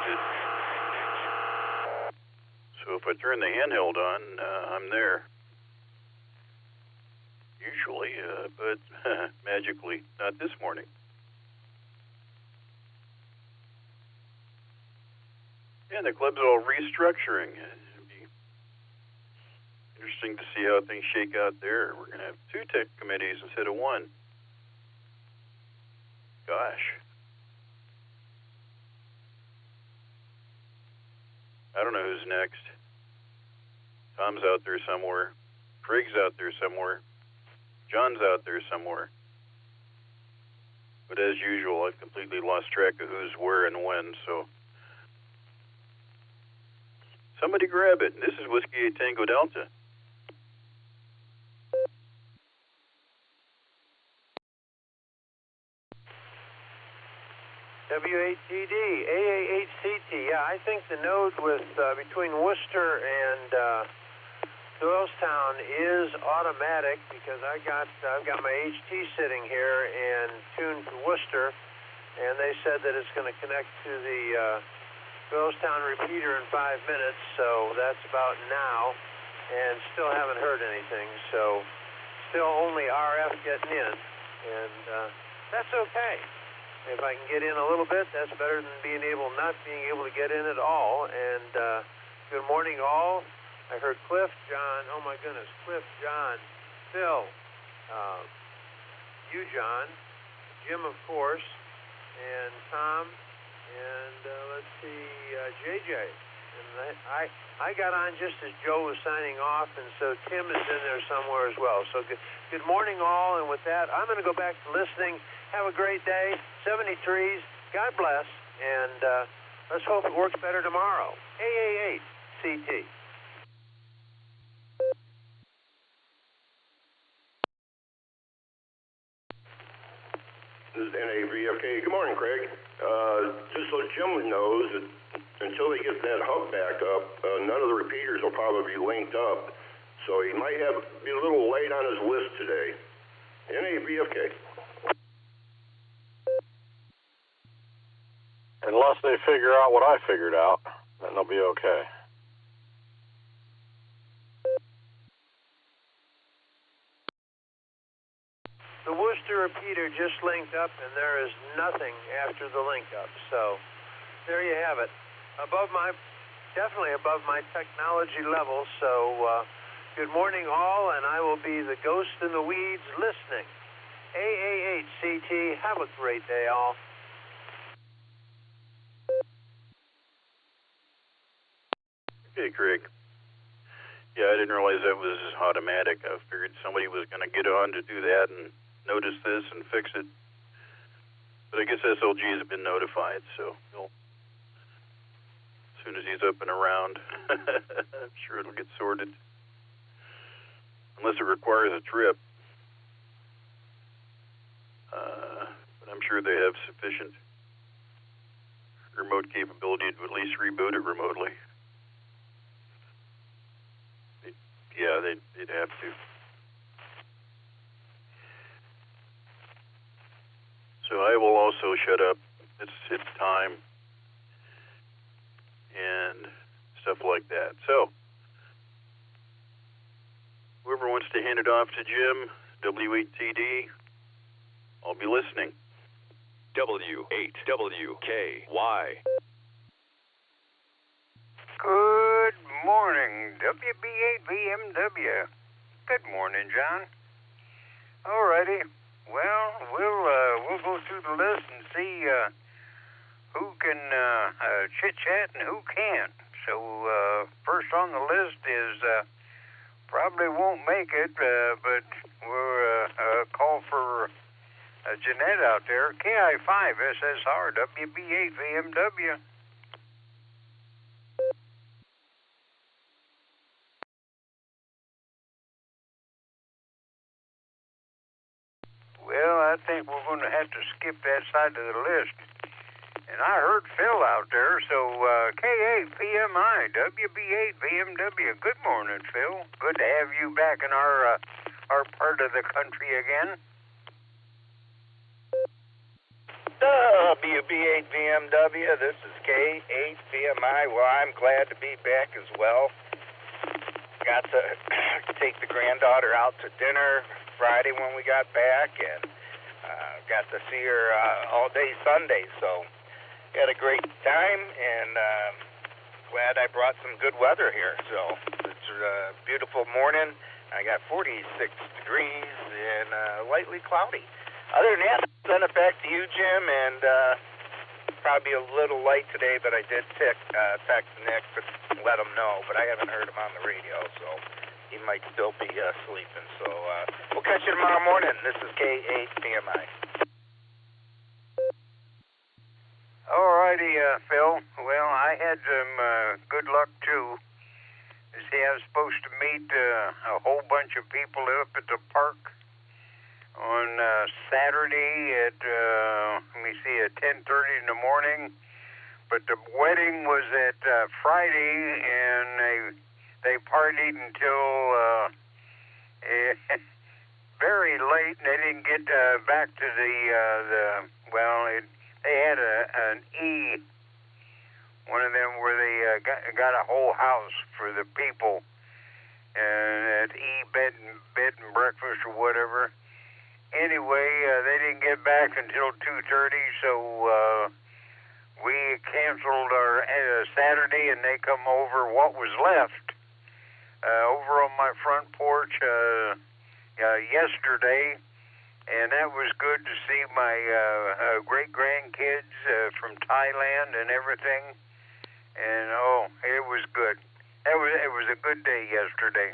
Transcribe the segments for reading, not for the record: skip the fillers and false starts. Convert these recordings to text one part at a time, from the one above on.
exit. So if I turn the handheld on, I'm there. Usually, but magically, not this morning. And the club's all restructuring. It'd be interesting to see how things shake out there. We're going to have 2 tech committees instead of 1. Gosh. I don't know who's next. Tom's out there somewhere. Craig's out there somewhere. John's out there somewhere. But as usual, I've completely lost track of who's where and when, so somebody grab it. This is Whiskey 8 Tango Delta. W8TD, AA8CT. Yeah, I think the node with between Worcester and Doylestown is automatic because I've got my HT sitting here and tuned to Worcester, and they said that it's going to connect to the Doylestown repeater in 5 minutes, so that's about now, and still haven't heard anything, so still only RF getting in, and that's okay. If I can get in a little bit, that's better than not being able to get in at all. And good morning, all. I heard Cliff, John. Oh my goodness, Cliff, John, Phil, you, John, Jim, of course, and Tom, and let's see, JJ. And I got on just as Joe was signing off, and so Tim is in there somewhere as well. So good morning, all. And with that, I'm going to go back to listening. Have a great day. 73s. God bless. And let's hope it works better tomorrow. AA8CT. This is NAVFK. Good morning, Craig. Just so Jim knows, that until they get that hub back up, none of the repeaters will probably be linked up. So he might be a little late on his list today. NAVFK. Unless they figure out what I figured out, then they'll be okay. The Worcester repeater just linked up, and there is nothing after the link up. So there you have it. Definitely above my technology level. So good morning, all, and I will be the ghost in the weeds listening. AA8CT. Have a great day, all. Hey, Craig. Yeah, I didn't realize that was automatic. I figured somebody was going to get on to do that and notice this and fix it. But I guess SLG has been notified, so as soon as he's up and around, I'm sure it'll get sorted. Unless it requires a trip. But I'm sure they have sufficient remote capability to at least reboot it remotely. Yeah, they'd have to. So I will also shut up. It's time and stuff like that. So whoever wants to hand it off to Jim, W8TD, I'll be listening. W8WKY. Good morning, WB8VMW. Good morning, John. Alrighty. Well, we'll go through the list and see who can chit-chat and who can't. So first on the list is probably won't make it, but we'll call for Jeanette out there. KI5 SSR WB8VMW. Well, I think we're going to have to skip that side of the list. And I heard Phil out there, so K8PMI, WB8VMW. Good morning, Phil. Good to have you back in our part of the country again. WB8 VMW, this is K8 VMI. Well, I'm glad to be back as well. Got to take the granddaughter out to dinner Friday when we got back, and got to see her all day Sunday, so had a great time, and glad I brought some good weather here. So it's a beautiful morning. I got 46 degrees and lightly cloudy. Other than that, I'll send it back to you, Jim, and probably a little light today, but I did text Nick to let him know, but I haven't heard him on the radio, so he might still be sleeping. So we'll catch you tomorrow morning. This is K8 PMI. All righty, Phil. Well, I had some good luck, too. You see, I was supposed to meet a whole bunch of people up at the park on Saturday at, at 10:30 in the morning. But the wedding was at Friday, and they partied until very late, and they didn't get back to they had an E, one of them where they got a whole house for the people, and at E bed and breakfast or whatever. Anyway, they didn't get back until 2:30, so we canceled our Saturday, and they come over what was left over on my front porch yesterday, and that was good to see my great-grandkids from Thailand and everything, and it was good. It was a good day yesterday.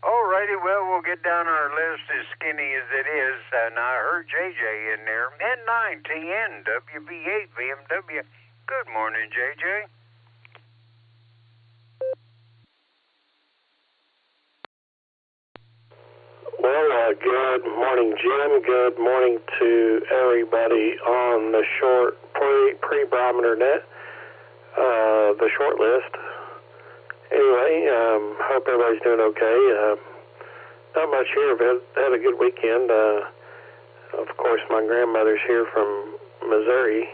All righty, well, we'll get down our list as skinny as it is. And I heard JJ in there. N9TN, WB8, BMW. Good morning, JJ. Well, good morning, Jim. Good morning to everybody on the short pre-Barometer Net, the short list. Anyway, hope everybody's doing okay. Not much here, but had a good weekend. Of course, my grandmother's here from Missouri,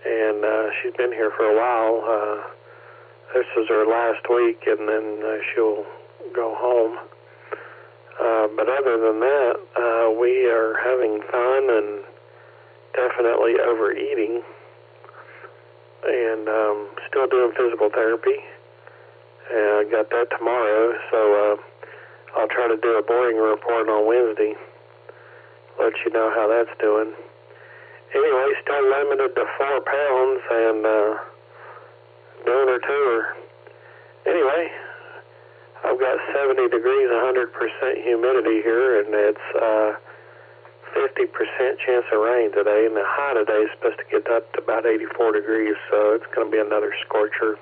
and she's been here for a while. This is her last week, and then she'll go home. But other than that, we are having fun and definitely overeating, and still doing physical therapy. I got that tomorrow, so I'll try to do a boring report on Wednesday. Let you know how that's doing. Anyway, still limited to 4 pounds and doing her tour. Anyway, I've got 70 degrees, 100% humidity here, and it's 50% chance of rain today, and the high today is supposed to get up to about 84 degrees, so it's going to be another scorcher.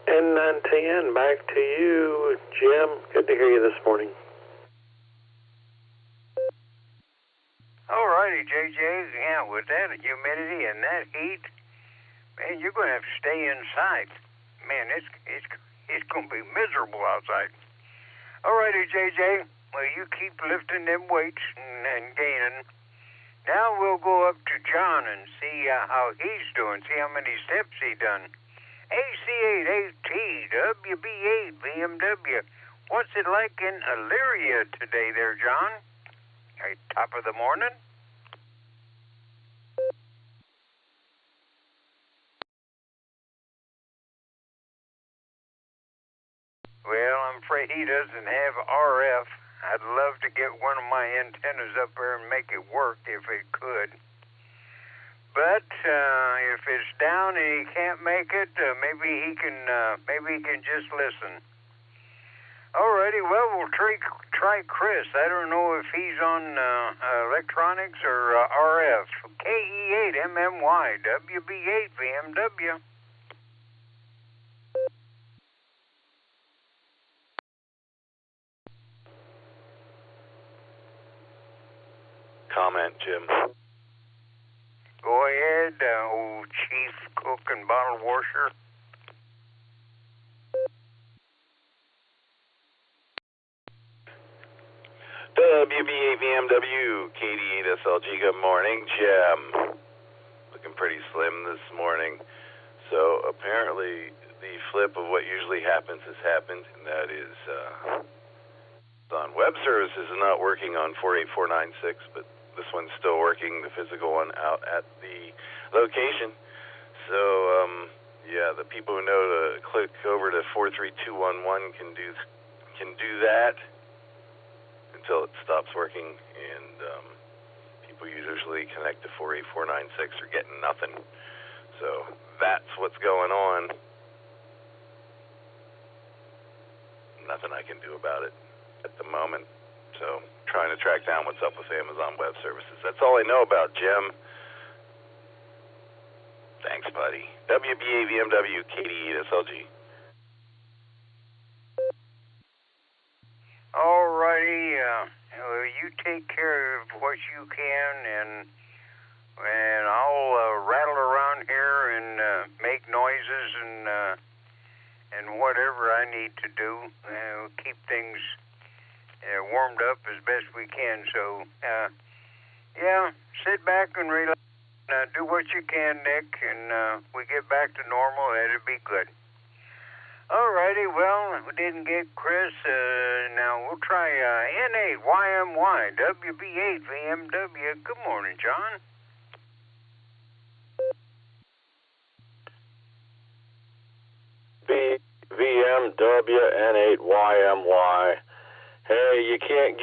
N9TN, back to you, Jim. Good to hear you this morning. All righty, JJ. Yeah, with that humidity and that heat, man, you're going to have to stay inside. Man, it's going to be miserable outside. All righty, JJ. Well, you keep lifting them weights and gaining. Now we'll go up to John and see how he's doing, see how many steps he done. AC8AT, WB8, BMW. What's it like in Elyria today there, John? Hey, top of the morning? Well, I'm afraid he doesn't have RF. I'd love to get one of my antennas up there and make it work if it could. But if it's down and he can't make it, maybe he can just listen. Alrighty, well, we'll try Chris. I don't know if he's on electronics or RF. KE8MMY, WB8 BMW. Comment, Jim. Go ahead, old chief cook and bottle washer. WB8 BMW, KD8 SLG, good morning, Jim. slim this morning. So apparently the flip of what usually happens has happened, and that is on web services is not working on 48496, but this one's still working, the physical one out at the location. So yeah, the people who know to click over to 43211 can do that until it stops working, and people usually connect to 48496 are getting nothing. So that's what's going on. Nothing I can do about it at the moment. So trying to track down what's up with Amazon Web Services. That's all I know about, Jim. Thanks, buddy. WBA VMW KD8 SLG. All righty. You take care of what you can, and I'll rattle around here and make noises and whatever I need to do. Keep things warmed up as best we can. So, yeah, sit back and relax. Do what you can, Nick, and we get back to normal. That'd be good. All righty, well, we didn't get Chris. Now we'll try N8YMY WB8 VMW. Good morning, John. VMW N8YMY. Hey, you can't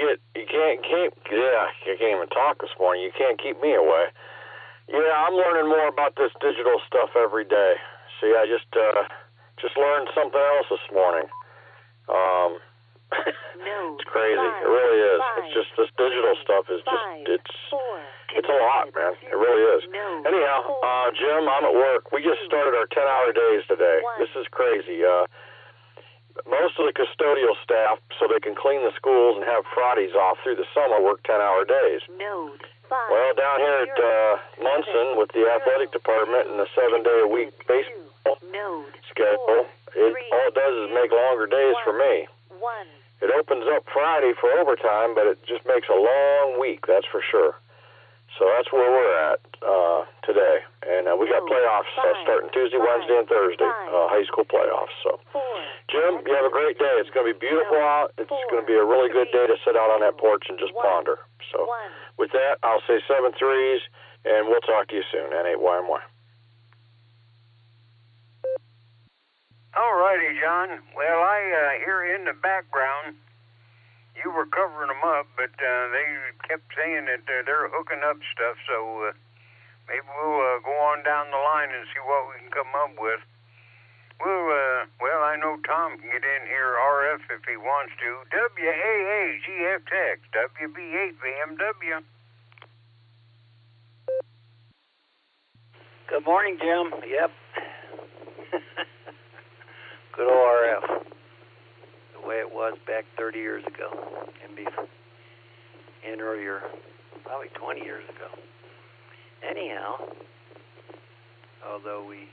even talk this morning. You can't keep me away. Yeah, I'm learning more about this digital stuff every day. See, I just learned something else this morning. It's crazy. It really is. It's just this digital stuff is just it's a lot, man. It really is. Anyhow, Jim, I'm at work. We just started our 10-hour days today. This is crazy. Most of the custodial staff, so they can clean the schools and have Fridays off through the summer, work 10-hour days. Well, down here at Munson with the athletic department and the 7-day-a-week baseball schedule, all it does is make longer days for me. It opens up Friday for overtime, but it just makes a long week, that's for sure. So that's where we're at today. And we got playoffs starting Tuesday, Wednesday, and Thursday, high school playoffs. So, Jim, you have a great day. It's going to be beautiful out. It's going to be a really good day to sit out on that porch and just ponder. So, with that, I'll say 7 threes, and we'll talk to you soon. N8YMY. All righty, John. Well, I hear in the background you were covering them up, but they kept saying that they're hooking up stuff, so maybe we'll go on down the line and see what we can come up with. Well, I know Tom can get in here RF if he wants to. WAA GFX WB8 VMW. Good morning, Jim. Yep. Good old RF. The way it was back 30 years ago and earlier, probably 20 years ago. Anyhow, although we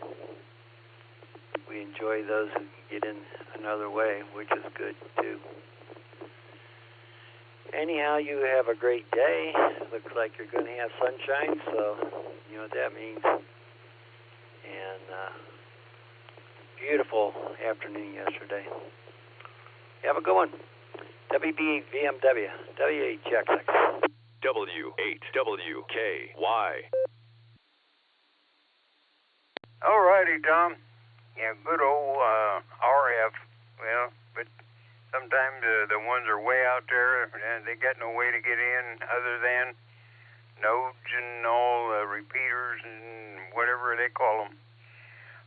enjoy those who can get in another way, which is good too. Anyhow, you have a great day. Looks like you're going to have sunshine, so you know what that means. And beautiful afternoon yesterday. Have a good one. WB VMW, W8JX. W8WKY. All righty, Tom. Yeah, good old RF. Well, but sometimes the ones are way out there and they got no way to get in other than nodes and all repeaters and whatever they call them.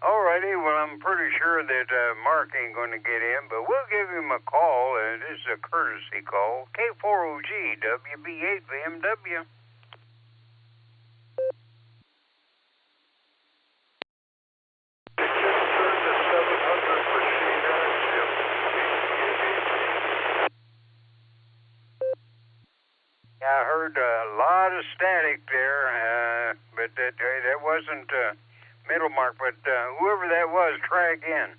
All righty, well, I'm pretty sure that Mark ain't going to get in, but we'll give him a call. This is a courtesy call. K4OG, WB8 VMW. I heard a lot of static there, but that wasn't middle mark, but whoever that was, try again.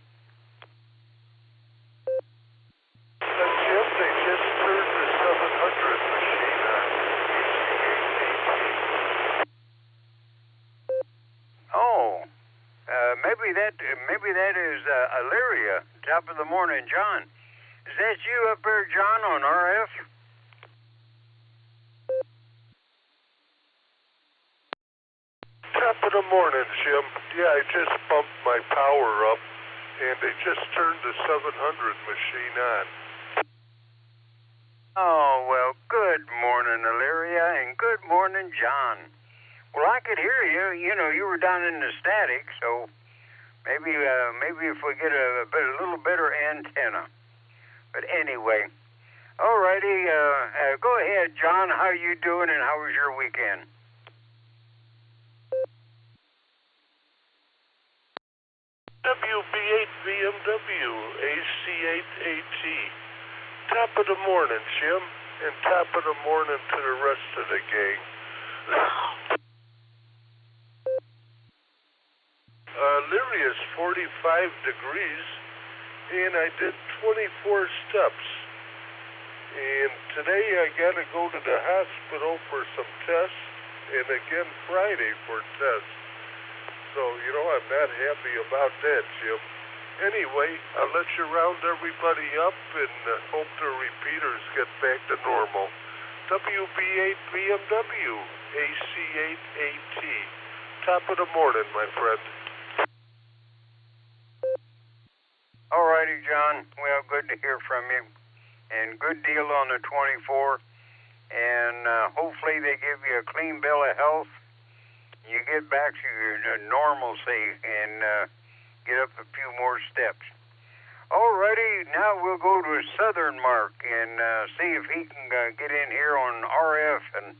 Jim, they just turned the 700 machine on. Oh, maybe that is Illyria. Top of the morning, John. Is that you up there, John, on RF? Top of the morning, Jim. Yeah, I just bumped my power up, and they just turned the 700 machine on. Oh, well, good morning, Illyria, and good morning, John. Well, I could hear you. You know, you were down in the static, so maybe if we get a little better antenna. But anyway, all righty. Go ahead, John. How you doing, and how was your weekend? WB8 BMW AC8AT. Top of the morning, Jim, and top of the morning to the rest of the gang. Lyria's 45 degrees, and I did 24 steps. And today I got to go to the hospital for some tests, and again Friday for tests. So, you know, I'm not happy about that, Jim. Anyway, I'll let you round everybody up and hope the repeaters get back to normal. WB8 BMW AC8AT. Top of the morning, my friend. All righty, John. Well, good to hear from you. And good deal on the 24. And hopefully they give you a clean bill of health. You get back to your normalcy and get up a few more steps. Alrighty, now we'll go to Southern Mark and see if he can get in here on RF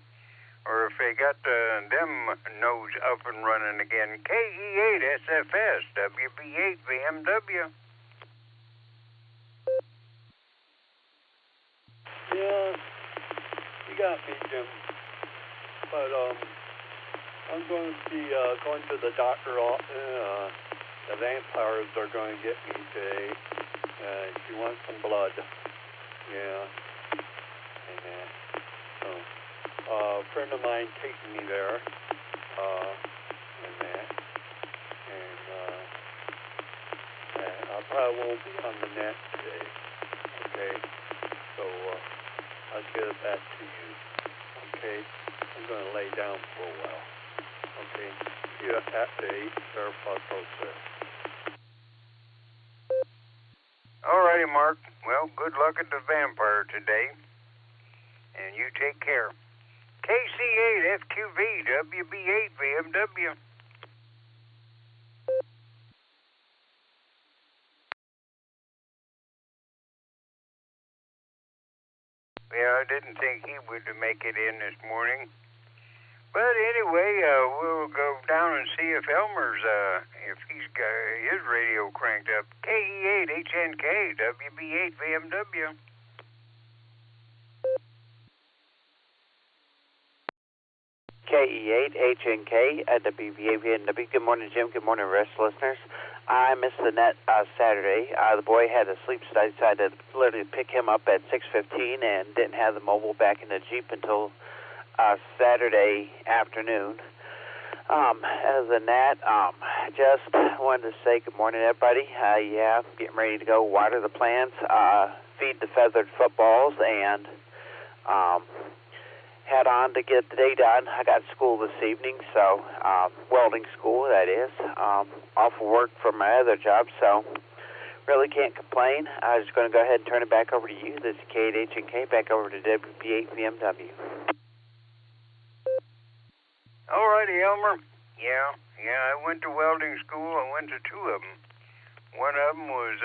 or if they got them nodes up and running again. KE8 SFS, WB8 BMW. Yeah, you got me, Jim. But I'm going to be going to the doctor. The vampires are going to get me today. She wants some blood. Yeah. And so, a friend of mine taking me there. And that. And I probably won't be on the net today. Okay. So I'll get it back to you. Okay. I'm going to lay down for a while. Okay. See you at 8 process. All righty, Mark. Well, good luck at the vampire today. And you take care. KC8 FQV WB8 BMW. Yeah, I didn't think he would make it in this morning. But anyway, we'll go down and see if Elmer's, if he's got his radio cranked up. KE8 HNK WB8 BMW. KE8 HNK at WB8 BMW. Good morning, Jim. Good morning, rest listeners. I missed the net Saturday. The boy had to sleep, so I decided to literally pick him up at 6:15 and didn't have the mobile back in the Jeep until Saturday afternoon. Other than that, just wanted to say good morning, everybody. Yeah, getting ready to go water the plants, feed the feathered footballs, and head on to get the day done. I got school this evening, so welding school, that is. Off of work for my other job, so really can't complain. I'm just going to go ahead and turn it back over to you. This is KH&K, back over to WB8 BMW. All righty, Elmer. Yeah, I went to welding school. I went to two of them. One of them was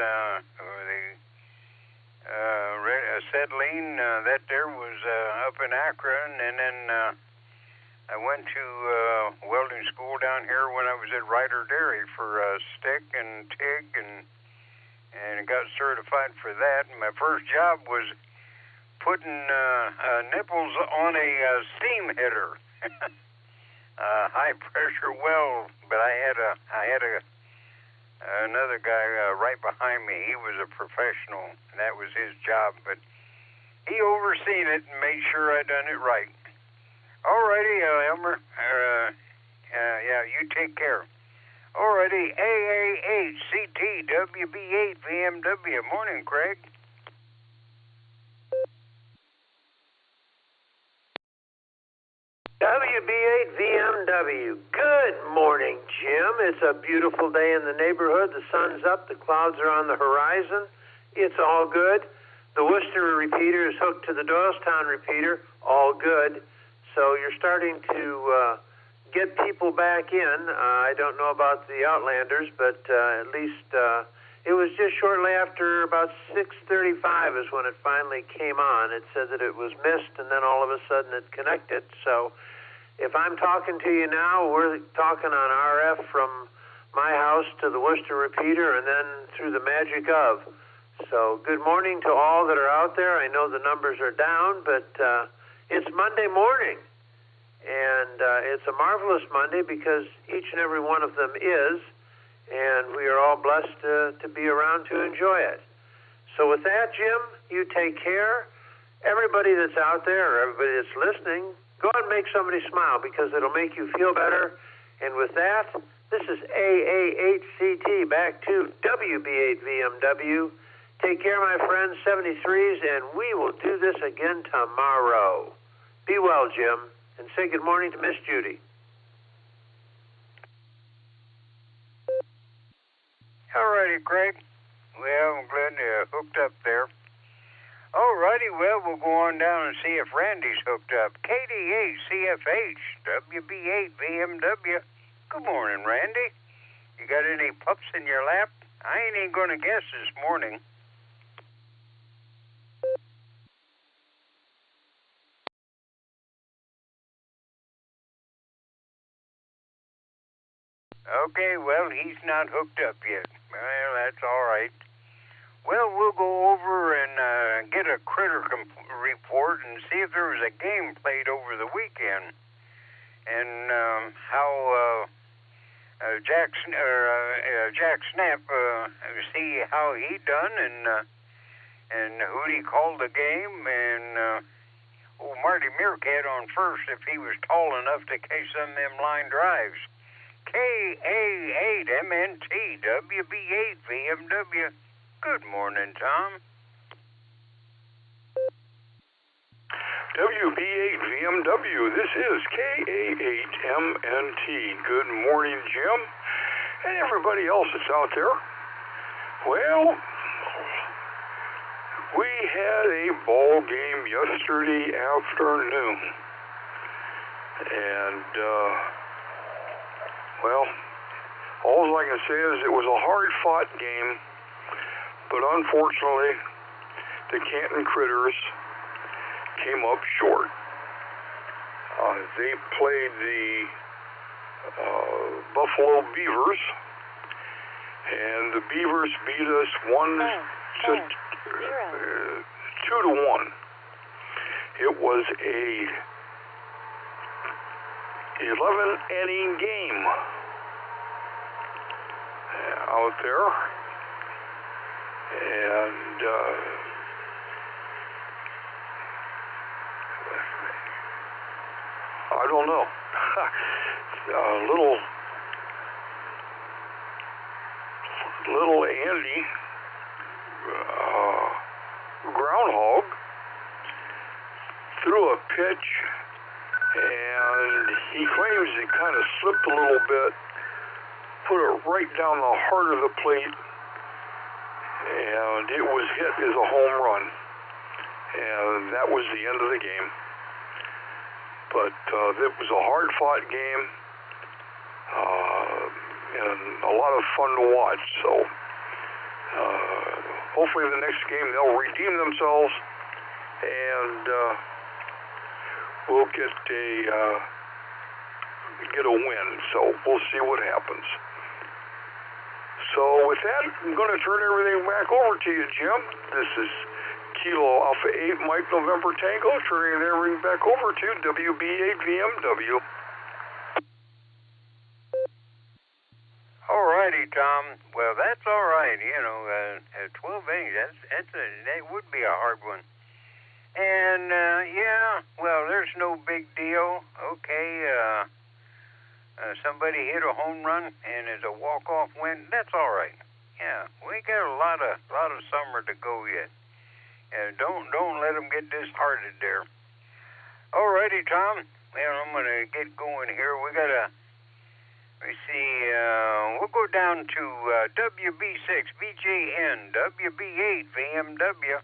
acetylene. That there was up in Akron, and then I went to welding school down here when I was at Ryder Dairy for stick and TIG, and got certified for that. And my first job was putting nipples on a steam header. High pressure well, but I had another guy right behind me. He was a professional, and that was his job, but he overseen it and made sure I done it right. All righty, Elmer. Yeah, you take care. Alrighty, AA8CTWB8VMW. Morning, Craig. WB8VMW. Good morning, Jim. It's a beautiful day in the neighborhood. The sun's up. The clouds are on the horizon. It's all good. The Worcester repeater is hooked to the Doylestown repeater. All good. So you're starting to get people back in. I don't know about the Outlanders, but at least it was just shortly after about 6:35 is when it finally came on. It said that it was missed, and then all of a sudden it connected. So if I'm talking to you now, we're talking on RF from my house to the Worcester repeater and then through the magic of. So good morning to all that are out there. I know the numbers are down, but it's Monday morning. And it's a marvelous Monday because each and every one of them is, and we are all blessed to be around to enjoy it. So with that, Jim, you take care. Everybody that's out there, or everybody that's listening, go out and make somebody smile because it'll make you feel better. And with that, this is AA8CT back to WB8VMW. Take care, my friends, 73s, and we will do this again tomorrow. Be well, Jim. And say good morning to Miss Judy. All righty, Craig. Well, I'm glad you hooked up there. All righty, well, we'll go on down and see if Randy's hooked up. KD8CFH, WB8VMW. Good morning, Randy. You got any pups in your lap? I ain't even going to guess this morning. Okay, well, he's not hooked up yet. Well, that's all right. Well, we'll go over and get a critter report and see if there was a game played over the weekend and how Jack Snap see how he done and who he called the game and Marty Meerkat on first if he was tall enough to catch some of them line drives. KA8MNT WB8VMW. Good morning, Tom. WB8VMW. This is KA8MNT. Good morning, Jim, and everybody else that's out there. Well, we had a ball game yesterday afternoon, and well, all I can say is it was a hard-fought game, but unfortunately, the Canton Critters came up short. They played the Buffalo Beavers, and the Beavers beat us 2-1. It was a 11-inning game out there, and I don't know. little Andy Groundhog threw a pitch, and he claims it kind of slipped a little bit, put it right down the heart of the plate, and it was hit as a home run, and that was the end of the game. But it was a hard-fought game, and a lot of fun to watch. So hopefully the next game they'll redeem themselves, and we'll get a win. So we'll see what happens. So with that, I'm going to turn everything back over to you, Jim. This is Kilo Alpha 8 Mike November Tango, turning everything back over to WB8VMW. All righty, Tom. Well, that's all right. You know, 12 innings, that would be a hard one. And, yeah, well, there's no big deal. Okay, somebody hit a home run and it's a walk-off win, that's all right. Yeah, we got a lot of summer to go yet. And don't let them get disheartened there. Alrighty, Tom. Well, I'm gonna get going here. We gotta. Let me see. We'll go down to WB6 BJN WB8 VMW.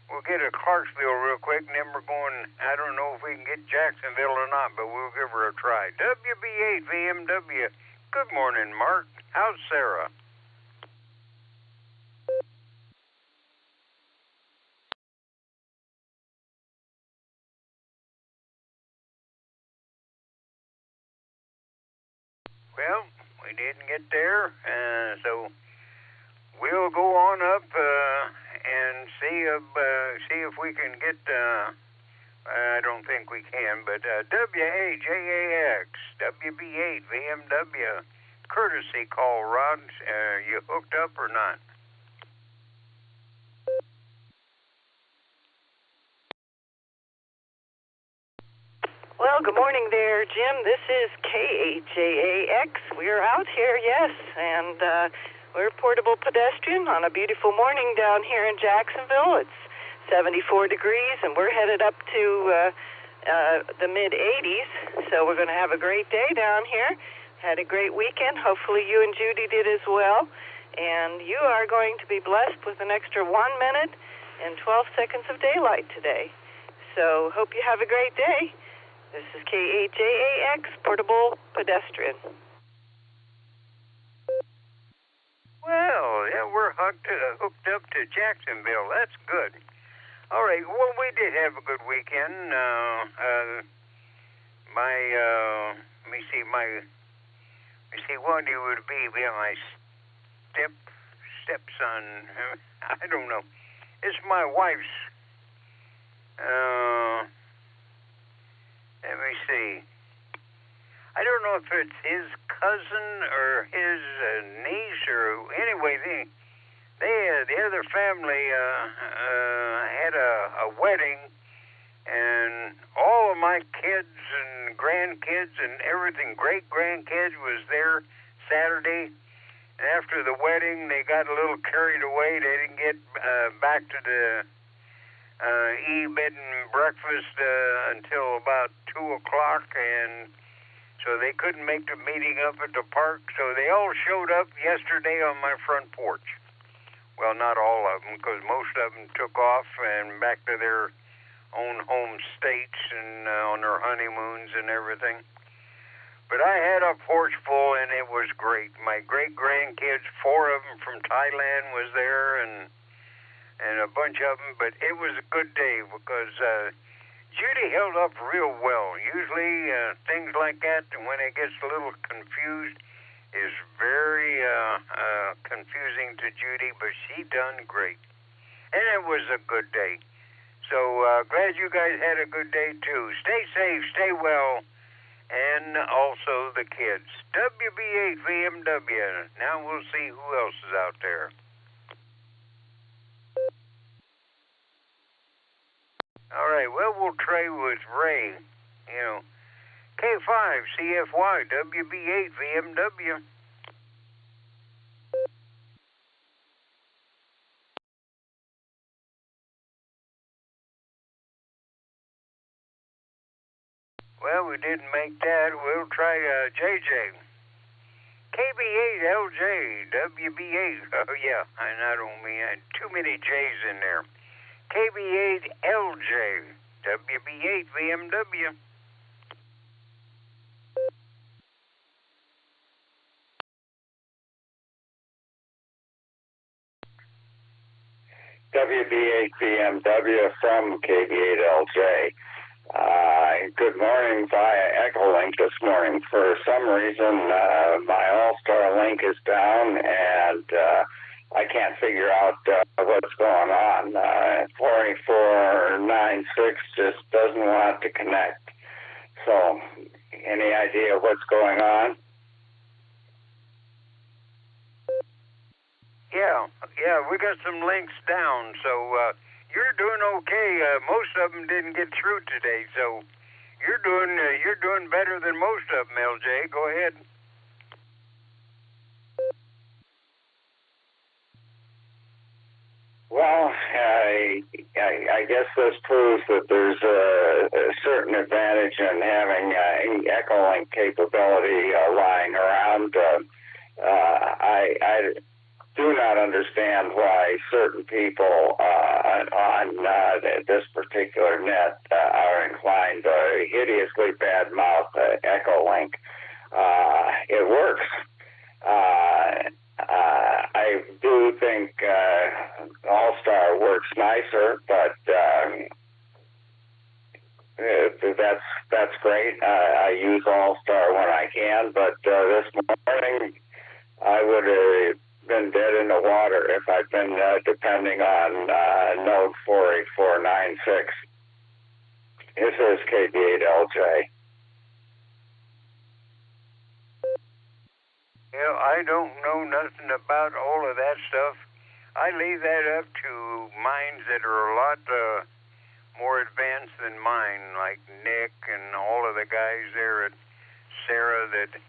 We'll get a Clarksville real quick, and then we're going. I don't know if we can get Jacksonville or not, but we'll give her a try. WB8 VMW. Good morning, Mark. How's Sarah? Well, we didn't get there, so we'll go on up and see if we can get. I don't think we can, but WAJAX WB8 VMW courtesy call, Rod. You hooked up or not? Well, good morning there, Jim. This is KAJAX. We're out here, yes, and we're portable pedestrian on a beautiful morning down here in Jacksonville. It's 74 degrees, and we're headed up to the mid-80s, so we're going to have a great day down here. Had a great weekend. Hopefully you and Judy did as well, and you are going to be blessed with an extra 1 minute and 12 seconds of daylight today. So hope you have a great day. This is KAJAX, portable pedestrian. Well, yeah, we're hooked up to Jacksonville. That's good. All right. Well, we did have a good weekend. Let me see, what it would be. My stepson. I don't know. It's my wife's. Let me see. I don't know if it's his cousin or his niece or anyway. The other family had a wedding, and all of my kids and grandkids and everything, great grandkids, was there Saturday. And after the wedding, they got a little carried away. They didn't get back to the bed and breakfast until about 2 o'clock, and so they couldn't make the meeting up at the park. So they all showed up yesterday on my front porch. Well, not all of them, because most of them took off and back to their own home states and on their honeymoons and everything. But I had a porch full, and it was great. My great-grandkids, 4 of them from Thailand was there, and a bunch of them, but it was a good day because Judy held up real well. Usually things like that, and when it gets a little confused, is very confusing to Judy, but she done great. And it was a good day. So glad you guys had a good day, too. Stay safe, stay well, and also the kids. WB8 VMW. Now we'll see who else is out there. All right, well, we'll try with Ray. K5 CFY WB8 VMW. Well, we didn't make that. We'll try JJ. KB8LJ WB8. Oh, yeah, I don't mean too many J's in there. KB8LJ WB8 VMW. WB8 VMW from KB8LJ. Good morning via EchoLink this morning. For some reason, my Allstar link is down, and I can't figure out what's going on. 48496 just doesn't want to connect. So, any idea what's going on? Yeah, we got some links down, so you're doing okay. Most of them didn't get through today, so You're doing better than most of them, LJ. Go ahead. Well, I guess this proves that there's a certain advantage in having EchoLink capability lying around. I do not understand why certain people on this particular net are inclined to hideously badmouth EchoLink. It works. I do think Allstar works nicer, but that's great. I use Allstar when I can, but this morning I would have been dead in the water if I'd been depending on Node 48496. This is KB8LJ. Well, I don't know nothing about all of that stuff. I leave that up to minds that are a lot more advanced than mine, like Nick and all of the guys there at Sarah that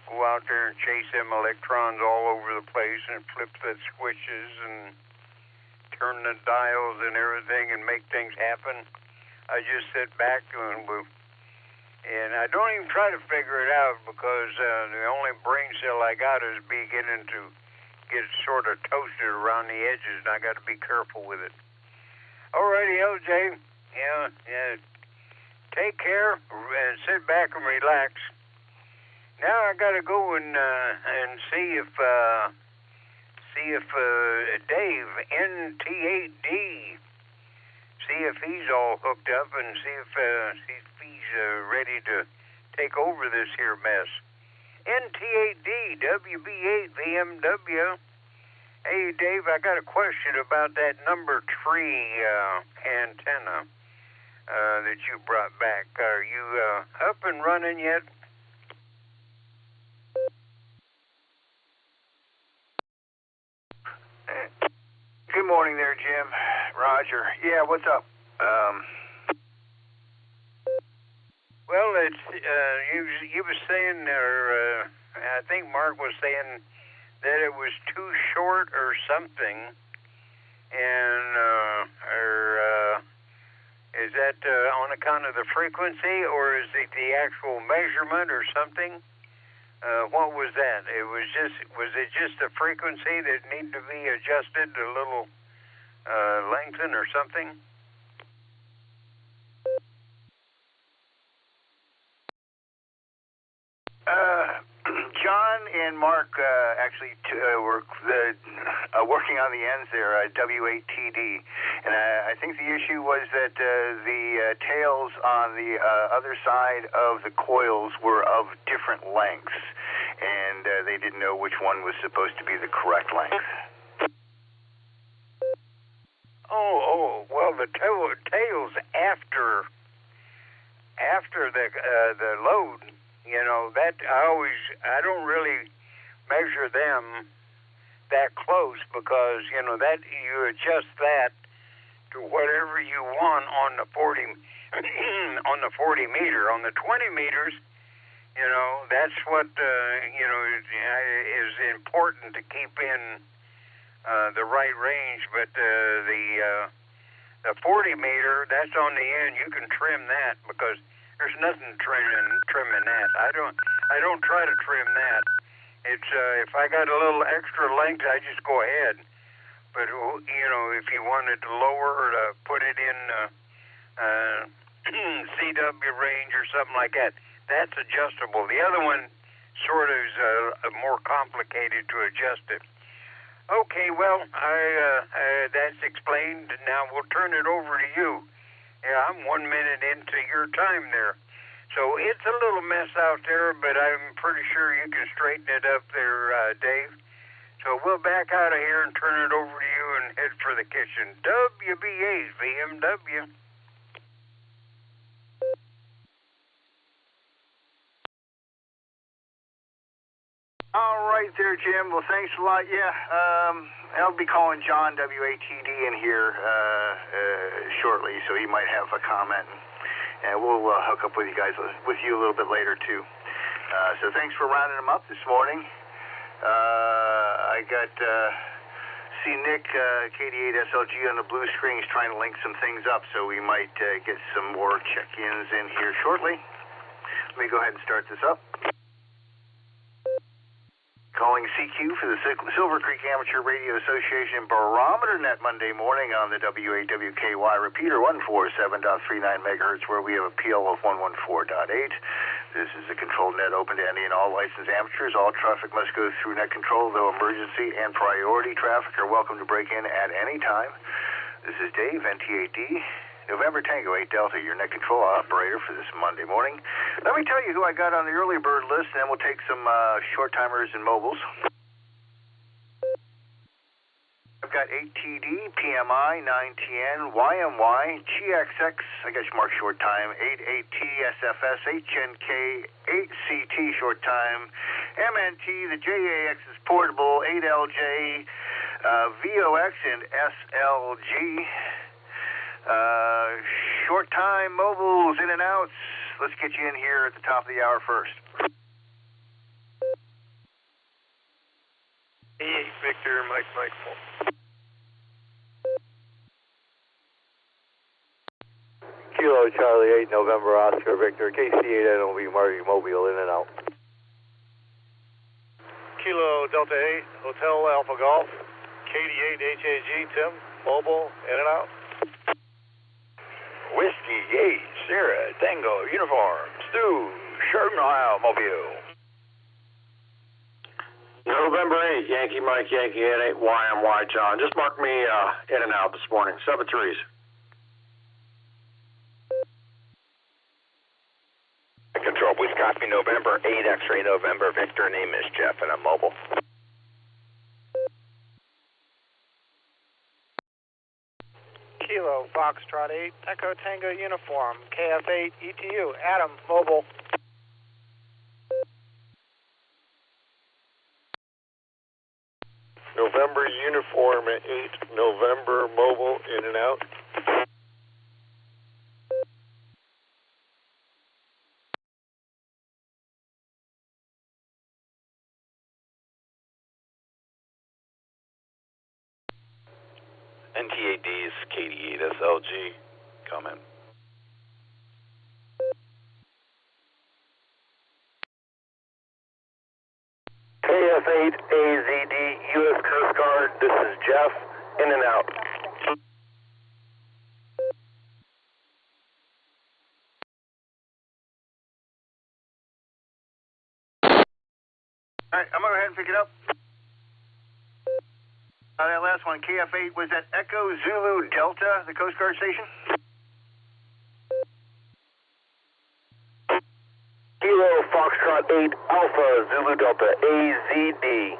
go out there and chase them electrons all over the place and flip the switches and turn the dials and everything and make things happen. I just sit back and I don't even try to figure it out because the only brain cell I got is beginning to get sort of toasted around the edges, and I got to be careful with it. Alrighty, LJ. Yeah. Take care and sit back and relax. Now I got to go and see if Dave NT8D, see if he's all hooked up and see if he's ready to take over this here mess. NT8D, WB8, VMW. Hey, Dave, I got a question about that number 3 antenna that you brought back. Are you up and running yet? Good morning there, Jim. Roger. Yeah, what's up? Well, it's you was saying, or I think Mark was saying that it was too short or something, and is that on account of the frequency, or is it the actual measurement or something? What was that? Was it just the frequency that needed to be adjusted a little lengthen or something? John and Mark actually were working on the ends there, W8TD, and I think the issue was that the tails on the other side of the coils were of different lengths, and they didn't know which one was supposed to be the correct length. Oh, well, the tails after the load. You know, that I don't really measure them that close because, you know, that you adjust that to whatever you want on the 40 on the 40 meter. On the 20 meters, you know, that's what you know is important to keep in the right range. But the 40 meter, that's on the end. You can trim that because there's nothing trimming that. I don't try to trim that. It's if I got a little extra length, I just go ahead. But you know, if you wanted to lower or to put it in CW range or something like that, that's adjustable. The other one sort of is more complicated to adjust it. Okay, well, that's explained. Now we'll turn it over to you. Yeah, I'm 1 minute into your time there. So it's a little mess out there, but I'm pretty sure you can straighten it up there, Dave. So we'll back out of here and turn it over to you and head for the kitchen. WB8 VMW. All right there, Jim. Well, thanks a lot. Yeah, I'll be calling John WATD in here shortly, so he might have a comment and we'll hook up with you guys, with you a little bit later too. So thanks for rounding them up this morning. I got see Nick, KD8 SLG on the blue screen is trying to link some things up, so we might get some more check-ins in here shortly. Let me go ahead and start this up. Calling CQ for the Silvercreek Amateur Radio Association Barometer Net Monday morning on the WAWKY repeater 147.39 megahertz, where we have a PL of 114.8. This is a controlled net open to any and all licensed amateurs. All traffic must go through net control, though emergency and priority traffic are welcome to break in at any time. This is Dave, NTAD. November Tango 8 Delta, your net control operator for this Monday morning. Let me tell you who I got on the early bird list, and then we'll take some short timers and mobiles. I've got 8TD, PMI, 9TN, YMY, GXX, I guess mark short time, 88T, SFS, HNK, 8CT short time, MNT, the JAX is portable, 8LJ, VOX, and SLG. Short time mobiles in and outs. Let's get you in here at the top of the hour first. 8 Victor, Mike 4. Kilo Charlie 8 November Oscar Victor, KC8 NOV Marty Mobile in and out. Kilo Delta 8 Hotel Alpha Golf, KD8 HAG Tim, mobile in and out. Whiskey 8 Sierra Tango Uniform Stu Sherman, Ohio Mobile. November 8 Yankee Mike Yankee 88 YMY John. Just mark me in and out this morning. 7 threes. Control, please copy November 8 X-ray November Victor. Name is Jeff and I'm mobile. Kilo Foxtrot 8 Echo Tango Uniform, KF8 ETU, Adam, mobile. November Uniform at 8 November Mobile in and out. NTAD's KD8 SLG. Comment. KF8 AZD U.S. Coast Guard, this is Jeff, in and out. All right, I'm going to go ahead and pick it up. That last one, KF8, was that Echo Zulu Delta, the Coast Guard station? Kilo Foxtrot 8 Alpha Zulu Delta AZD.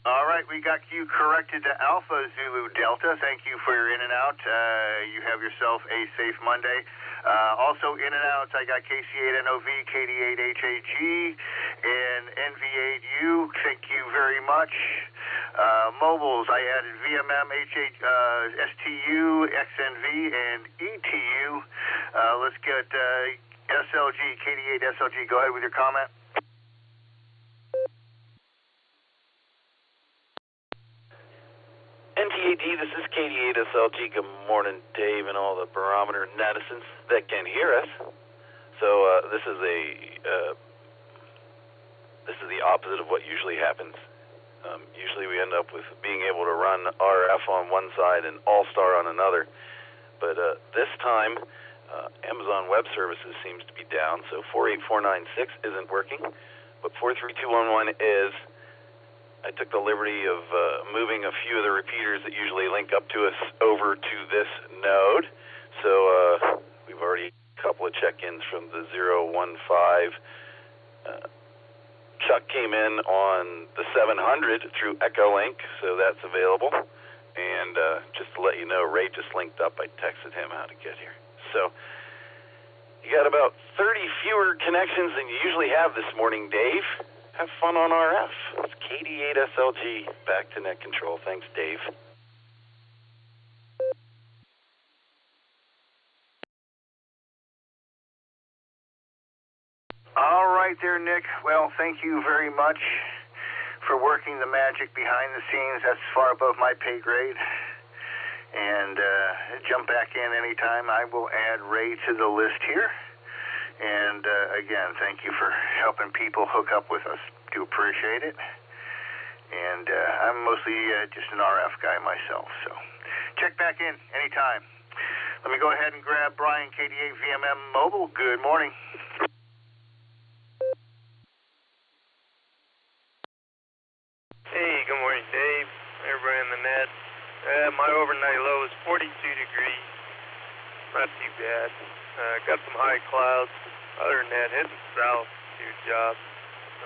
All right, we got you corrected to Alpha Zulu Delta. Thank you for your in and out. You have yourself a safe Monday. Also in and out, I got KC8NOV, KD8HAG, and NV8U. Thank you very much. Mobiles, I added VMM, STU, XNV, and ETU. Let's get SLG, KD8 SLG. Go ahead with your comment. NTAD, this is KD8 SLG. Good morning, Dave, and all the Barometer netizens that can hear us. So this is the opposite of what usually happens. Usually we end up with being able to run RF on one side and Allstar on another. But this time, Amazon Web Services seems to be down, so 48496 isn't working, but 43211 is. I took the liberty of moving a few of the repeaters that usually link up to us over to this node. So we've already a couple of check-ins from the 015. Chuck came in on the 700 through EchoLink, so that's available. And just to let you know, Ray just linked up. I texted him how to get here. So you got about 30 fewer connections than you usually have this morning, Dave. Have fun on RF. It's KD8 SLG. Back to net control. Thanks, Dave. right there, Nick. Well, thank you very much for working the magic behind the scenes. That's far above my pay grade. And jump back in anytime. I will add Ray to the list here. And again, thank you for helping people hook up with us. Do appreciate it. And I'm mostly just an RF guy myself, so check back in anytime. Let me go ahead and grab Brian, KDA VMM Mobile. Good morning. Hey, good morning, Dave. Everybody on the net. My overnight low is 42 degrees. Not too bad. Got some high clouds. Other than that, heading south to your job. So,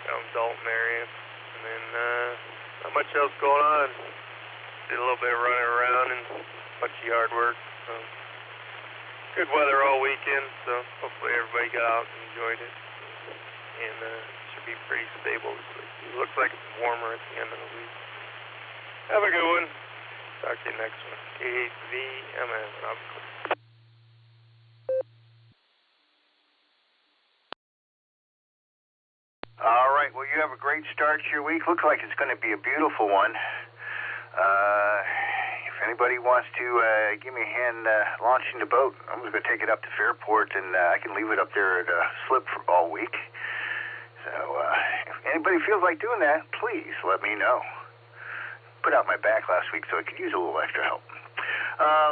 down Dalton area. And then not much else going on. Did a little bit of running around and a bunch of yard work. So, good weather all weekend, so hopefully everybody got out and enjoyed it. And should be pretty stable this week. It looks like it's warmer at the end of the week. Have a good one. Talk to you next one. KHVMM. All right. Well, you have a great start to your week. Looks like it's going to be a beautiful one. If anybody wants to give me a hand launching the boat, I'm just going to take it up to Fairport, and I can leave it up there at slip for all week. So if anybody feels like doing that, please let me know. Put out my back last week, so I could use a little extra help.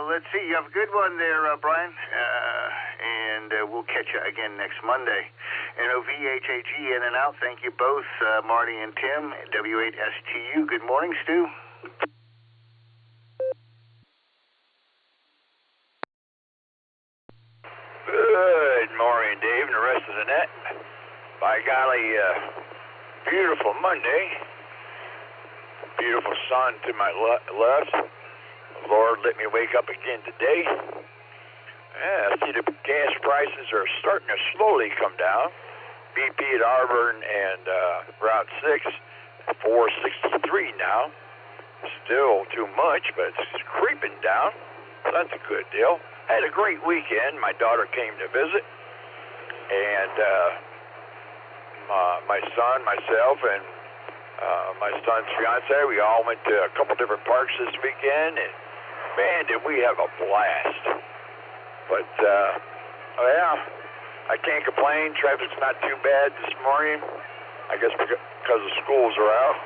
Let's see. You have a good one there, Brian. And we'll catch you again next Monday. NOVHAG in and out. Thank you both, Marty and Tim. W8STU. Good morning, Stu. Good morning, Dave, and the rest of the net. By golly, beautiful Monday. Beautiful sun to my left. The Lord let me wake up again today. Yeah, I see the gas prices are starting to slowly come down. BP at Auburn and Route 6, 463 now. Still too much, but it's creeping down. So that's a good deal. Had a great weekend. My daughter came to visit, and my son, myself, and my son's fiance, we all went to a couple different parks this weekend, and man, did we have a blast. But, yeah, I can't complain. Traffic's not too bad this morning, I guess because the schools are out.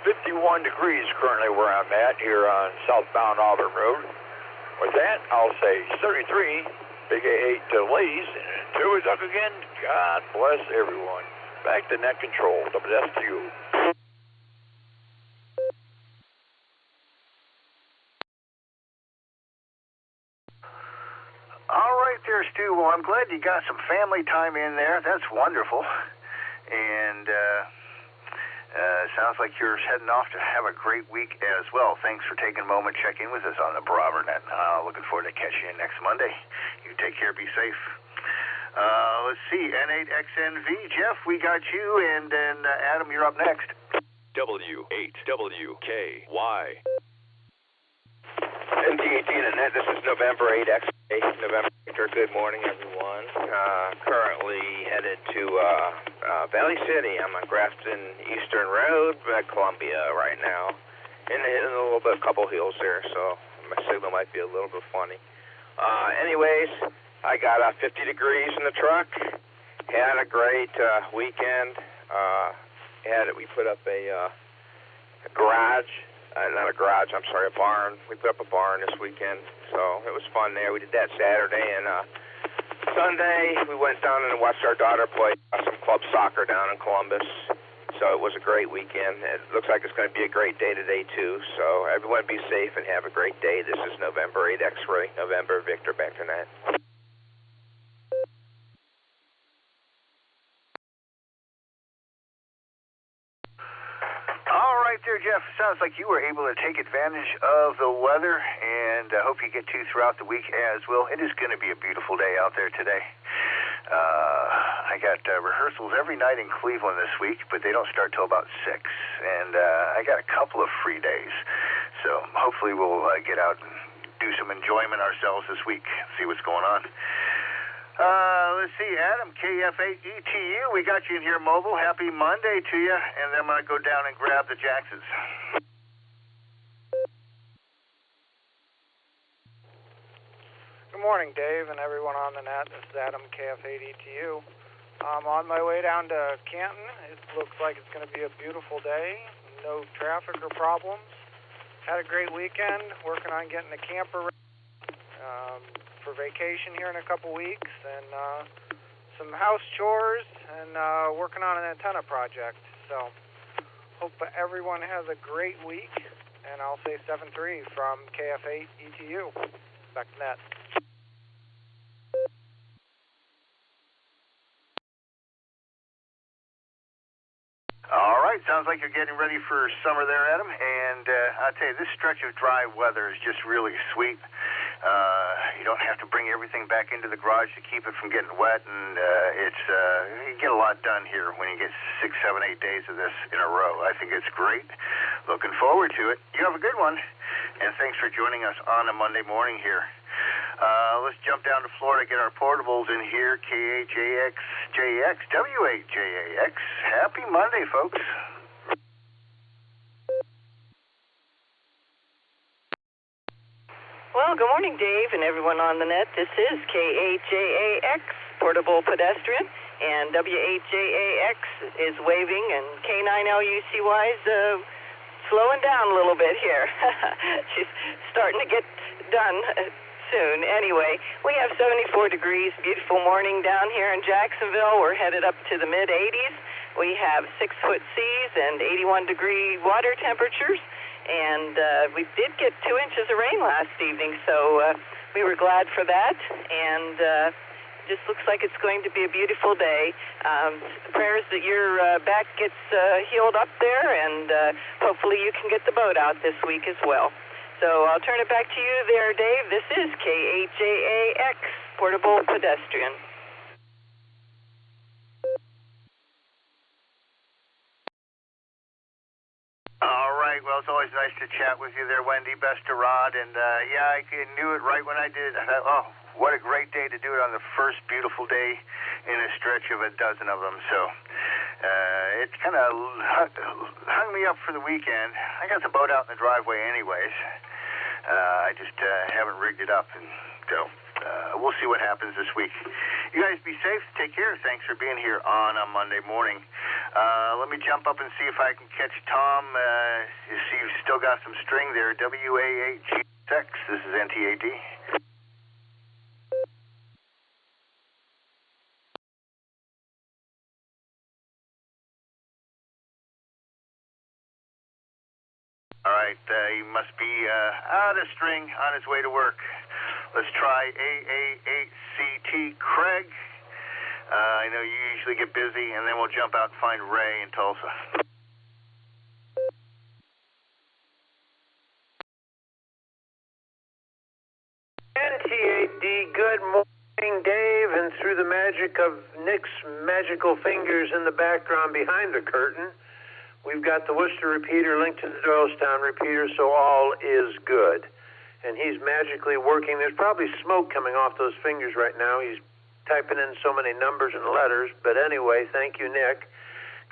51 degrees currently where I'm at here on southbound Auburn Road. With that, I'll say 33, big A8 to ladies, and until we talk again, God bless everyone. Back to net control, WSTU. All right there, Stu. Well, I'm glad you got some family time in there. That's wonderful. And sounds like you're heading off to have a great week as well. Thanks for taking a moment to check in with us on the Barometer Net. Looking forward to catching you next Monday. You take care. Be safe. Let's see. N8XNV. Jeff, we got you. And then Adam, you're up next. W8WKY. NTAT and Net, this is November 8X8, November Victor. Good morning, everyone. Currently headed to Valley City. I'm on Grafton Eastern Road, Columbia right now. And hitting a little bit, a couple hills there, so my signal might be a little bit funny. Anyways, I got 50 degrees in the truck. Had a great weekend. We put up a garage. Not a garage, I'm sorry, a barn. We put up a barn this weekend, so it was fun there. We did that Saturday, and Sunday we went down and watched our daughter play some club soccer down in Columbus. So it was a great weekend. It looks like it's going to be a great day today, too. So everyone be safe and have a great day. This is November 8 X-Ray, November Victor, back to net. All right there, Jeff. Sounds like you were able to take advantage of the weather, and I hope you get to throughout the week as well. It is going to be a beautiful day out there today. I got rehearsals every night in Cleveland this week, but they don't start till about 6, and I got a couple of free days. So hopefully we'll get out and do some enjoyment ourselves this week, see what's going on. let's see, Adam, KF8ETU, we got you in here mobile. Happy Monday to you, and then I'm going to go down and grab the Jacksons. Good morning, Dave, and everyone on the net. This is Adam, KF8ETU. I'm on my way down to Canton. It looks like it's going to be a beautiful day. No traffic or problems. Had a great weekend working on getting the camper ready for vacation here in a couple weeks, and some house chores, and working on an antenna project. So hope everyone has a great week, and I'll say 7-3 from KF8ETU. Back to net. All right, sounds like you're getting ready for summer there, Adam. And I'll tell you, this stretch of dry weather is just really sweet. You don't have to bring everything back into the garage to keep it from getting wet, and you get a lot done here when you get 6, 7, 8 days of this in a row. I think it's great. Looking forward to it. You have a good one, and thanks for joining us on a Monday morning here. Let's jump down to Florida, get our portables in here. KHAXJX, W8JAX. Happy Monday, folks. Well, good morning, Dave, and everyone on the net. This is KHAX, Portable Pedestrian, and W8JAX is waving, and K9LUCY's slowing down a little bit here. She's starting to get done soon. Anyway, we have 74 degrees, beautiful morning down here in Jacksonville. We're headed up to the mid-80s. We have 6-foot seas and 81-degree water temperatures. And we did get 2 inches of rain last evening, so we were glad for that. And just looks like it's going to be a beautiful day. Prayers that your back gets healed up there, and hopefully you can get the boat out this week as well. So I'll turn it back to you there, Dave. This is KHAX, Portable Pedestrian. All right. Well, it's always nice to chat with you there, Wendy. Best to Rod. And, yeah, I knew it right when I did. I thought, oh, what a great day to do it on the first beautiful day in a stretch of a dozen of them. So it kind of hung me up for the weekend. I got the boat out in the driveway anyways. I just haven't rigged it up. And so we'll see what happens this week. You guys be safe. Take care. Thanks for being here on a Monday morning. Let me jump up and see if I can catch Tom. You see you've still got some string there. WA8GX. This is NTAD. All right. He must be out of string on his way to work. Let's try AA8CT Craig. I know you usually get busy, and then we'll jump out and find Ray in Tulsa. NTAD, good morning, Dave, and through the magic of Nick's magical fingers in the background behind the curtain, we've got the Worcester repeater linked to the Doylestown repeater, so all is good. And he's magically working. There's probably smoke coming off those fingers right now. He's typing in so many numbers and letters. But anyway, thank you, Nick.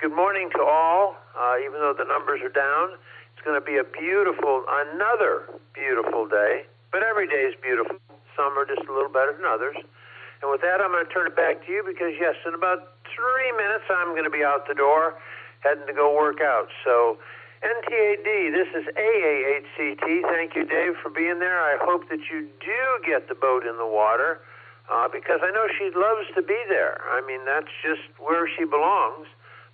Good morning to all. Even though the numbers are down, it's going to be another beautiful day. But every day is beautiful. Some are just a little better than others. And with that, I'm going to turn it back to you because, yes, in about 3 minutes, I'm going to be out the door heading to go work out. So NTAD, this is AA8CT. Thank you, Dave, for being there. I hope that you do get the boat in the water because I know she loves to be there. I mean, that's just where she belongs.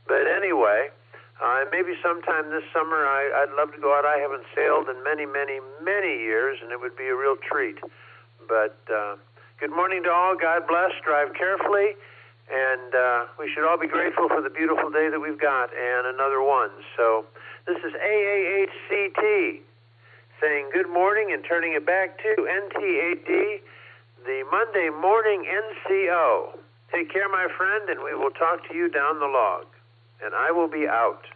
But anyway, maybe sometime this summer I'd love to go out. I haven't sailed in many, many, many years, and it would be a real treat. But good morning to all. God bless. Drive carefully. And we should all be grateful for the beautiful day that we've got and another one. So this is AA8CT saying good morning and turning it back to NTAD, the Monday Morning NCO. Take care, my friend, and we will talk to you down the log. And I will be out.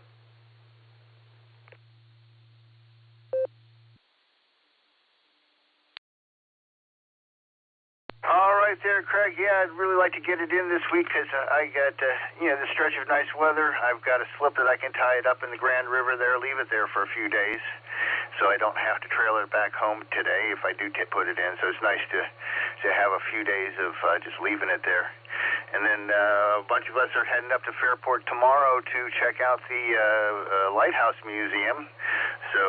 All right, there, Craig. Yeah, I'd really like to get it in this week because I got, the stretch of nice weather. I've got a slip that I can tie it up in the Grand River there, leave it there for a few days, so I don't have to trailer it back home today if I do put it in. So it's nice to have a few days of just leaving it there. And then a bunch of us are heading up to Fairport tomorrow to check out the Lighthouse Museum. So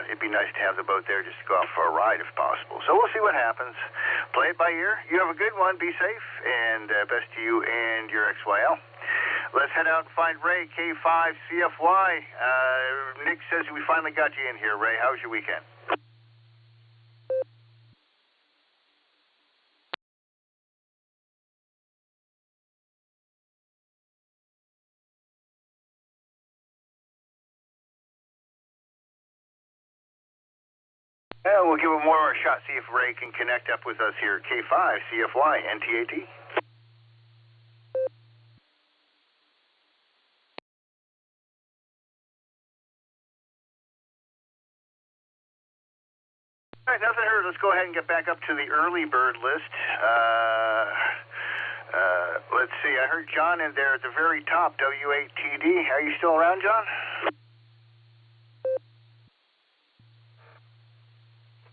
it'd be nice to have the boat there just to go out for a ride if possible. So we'll see what happens. Play it by ear. You have a good one. Be safe. And best to you and your XYL. Let's head out and find Ray, K5CFY. Nick says we finally got you in here, Ray. How was your weekend? We'll give it more of a shot, see if Ray can connect up with us here. K5CFY, NTAT. All right, nothing heard. Let's go ahead and get back up to the early bird list. Let's see. I heard John in there at the very top, W8TD. Are you still around, John?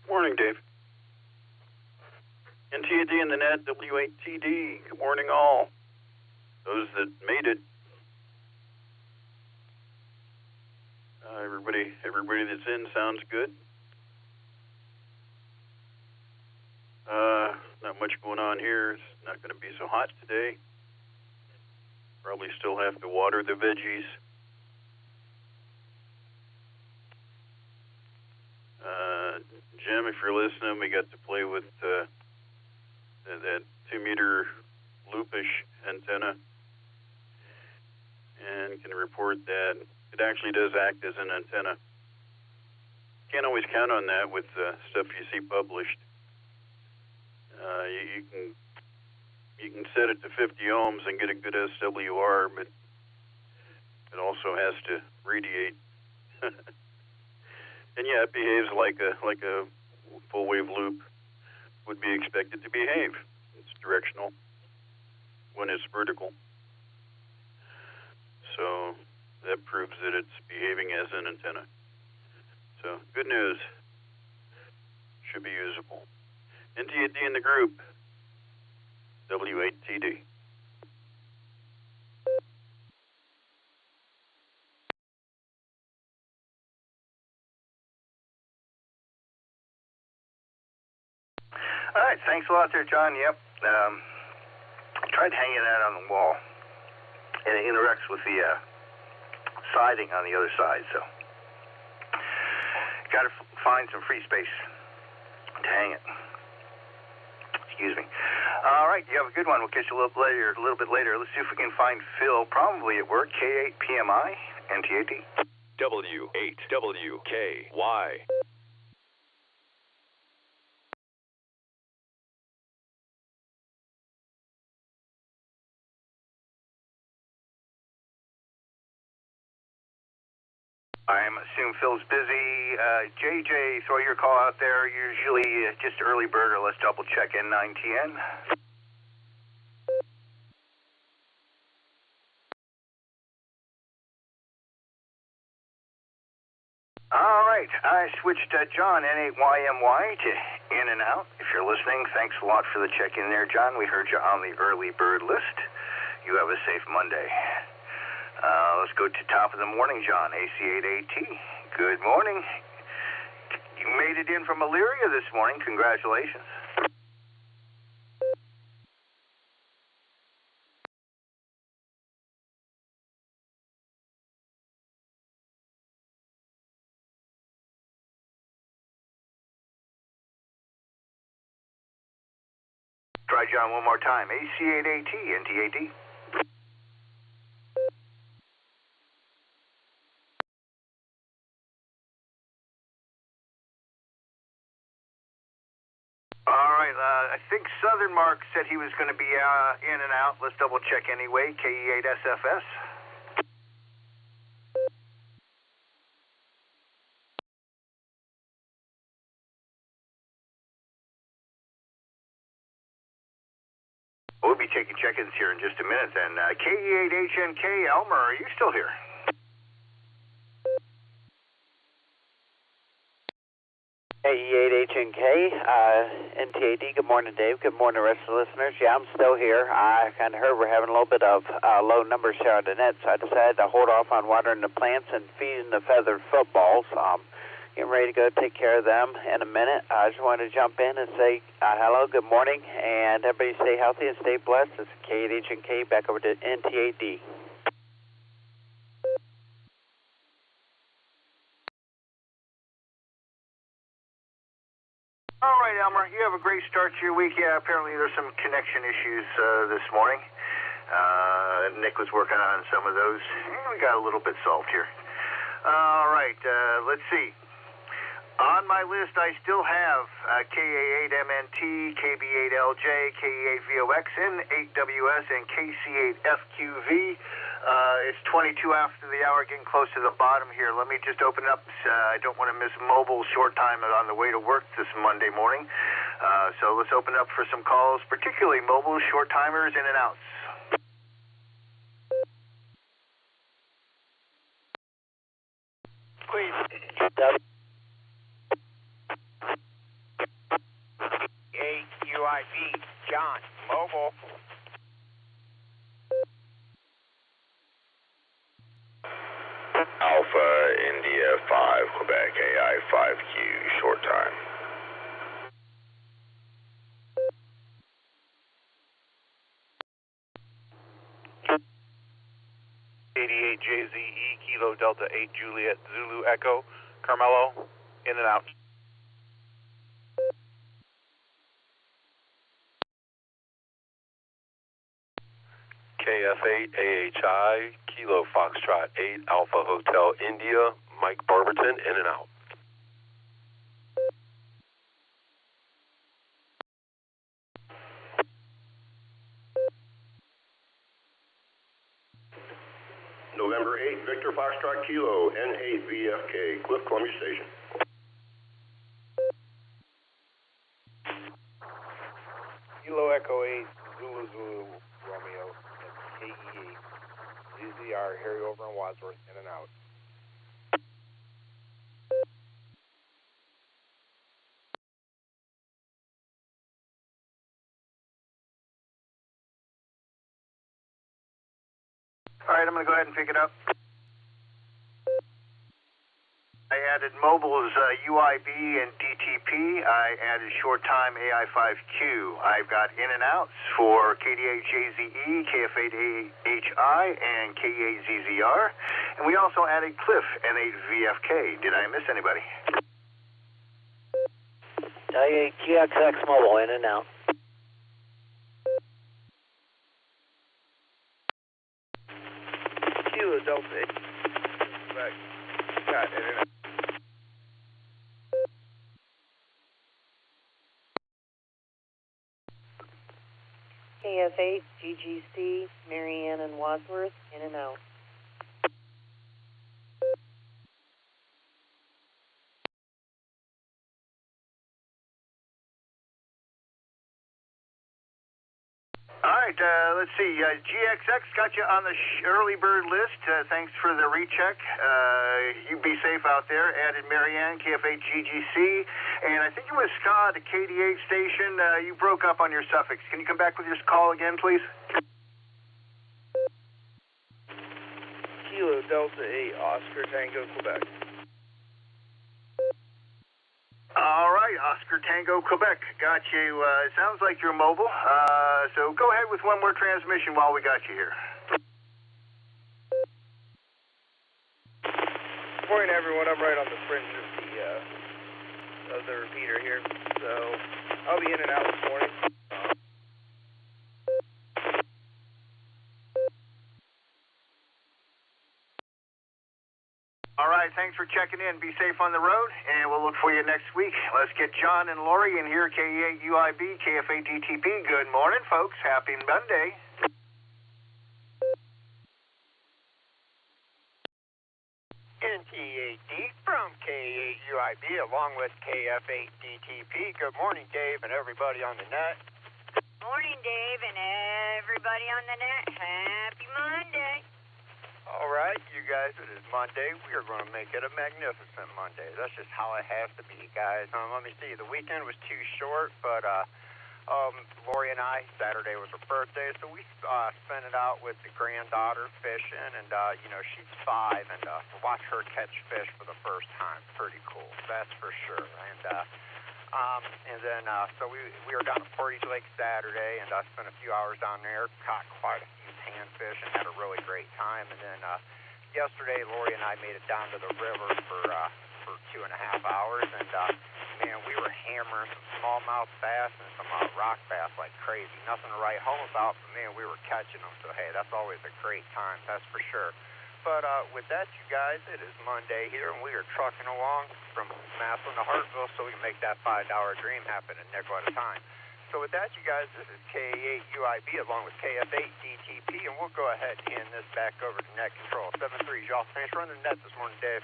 Morning, Dave. NTAD in the net, W8TD. Good morning, all. Those that made it. Everybody that's in sounds good. Not much going on here. It's not going to be so hot today. Probably still have to water the veggies. Jim, if you're listening, we got to play with that 2-meter loopish antenna, and can report that it actually does act as an antenna. Can't always count on that with stuff you see published. You can set it to 50 ohms and get a good SWR, but it also has to radiate. And yeah, it behaves like a full wave loop would be expected to behave. It's directional when it's vertical. So that proves that it's behaving as an antenna. So good news. Should be usable. NTAD in the group. W8TD. All right, thanks a lot there, John. Yep. Tried hanging that on the wall, and it interacts with the siding on the other side, so got to find some free space to hang it. Excuse me. All right, you have a good one. We'll catch you a little bit later. Let's see if we can find Phil, probably at work, K8PMI, NTAD. W8WKY. I assume Phil's busy. JJ, throw your call out there. Usually just early bird, or let's double check in 9TN. All right, I switched John, N8YMY, to in and out. If you're listening, thanks a lot for the check-in there, John. We heard you on the early bird list. You have a safe Monday. Let's go to top of the morning, John, AC8AT. Good morning. You made it in from Elyria this morning. Congratulations. Try John one more time. AC8AT, NTAD. All right, I think Southern Mark said he was going to be in and out. Let's double check anyway. KE8SFS. taking check-ins here in just a minute then. KE8HNK, Elmer, are you still here? KE8HNK, NTAD, good morning, Dave. Good morning, rest of the listeners. Yeah, I'm still here. I kind of heard we're having a little bit of low numbers here on the net, so I decided to hold off on watering the plants and feeding the feathered footballs. Getting ready to go take care of them in a minute. I just wanted to jump in and say hello, good morning, and everybody stay healthy and stay blessed. This is KE8HNK, back over to NTAD. All right, Elmer, you have a great start to your week. Yeah, apparently there's some connection issues this morning. Nick was working on some of those. We got a little bit solved here. All right, let's see. On my list, I still have KA8MNT, KB8LJ, KE8VOX, N8WS, and KC8FQV. It's 22 after the hour, getting close to the bottom here. Let me just open it up. I don't want to miss mobile short time on the way to work this Monday morning. So let's open up for some calls, particularly mobile short timers in and outs. Please. UIB, John, mobile. Alpha India 5, Quebec AI 5Q, short time. JZE, Kilo Delta 8, Juliet, Zulu Echo, Carmelo, in and out. KF8 AHI, Kilo Foxtrot 8, Alpha Hotel India, Mike Barberton, in and out. November 8, Victor Foxtrot Kilo, N8VFK, Cliff Columbia Station. Kilo Echo 8, Zulu Zulu, Romeo, KE8, ZZR, Harry over in Wadsworth, in and out. All right, I'm going to go ahead and pick it up. I added mobiles UIB and DTP. I added short time AI5Q. I've got in and outs for KD8JZE, KF8AHI, and KE8ZZR. And we also added Cliff N8VFK. Did I miss anybody? GXX mobile, in and out. Kilo Delta 8. Got in and out. KF8, GGC, Marianne and Wadsworth, in and out. All right, let's see. GXX got you on the early bird list. Thanks for the recheck. You be safe out there. Added Marianne, KF8GGC, and I think it was Scott at KD8 station. You broke up on your suffix. Can you come back with your call again, please? Kilo Delta 8, Oscar Tango, Quebec. All right, Oscar Tango, Quebec. Got you. It sounds like you're mobile. So go ahead with one more transmission while we got you here. Good morning, everyone. I'm right on the fringe of the repeater here, so I'll be in and out this morning. All right, thanks for checking in. Be safe on the road, and we'll look for you next week. Let's get John and Lori in here, KE8 UIB, KF8 DTP. Good morning, folks. Happy Monday. NT8D from KE8 UIB along with KF8 DTP. Good morning, Dave, and everybody on the net. Morning, Dave, and everybody on the net. Happy Monday. All right, you guys, it is Monday. We are going to make it a magnificent Monday. That's just how it has to be, guys. Let me see. The weekend was too short, but Lori and I, Saturday was her birthday, so we spent it out with the granddaughter fishing, and, she's 5, and to watch her catch fish for the first time, pretty cool. That's for sure. And then we were down at Portage Lake Saturday, and I spent a few hours down there, caught quite a few panfish, and had a really great time. And then yesterday, Lori and I made it down to the river for 2.5 hours, and man, we were hammering some smallmouth bass and some rock bass like crazy. Nothing to write home about, but man, we were catching them. So hey, that's always a great time, that's for sure. But with that, you guys, it is Monday here, and we are trucking along from Massillon to Hartville so we can make that $5 dream happen a nickel at a time. So with that, you guys, this is KA8UIB along with KF8DTP, and we'll go ahead and hand this back over to Net Control. 7-3, y'all. Thanks for running the net this morning, Dave.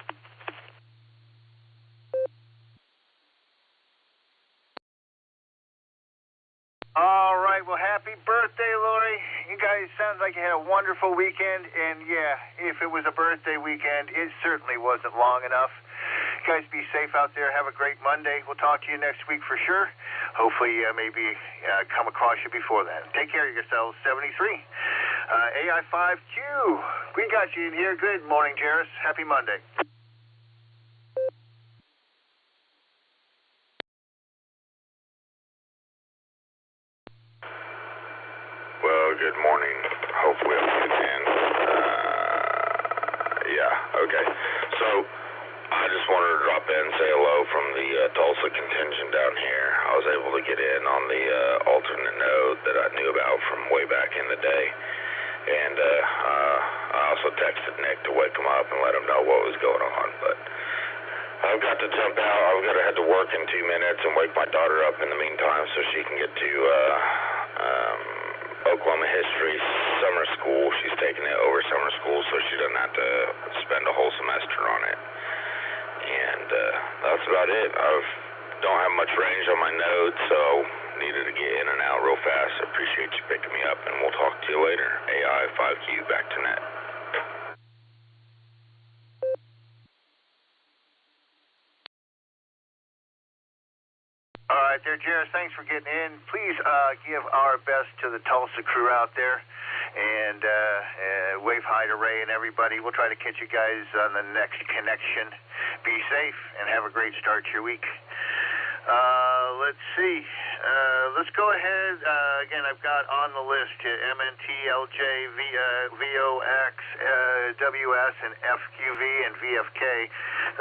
All right, well, happy birthday, Lori. You guys sounds like you had a wonderful weekend, and yeah, if it was a birthday weekend, it certainly wasn't long enough. You guys be safe out there. Have a great Monday. We'll talk to you next week for sure. Hopefully, maybe come across you before that. Take care of yourselves. 73. AI5Q. We got you in here. Good morning, Jairus. Happy Monday. Well, good morning. Hopefully I'm getting in. Okay. So, I just wanted to drop in and say hello from the Tulsa contingent down here. I was able to get in on the alternate node that I knew about from way back in the day. And I also texted Nick to wake him up and let him know what was going on. But I've got to jump out. I've got to head to work in 2 minutes and wake my daughter up in the meantime so she can get to Oklahoma History summer school. She's taking it over summer school so she doesn't have to spend a whole semester on it. And that's about it. I don't have much range on my node, so needed to get in and out real fast. Appreciate you picking me up, and we'll talk to you later. AI5Q, back to net. All right there, Jairus, thanks for getting in. Please give our best to the Tulsa crew out there, and wave hi to Ray and everybody. We'll try to catch you guys on the next connection. Be safe and have a great start to your week. Let's see. Let's go ahead. Again, I've got on the list MNT, LJ, VOX, WS, and FQV, and VFK.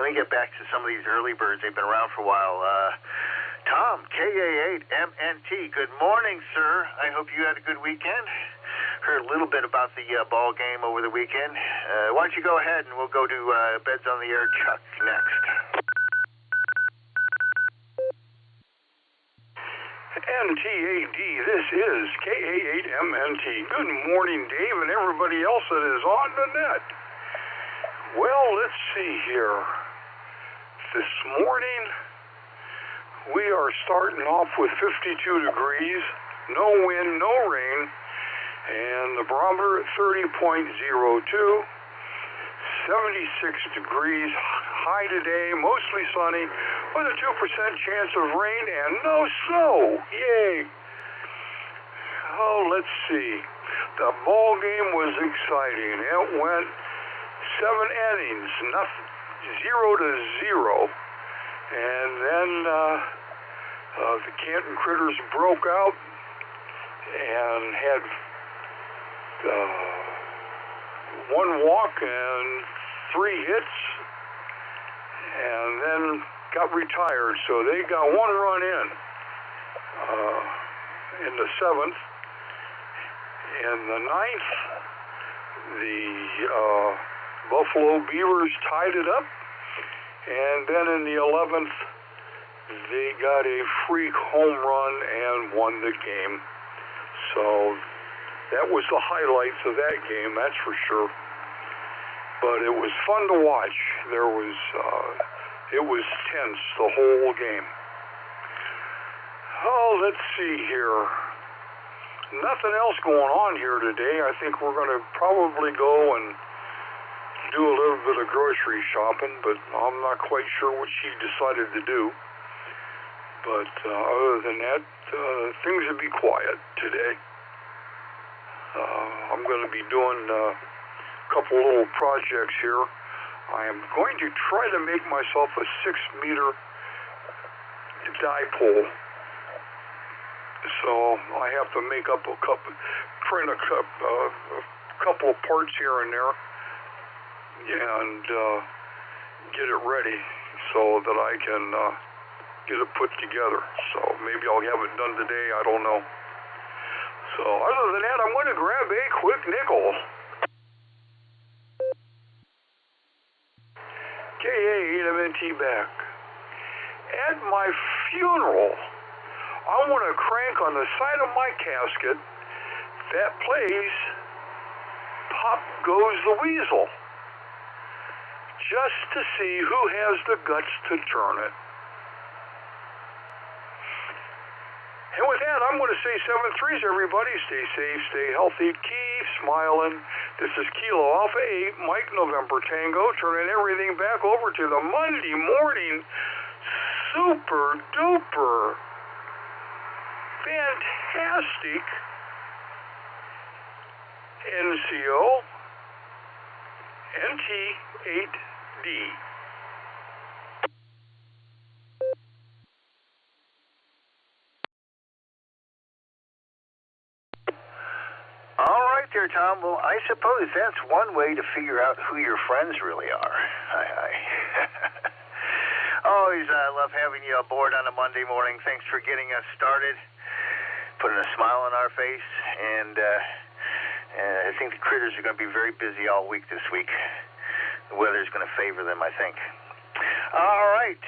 Let me get back to some of these early birds. They've been around for a while. Tom, KA8MNT, good morning, sir. I hope you had a good weekend. Heard a little bit about the ball game over the weekend. Why don't you go ahead and we'll go to Beds on the Air Chuck next. NTAD, this is KA8MNT. Good morning, Dave, and everybody else that is on the net. Well, let's see here. This morning, we are starting off with 52 degrees, no wind, no rain, and the barometer at 30.02, 76 degrees, high today, mostly sunny, with a 2% chance of rain and no snow. Yay! Oh, let's see. The ball game was exciting. It went 7 innings, 0-0. And then the Canton Critters broke out and had 1 walk and 3 hits, and then got retired. So they got 1 run in the 7th. In the 9th, the Buffalo Beavers tied it up. And then in the 11th, they got a freak home run and won the game. So that was the highlights of that game, that's for sure. But it was fun to watch. It was tense the whole game. Oh, let's see here. nothing else going on here today, I think we're going to probably go and do a little bit of grocery shopping, but I'm not quite sure what she decided to do. But other than that, things will be quiet today. I'm going to be doing a couple little projects here. I am going to try to make myself a 6-meter dipole. So I have to make up print a couple of parts here and there, and get it ready so that I can get it put together. So maybe I'll have it done today, I don't know. So other than that, I'm going to grab a quick nickel. KA8MNT back. At my funeral, I want to crank on the side of my casket that plays Pop Goes the Weasel, just to see who has the guts to turn it. And with that, I'm going to say 7-3s, everybody. Stay safe, stay healthy, keep smiling. This is Kilo Alpha 8, Mike November Tango, turning everything back over to the Monday morning super duper fantastic NCO NT8D. All right there, Tom. Well, I suppose that's one way to figure out who your friends really are. Always love having you aboard on a Monday morning. Thanks for getting us started, putting a smile on our face, and I think the critters are going to be very busy all week this week. The weather's going to favor them, I think. All right,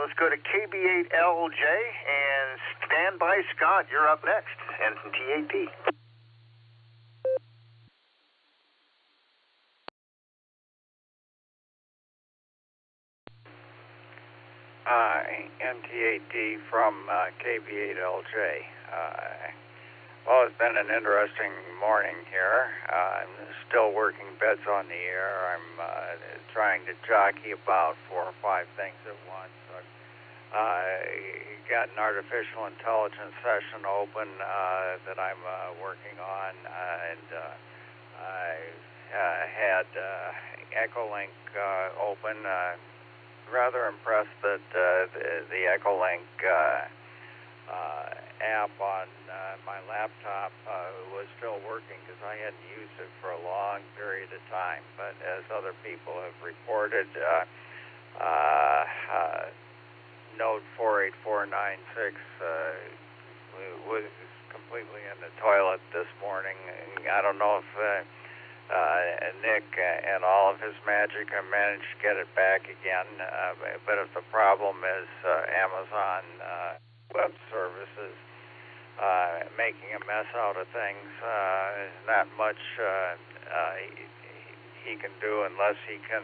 let's go to KB8LJ, and stand by, Scott. You're up next, and TAP. NT8D from KB8LJ. Well, it's been an interesting morning here. I'm still working beds on the air. I'm trying to jockey about 4 or 5 things at once. I've got an artificial intelligence session open that I'm working on, and I had EchoLink open. Rather impressed that the EchoLink app on my laptop was still working, because I hadn't used it for a long period of time. But as other people have reported, Node 48496 was completely in the toilet this morning. I don't know if Nick and all of his magic managed to get it back again, but if the problem is Amazon Web Services making a mess out of things, not much he can do unless he can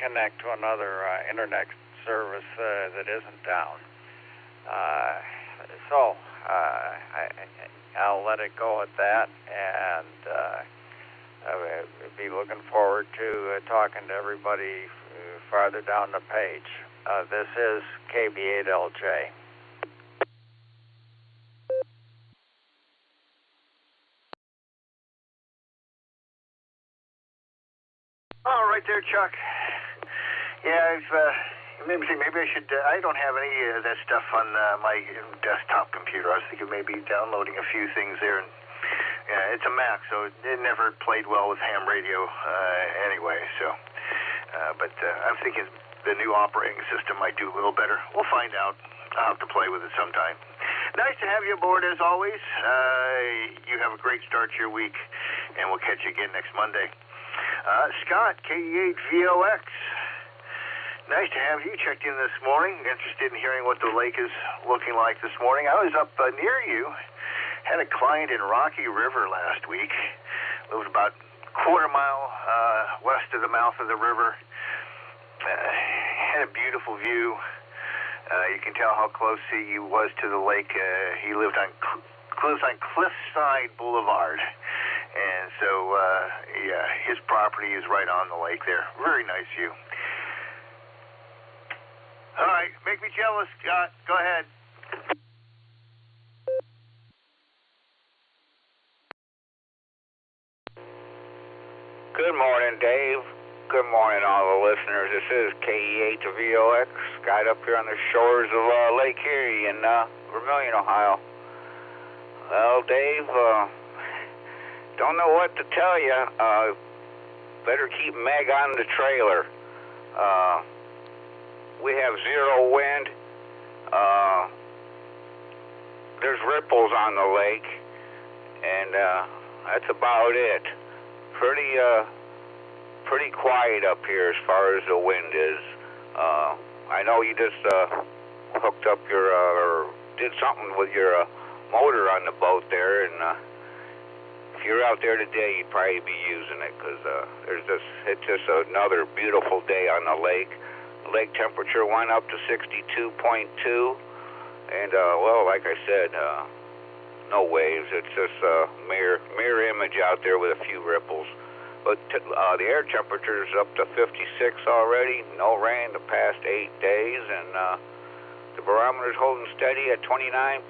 connect to another internet service that isn't down. So I'll let it go at that, and I'll be looking forward to talking to everybody farther down the page. This is KB8LJ. All right there, Chuck. Yeah, maybe I should. I don't have any of that stuff on my desktop computer. I was thinking maybe downloading a few things there. And yeah, it's a Mac, so it never played well with ham radio anyway. So, but I'm thinking the new operating system might do a little better. We'll find out. I'll have to play with it sometime. Nice to have you aboard as always. You have a great start to your week, and we'll catch you again next Monday. Scott, KE8VOX. Nice to have you checked in this morning. Interested in hearing what the lake is looking like this morning. I was up near you. Had a client in Rocky River last week. Lived about a quarter mile west of the mouth of the river. Had a beautiful view. You can tell how close he was to the lake. He lives on Cliffside Boulevard. And so, yeah, his property is right on the lake there. Very nice view. All right, make me jealous, Scott. Go ahead. Good morning, Dave. Good morning, all the listeners. This is KE8VOX, Scott up here on the shores of Lake Erie in Vermilion, Ohio. Well, Dave, don't know what to tell you. Better keep Meg on the trailer. We have zero wind. There's ripples on the lake, and that's about it. Pretty quiet up here as far as the wind is. I know you just hooked up your or did something with your motor on the boat there, and if you're out there today, you'd probably be using it because it's just another beautiful day on the lake. The lake temperature went up to 62.2, and well, like I said, no waves. It's just a mirror image out there with a few ripples. But the air temperature is up to 56 already. No rain the past 8 days, and the barometer's holding steady at 29.83.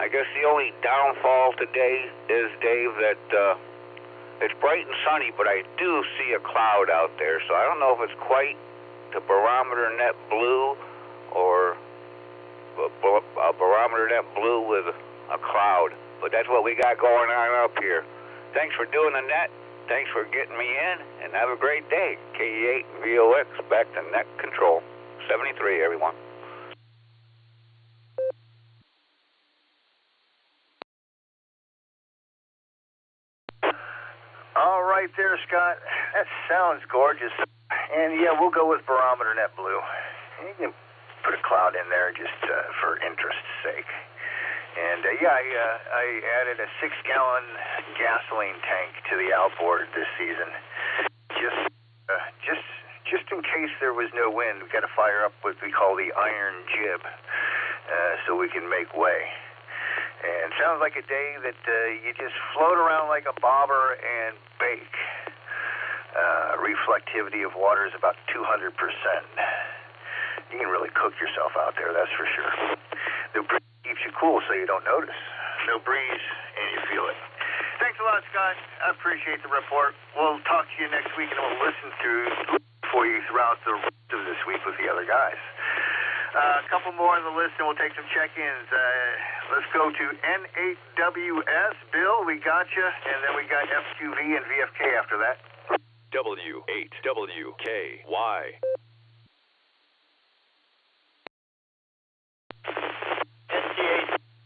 I guess the only downfall today is, Dave, that it's bright and sunny, but I do see a cloud out there. So I don't know if it's quite the Barometer Net blue or a Barometer Net blue with a cloud. But that's what we got going on up here. Thanks for doing the net. Thanks for getting me in, and have a great day. KE8VOX, back to net control. 73, everyone. All right there, Scott. That sounds gorgeous. And yeah, we'll go with Barometer Net Blue. And you can put a cloud in there just for interest's sake. And yeah, I added a 6-gallon gasoline tank to the outboard this season, just in case there was no wind. We got to fire up what we call the iron jib, so we can make way. And it sounds like a day that you just float around like a bobber and bake. Reflectivity of water is about 200%. You can really cook yourself out there, that's for sure. The breeze keeps you cool so you don't notice. No breeze, and you feel it. Thanks a lot, Scott. I appreciate the report. We'll talk to you next week, and we'll listen for you throughout the rest of this week with the other guys. A couple more on the list, and we'll take some check-ins. Let's go to N8WS. Bill, we got you, and then we got FQV and VFK after that. W8WKY.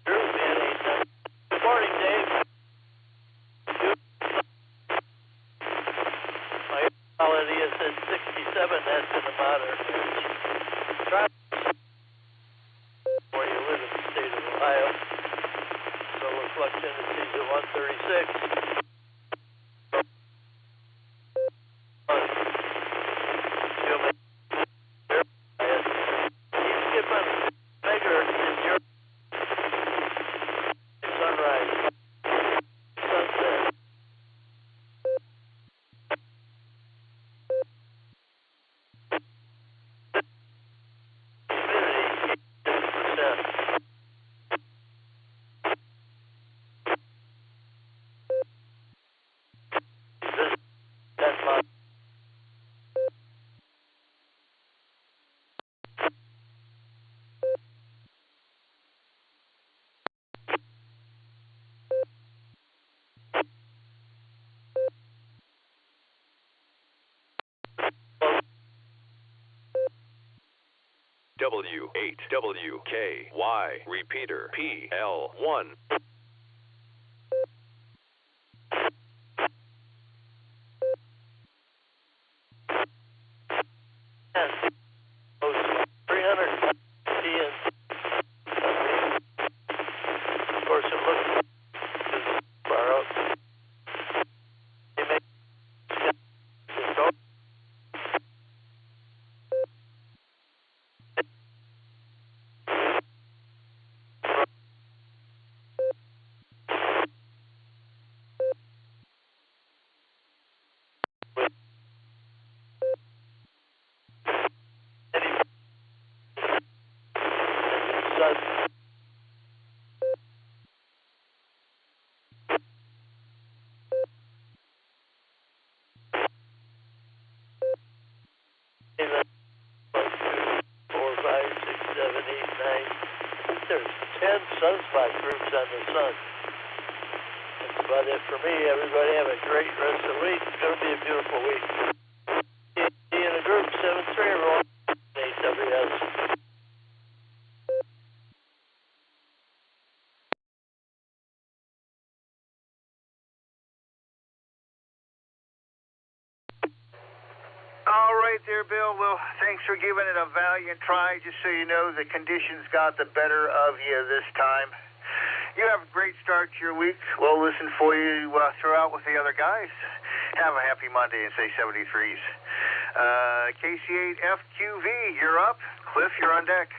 Good morning, Dave. My air quality is at 67. That's in the moderate range. Where you live in the state of Ohio. Solar flux indices at 136. W8WKY. Repeater PL1. sunspot groups on the sun. That's about it for me. Everybody have a great rest of the week. It's going to be a beautiful week. In the group, 7-3, everyone. AWS. All right there, Bill. Well, thanks for giving it a valiant try. Just so you know, the conditions got the better of you this time. You have a great start to your week. We'll listen for you throughout with the other guys. Have a happy Monday and say 73s. KC8FQV, you're up. Cliff, you're on deck.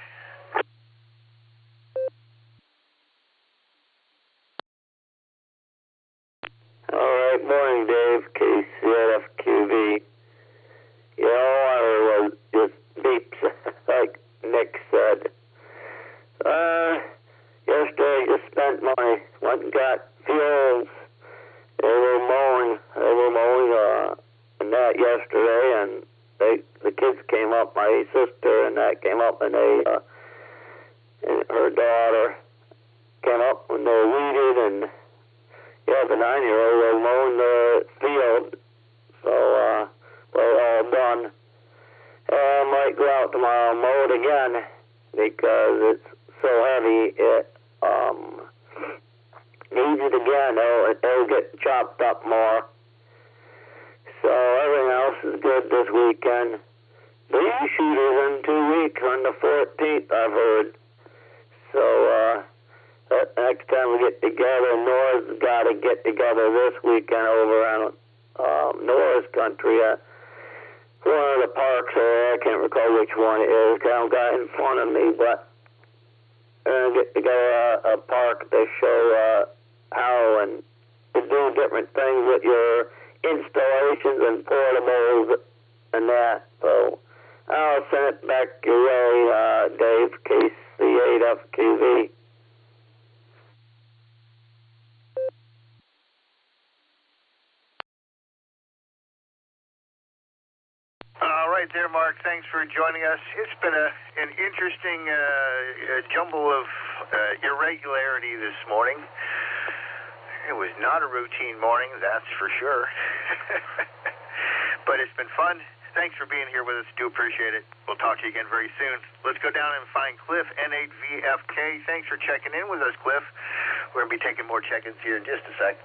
All right, morning, Dave. KC8FQV. You know, I was just beeps, like Nick said. Yesterday I just spent went and got fuels. They were mowing and that yesterday, and the kids came up, my sister and that came up, and and her daughter came up when they were weeded, and the 9-year-old was mowing the field, so we're all done. I might go out tomorrow and mow it again because it's so heavy it needs it again. It'll get chopped up more. So everything else is good this weekend. The shooters in 2 weeks on the 14th, I've heard. So next time we get together, Nora's got to get together this weekend over on Nora's country. One of the parks there, I can't recall which one it is, I don't got it in front of me, but we're going to get together a park to show how and to do different things with your installations and portables and that. So I'll send it back your way, Dave, KC8FQV. All right there, Mark. Thanks for joining us. It's been an interesting jumble of irregularity this morning. It was not a routine morning, that's for sure. But it's been fun. Thanks for being here with us. Do appreciate it. We'll talk to you again very soon. Let's go down and find Cliff, N8VFK. Thanks for checking in with us, Cliff. We're going to be taking more check-ins here in just a sec.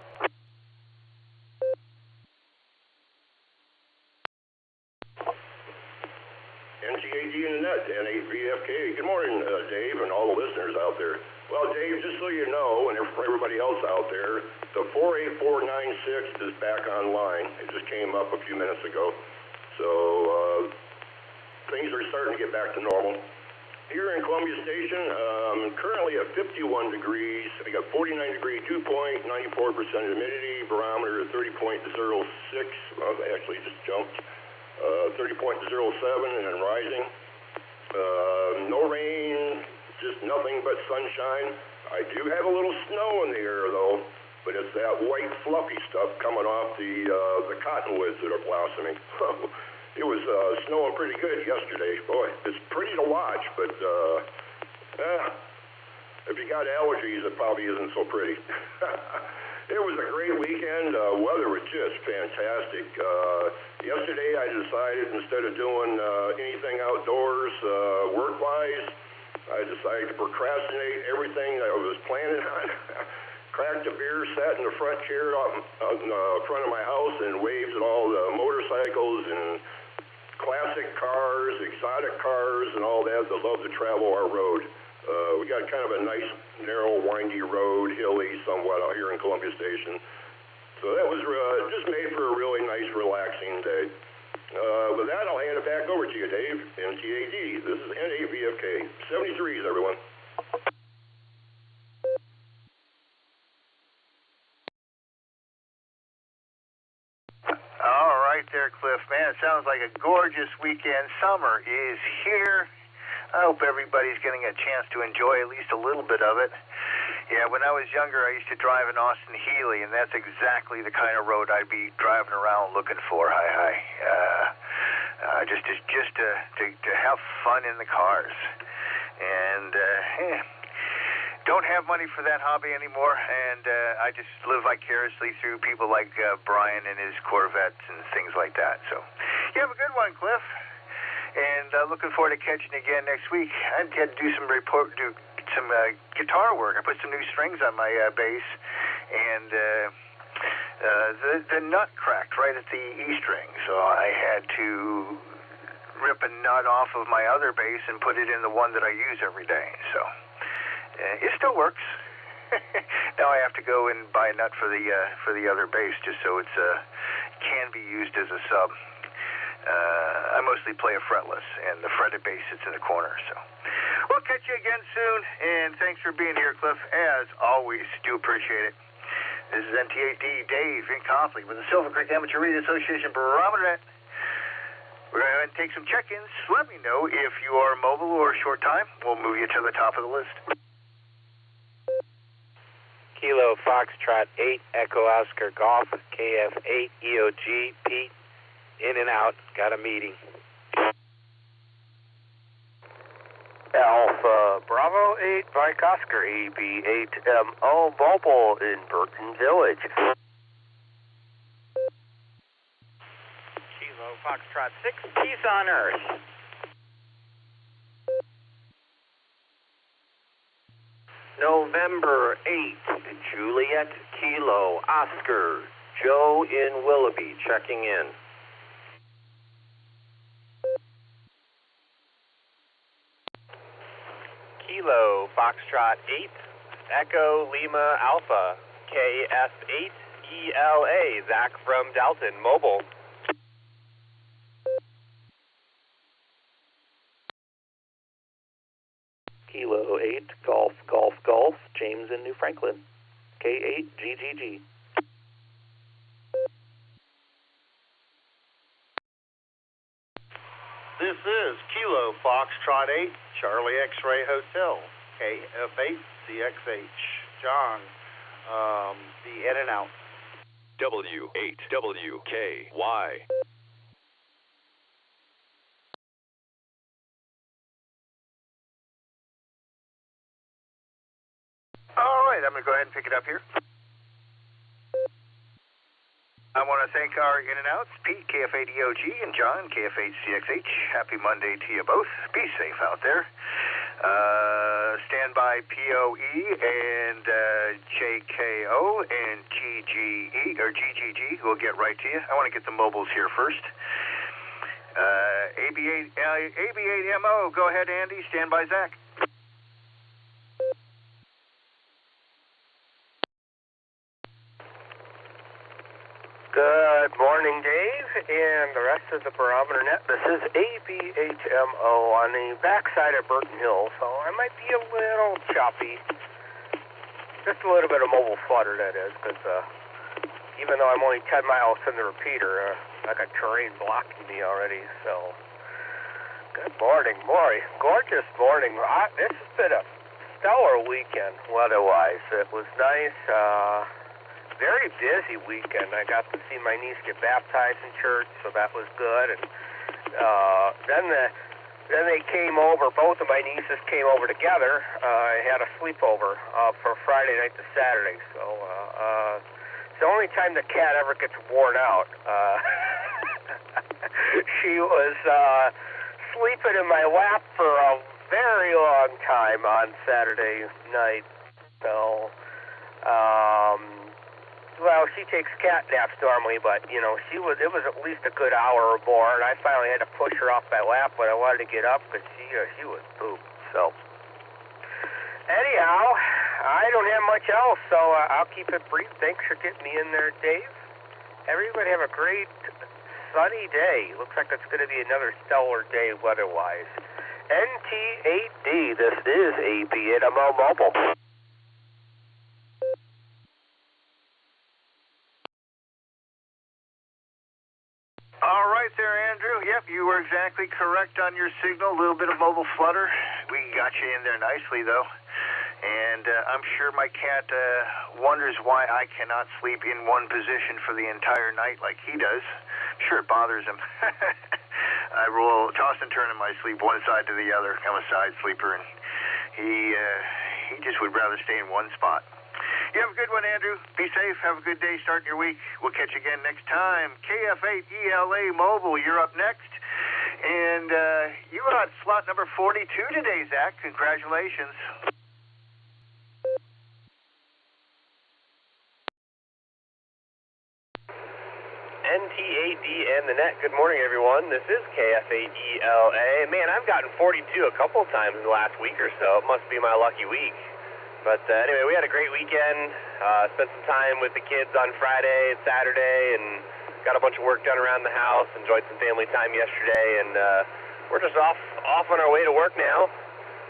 NTAD in the net, N8VFK. Good morning, Dave, and all the listeners out there. Well, Dave, just so you know, and for everybody else out there, the 48496 is back online. It just came up a few minutes ago. So things are starting to get back to normal. Here in Columbia Station, currently at 51 degrees. I got 49-degree dew point, 94% humidity, barometer 30.06. Well, they actually just jumped. 30.07 and then rising. No rain, just nothing but sunshine. I do have a little snow in the air though, but it's that white fluffy stuff coming off the cottonwoods that are blossoming. It was snowing pretty good yesterday. Boy, it's pretty to watch, but if you got allergies, it probably isn't so pretty. It was a great weekend. Weather was just fantastic. Yesterday I decided instead of doing anything outdoors work-wise, I decided to procrastinate everything that I was planning on. Cracked a beer, sat in the front chair out in front of my house and waved at all the motorcycles and classic cars, exotic cars, and all that love to travel our road. We got kind of a nice, narrow, windy road, hilly somewhat out here in Columbia Station. So that was just made for a really nice, relaxing day. With that, I'll hand it back over to you, Dave, NTAD. This is N8VFK. 73s, everyone. All right there, Cliff. Man, it sounds like a gorgeous weekend. Summer is here. I hope everybody's getting a chance to enjoy at least a little bit of it. Yeah, when I was younger, I used to drive in Austin Healy, and that's exactly the kind of road I'd be driving around looking for. Just to have fun in the cars. And don't have money for that hobby anymore, and I just live vicariously through people like Brian and his Corvettes and things like that. So, you have a good one, Cliff. And looking forward to catching you again next week. I had to do some guitar work. I put some new strings on my bass, and the nut cracked right at the E string, so I had to rip a nut off of my other bass and put it in the one that I use every day. So it still works. Now I have to go and buy a nut for the other bass just so it's can be used as a sub. I mostly play a fretless, and the fretted bass sits in the corner. So we'll catch you again soon, and thanks for being here, Cliff. As always, do appreciate it. This is NT8D Dave in conflict with the Silvercreek Amateur Radio Association Barometer Net. We're going to take some check-ins. Let me know if you are mobile or short time. We'll move you to the top of the list. Kilo Foxtrot 8 Echo Oscar Golf KF8 EOG Pete. In and out. Got a meeting. Alpha Bravo 8 Mike Oscar AB8MO Mobile in Burton Village. Kilo Foxtrot 6 Peace on Earth. November 8th Juliet Kilo Oscar Joe in Willoughby checking in. Kilo Foxtrot 8 Echo Lima Alpha KF8 ELA Zach from Dalton Mobile. Kilo 8 Golf Golf Golf James in New Franklin K8 GGG. This is Kilo Foxtrot 8 Charlie X-Ray Hotel KF8 CXH. John, the in and out. W8WKY. All right, I'm going to go ahead and pick it up here. I want to thank our in and outs, Pete, KF8 EOG, and John, KF8 CXH. Happy Monday to you both. Be safe out there. Standby POE and JKO and GGE, or GGG. We'll get right to you. I want to get the mobiles here first. AB8MO, go ahead, Andy. Standby Zach. Good morning, Dave, and the rest of the Barometer Net. This is ABHMO on the backside of Burton Hill, so I might be a little choppy. Just a little bit of mobile flutter, that is, because even though I'm only 10 miles from the repeater, I got terrain blocking me already, so. Good morning, boy. Gorgeous morning. This has been a stellar weekend, weather-wise. It was nice. Very busy weekend. I got to see my niece get baptized in church, so that was good. And then they came over. Both of my nieces came over together. I had a sleepover for Friday night to Saturday. So it's the only time the cat ever gets worn out. She was sleeping in my lap for a very long time on Saturday night. So. Well, she takes cat naps normally, but, you know, it was at least a good hour or more, and I finally had to push her off my lap when I wanted to get up because she was pooped. So, anyhow, I don't have much else, so I'll keep it brief. Thanks for getting me in there, Dave. Everybody have a great sunny day. Looks like it's going to be another stellar day weather-wise. NT8D, this is ABNMO Mobile. All right there, Andrew. Yep, you were exactly correct on your signal. A little bit of mobile flutter. We got you in there nicely, though. And I'm sure my cat wonders why I cannot sleep in one position for the entire night like he does. Sure, it bothers him. I toss and turn in my sleep one side to the other. I'm a side sleeper, and he just would rather stay in one spot. You have a good one, Andrew. Be safe. Have a good day starting your week. We'll catch you again next time. KF8ELA Mobile, you're up next. And you got slot number 42 today, Zach. Congratulations. NTAD and the net. Good morning, everyone. This is KF8ELA. Man, I've gotten 42 a couple of times in the last week or so. It must be my lucky week. But anyway, we had a great weekend. Spent some time with the kids on Friday and Saturday, and got a bunch of work done around the house. Enjoyed some family time yesterday, and we're just off on our way to work now.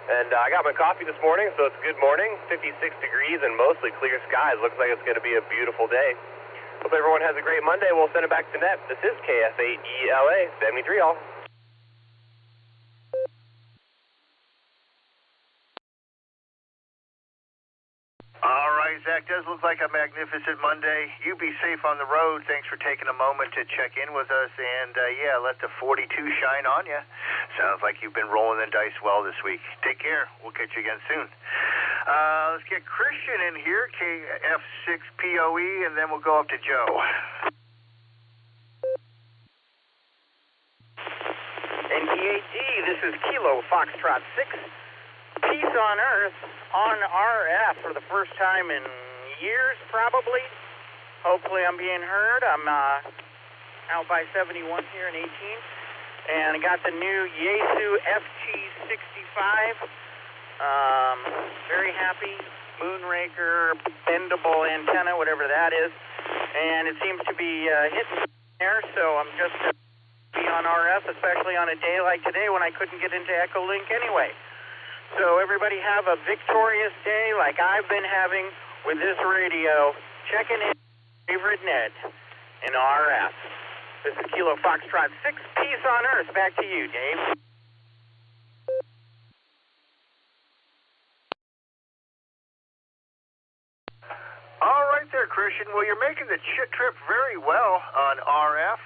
And I got my coffee this morning, so it's good morning. 56 degrees and mostly clear skies. Looks like it's going to be a beautiful day. Hope everyone has a great Monday. We'll send it back to net. This is KF8ELA 73 all. All right, Zach, does look like a magnificent Monday. You be safe on the road. Thanks for taking a moment to check in with us. And, yeah, let the 42 shine on you. Sounds like you've been rolling the dice well this week. Take care. We'll catch you again soon. Let's get Christian in here, KF6POE, and then we'll go up to Joe. NTAD, this is Kilo Foxtrot 6. Peace on Earth on RF for the first time in years, probably. Hopefully I'm being heard. I'm out by 71 here in 18. And I got the new Yaesu FG65. Very happy. Moonraker, bendable antenna, whatever that is. And it seems to be hitting there, so I'm just be on RF, especially on a day like today when I couldn't get into EchoLink anyway. So everybody have a victorious day like I've been having with this radio, checking in favorite net in RF. This is Kilo Foxtrot 6. Peace on Earth. Back to you, Dave. All right there, Christian. Well, you're making the trip very well on RF.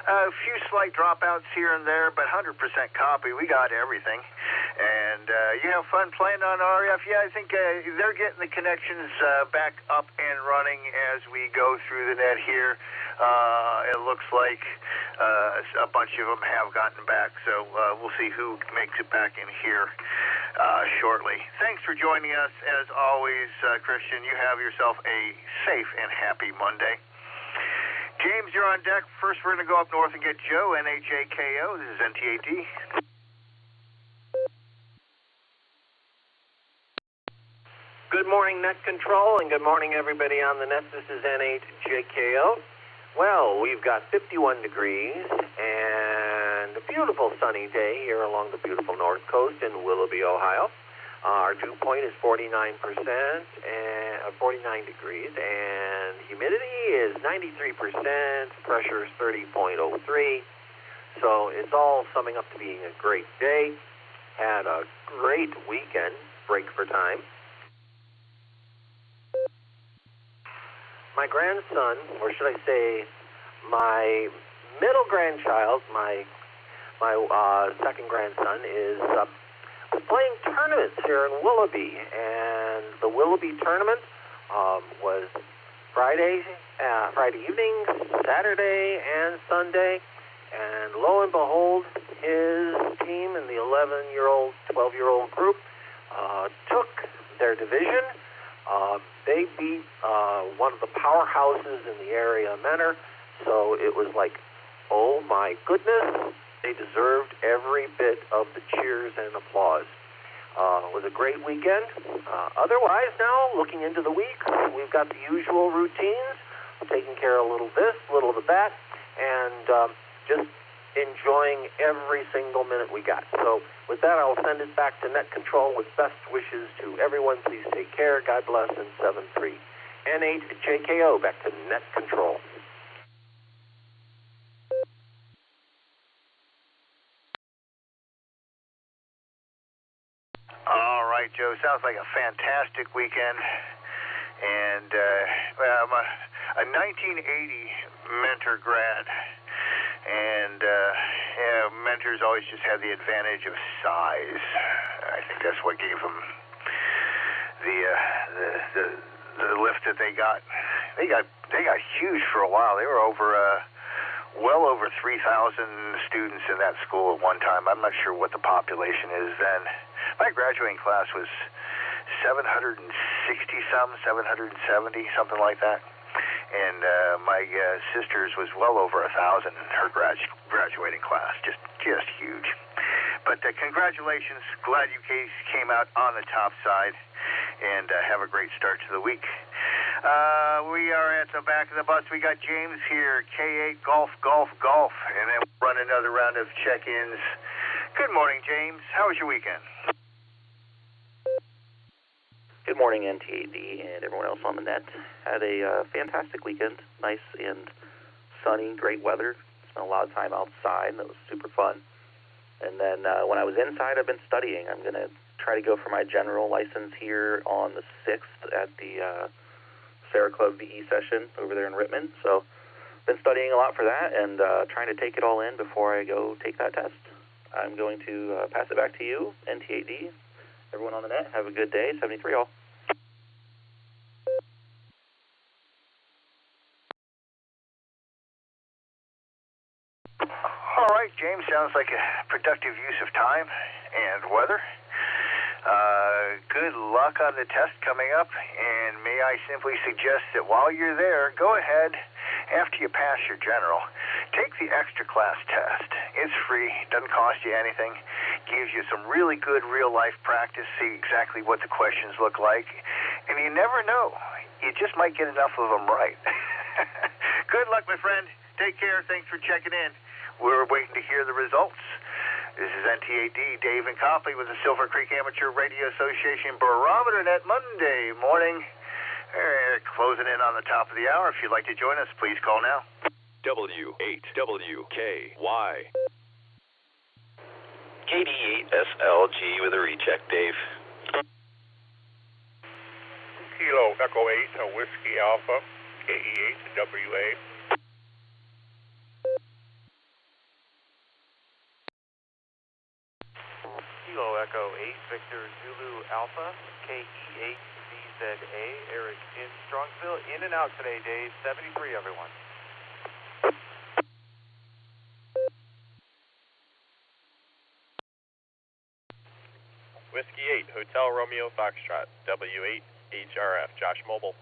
A few slight dropouts here and there, but 100% copy. We got everything. And you have fun playing on RF. Yeah, I think they're getting the connections back up and running as we go through the net here. It looks like a bunch of them have gotten back, so we'll see who makes it back in here shortly. Thanks for joining us, as always, Christian. You have yourself a safe and happy Monday. James, you're on deck. First, we're going to go up north and get Joe, NHAKO. This is NTAD. Good morning, Net Control, and good morning, everybody on the net. This is N8JKO. Well, we've got 51 degrees and a beautiful sunny day here along the beautiful north coast in Willoughby, Ohio. Our dew point is 49% and 49 degrees, and humidity is 93%. Pressure is 30.03. So it's all summing up to being a great day. Had a great weekend. Break for time. My grandson, or should I say, my middle grandchild, my second grandson, is playing tournaments here in Willoughby, and the Willoughby tournament was Friday evening, Saturday, and Sunday, and lo and behold, his team in the 11-year-old, 12-year-old group took their division. They beat one of the powerhouses in the area, Menor, so it was like, oh my goodness, they deserved every bit of the cheers and applause. It was a great weekend. Otherwise, now, looking into the week, we've got the usual routines, taking care of a little this, a little of that, and just enjoying every single minute we got. So with that, I'll send it back to Net Control with best wishes to everyone. Please take care. God bless, and 7-3. N8JKO, back to Net Control. All right, Joe. Sounds like a fantastic weekend. And I'm a 1980 Mentor grad. And yeah, mentors always just had the advantage of size. I think that's what gave them the lift that they got huge for a while. They were well over 3,000 students in that school at one time. I'm not sure what the population is then. My graduating class was 760 some, 770, something like that. And my sister's was well over 1,000 in her graduating class. Just huge. But congratulations. Glad you came out on the top side, and have a great start to the week. We are at the back of the bus. We got James here, K8 Golf, and then we'll run another round of check-ins. Good morning, James. How was your weekend? Good morning, NTAD and everyone else on the net. Had a fantastic weekend. Nice and sunny, great weather. Spent a lot of time outside, and it was super fun. And then when I was inside, I've been studying. I'm going to try to go for my general license here on the 6th at the Sarah Club VE session over there in Rittman. So been studying a lot for that and trying to take it all in before I go take that test. I'm going to pass it back to you, NTAD. Everyone on the net, have a good day. 73 all. All right, James, sounds like a productive use of time and weather. Good luck on the test coming up, and may I simply suggest that while you're there, go ahead, after you pass your general, take the extra class test. It's free, doesn't cost you anything, gives you some really good real-life practice, see exactly what the questions look like, and you never know, you just might get enough of them right. Good luck, my friend. Take care. Thanks for checking in. We're waiting to hear the results. This is NTAD, Dave and Copley with the Silvercreek Amateur Radio Association Barometer Net Monday morning. Closing in on the top of the hour. If you'd like to join us, please call now. W8WKY. KD8SLG with a recheck, Dave. Kilo Echo 8, Whiskey Alpha, KE8WA. Kilo Echo 8, Victor Zulu Alpha, KE8VZA, Eric in Strongsville. In and out today, Dave. 73, everyone. Whiskey 8, Hotel Romeo Foxtrot, W8 HRF, Josh Mobile.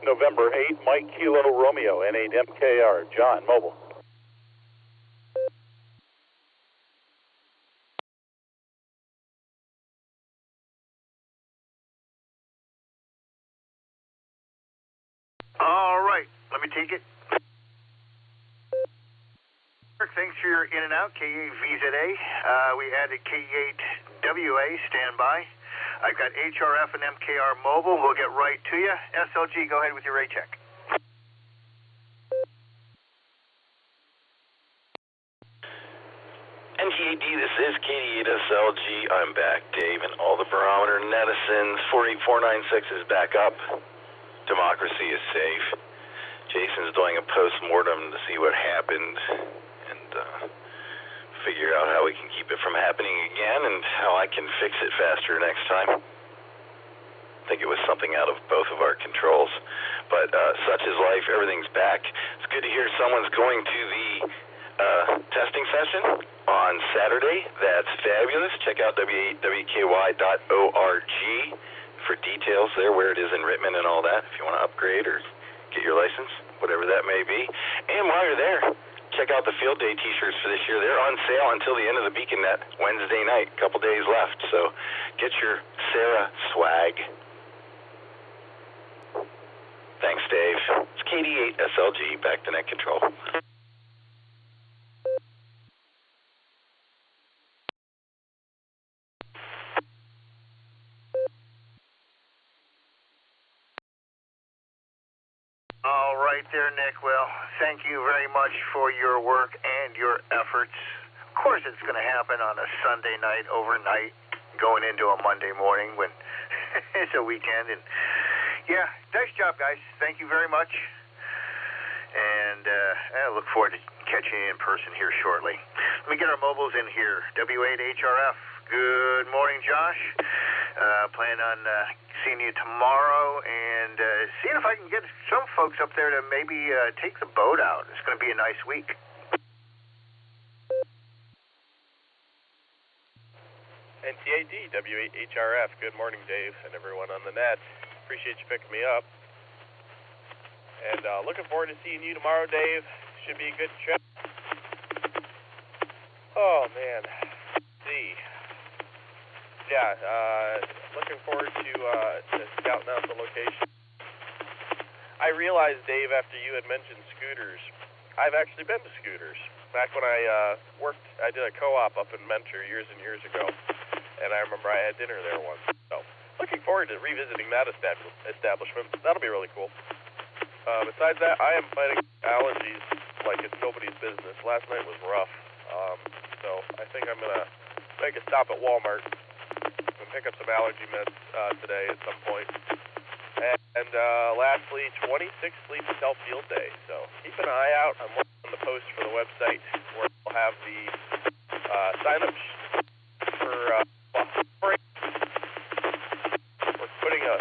November 8, Mike Kilo Romeo, N8 MKR, John Mobile. All right, let me take it. Thanks for your in and out, KE8VZA. We added KE8WA, standby. I've got HRF and MKR mobile. We'll get right to you. SLG, go ahead with your rate check. NTAD, this is KD8SLG. I'm back, Dave, and all the barometer netizens. 48496 is back up. Democracy is safe. Jason's doing a post-mortem to see what happened and figure out how we can keep it from happening again and how I can fix it faster next time. I think it was something out of both of our controls. But such is life. Everything's back. It's good to hear someone's going to the testing session on Saturday. That's fabulous. Check out w8wky.org for details there, where it is in Rittman and all that, if you want to upgrade or get your license, whatever that may be. And while you're there, check out the field day t-shirts for this year. They're on sale until the end of the Beacon Net, Wednesday night, a couple days left. So get your Sarah swag. Thanks, Dave. It's KD8SLG, back to net control. All right there, Nick. Well, thank you very much for your work and your efforts. Of course, it's going to happen on a Sunday night, overnight, going into a Monday morning when it's a weekend. And yeah, nice job, guys. Thank you very much. And I look forward to catching you in person here shortly. Let me get our mobiles in here. W8HRF, Good morning, Josh. Plan on seeing you tomorrow and seeing if I can get some folks up there to maybe take the boat out. It's going to be a nice week. NTAD, W8HRF. Good morning, Dave, and everyone on the net. Appreciate you picking me up. And looking forward to seeing you tomorrow, Dave. Should be a good trip. Oh, man. Let's see. Yeah, looking forward to scouting out the location. I realized, Dave, after you had mentioned scooters, I've actually been to scooters. Back when I I did a co-op up in Mentor years and years ago, and I remember I had dinner there once. So, looking forward to revisiting that establishment. That'll be really cool. Besides that, I am fighting allergies like it's nobody's business. Last night was rough, so I think I'm going to make a stop at Walmart and pick up some allergy meds today at some point. And lastly, 26 Sleep Self Field Day. So keep an eye out. I'm working on the post for the website where we'll have the sign-up for we're putting an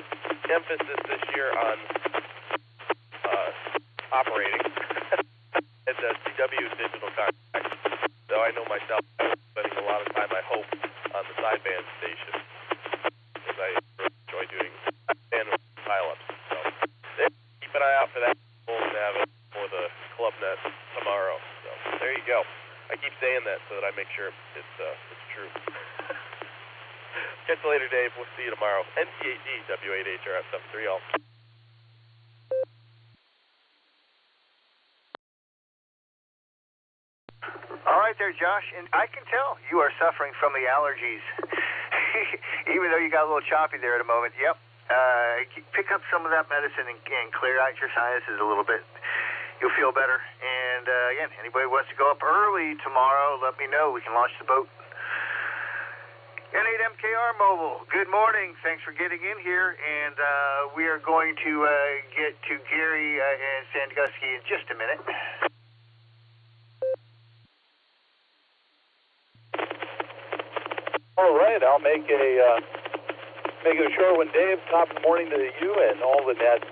emphasis this year on operating at the CW digital contact. So I know myself, I'm spending a lot of time, I hope, on the sideband station because I enjoy doing sideband pile-ups. So keep an eye out for that. We'll have it for the ClubNet tomorrow. So there you go. I keep saying that so that I make sure it's true. Catch you later, Dave. We'll see you tomorrow. NTAD, W8HRF 73 all. All right there, Josh, and I can tell you are suffering from the allergies. Even though you got a little choppy there at a moment. Yep. Pick up some of that medicine and clear out your sinuses a little bit. You'll feel better. And again, anybody wants to go up early tomorrow, let me know. We can launch the boat. N8MKR Mobile, good morning. Thanks for getting in here. And we are going to get to Gary and Sandusky in just a minute. All right, I'll make it a short one, Dave. Top of the morning to you and all the net.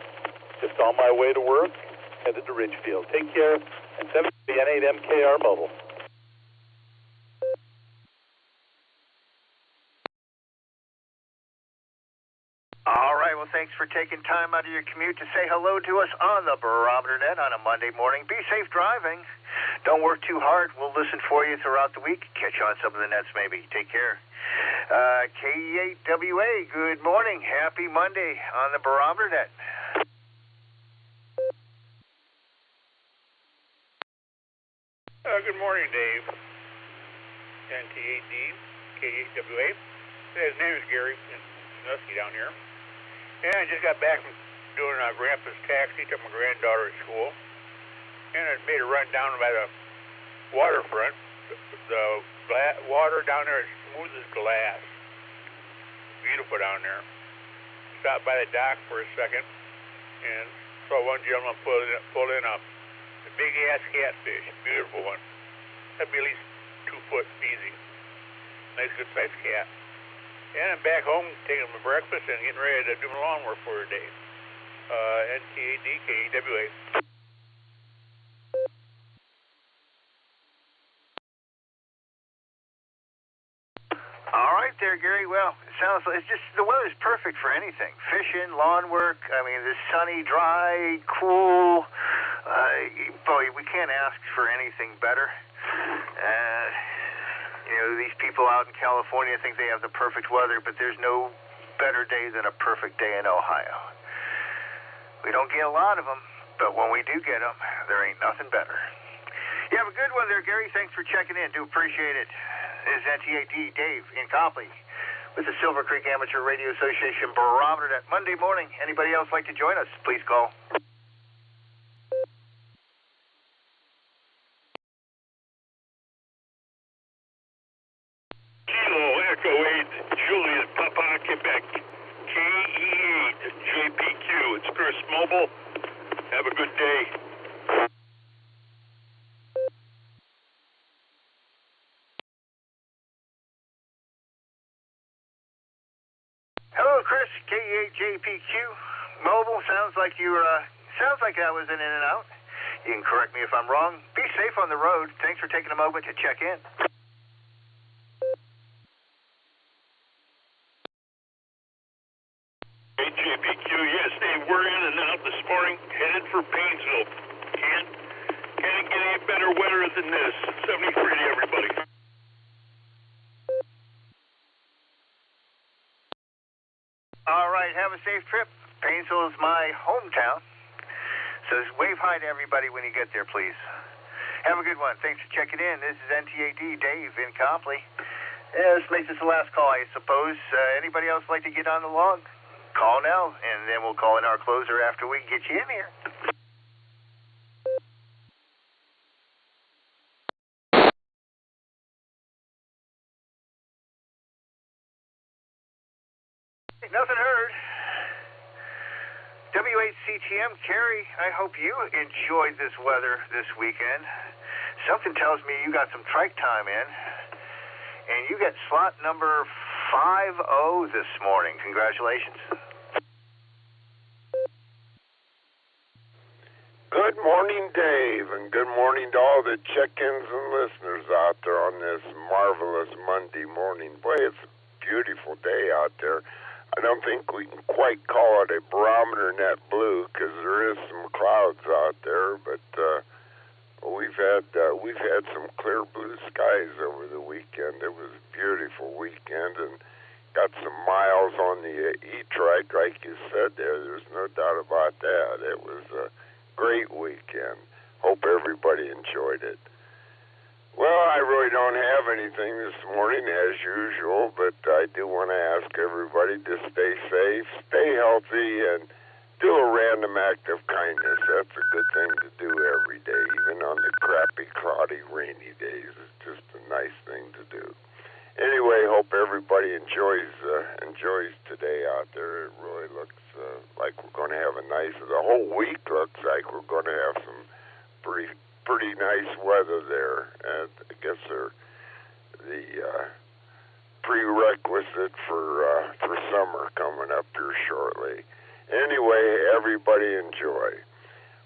Just on my way to work, headed to Ridgefield. Take care, and 7 the N8MKR Mobile. All right, well, thanks for taking time out of your commute to say hello to us on the Barometer Net on a Monday morning. Be safe driving. Don't work too hard. We'll listen for you throughout the week. Catch you on some of the nets, maybe. Take care. KE8WA, good morning. Happy Monday on the Barometer Net. Good morning, Dave. NTAD, KE8WA. His name is Gary. Nusky down here. And I just got back from doing Grandpa's taxi, took my granddaughter to school. And I made a run down by the waterfront. The water down there is smooth as glass. Beautiful down there. Stopped by the dock for a second and saw one gentleman pull in a big ass catfish. Beautiful one. That'd be at least 2 foot easy. Nice good sized cat. And I'm back home taking my breakfast and getting ready to do my lawn work for a day. NTAD, KEWA. All right there, Gary. Well, it sounds like it's just the weather's perfect for anything. Fishing, lawn work. I mean, it's sunny, dry, cool. Boy, we can't ask for anything better. You know, these people out in California think they have the perfect weather, but there's no better day than a perfect day in Ohio. We don't get a lot of them, but when we do get them, there ain't nothing better. You have a good one there, Gary. Thanks for checking in. Do appreciate it. This is NTAD Dave in Copley with the Silvercreek Amateur Radio Association Barometer Net Monday morning. Anybody else like to join us? Please call. Kilo Echo 8, Juliet, Papa, Quebec. KE8, JPQ. It's Chris Mobile. Have a good day. Mobile, sounds like that was an in and out. You can correct me if I'm wrong. Be safe on the road. Thanks for taking a moment to check in. Hey, JPQ, yes, Dave, we're in and out this morning, headed for Painesville. Can't get any better weather than this. 73 to everybody. All right, have a safe trip. Painesville is my hometown. So wave hi to everybody when you get there, please. Have a good one. Thanks for checking in. This is NTAD, Dave in Copley. This makes this the last call, I suppose. Anybody else like to get on the log? Call now, and then we'll call in our closer after we get you in here. Nothing heard. W8CTM, Carrie, I hope you enjoyed this weather this weekend. Something tells me you got some trike time in, and you got slot number 50 this morning. Congratulations. Good morning, Dave, and good morning to all the check-ins and listeners out there on this marvelous Monday morning. Boy, it's a beautiful day out there. I don't think we can quite call it a Barometer Net blue because there is some clouds out there, but we've had some clear blue skies over the weekend. It was a beautiful weekend and got some miles on the e-trike, like you said there. There's no doubt about that. It was a great weekend. Hope everybody enjoyed it. Well, I really don't have anything this morning as usual, but I do want to ask everybody to stay safe, stay healthy, and do a random act of kindness. That's a good thing to do every day, even on the crappy, cloudy, rainy days. It's just a nice thing to do. Anyway, hope everybody enjoys today out there. It really looks like we're going to have the whole week looks like we're going to have some pretty nice weather there. And I guess they're the prerequisite for summer coming up here shortly. Anyway, everybody enjoy.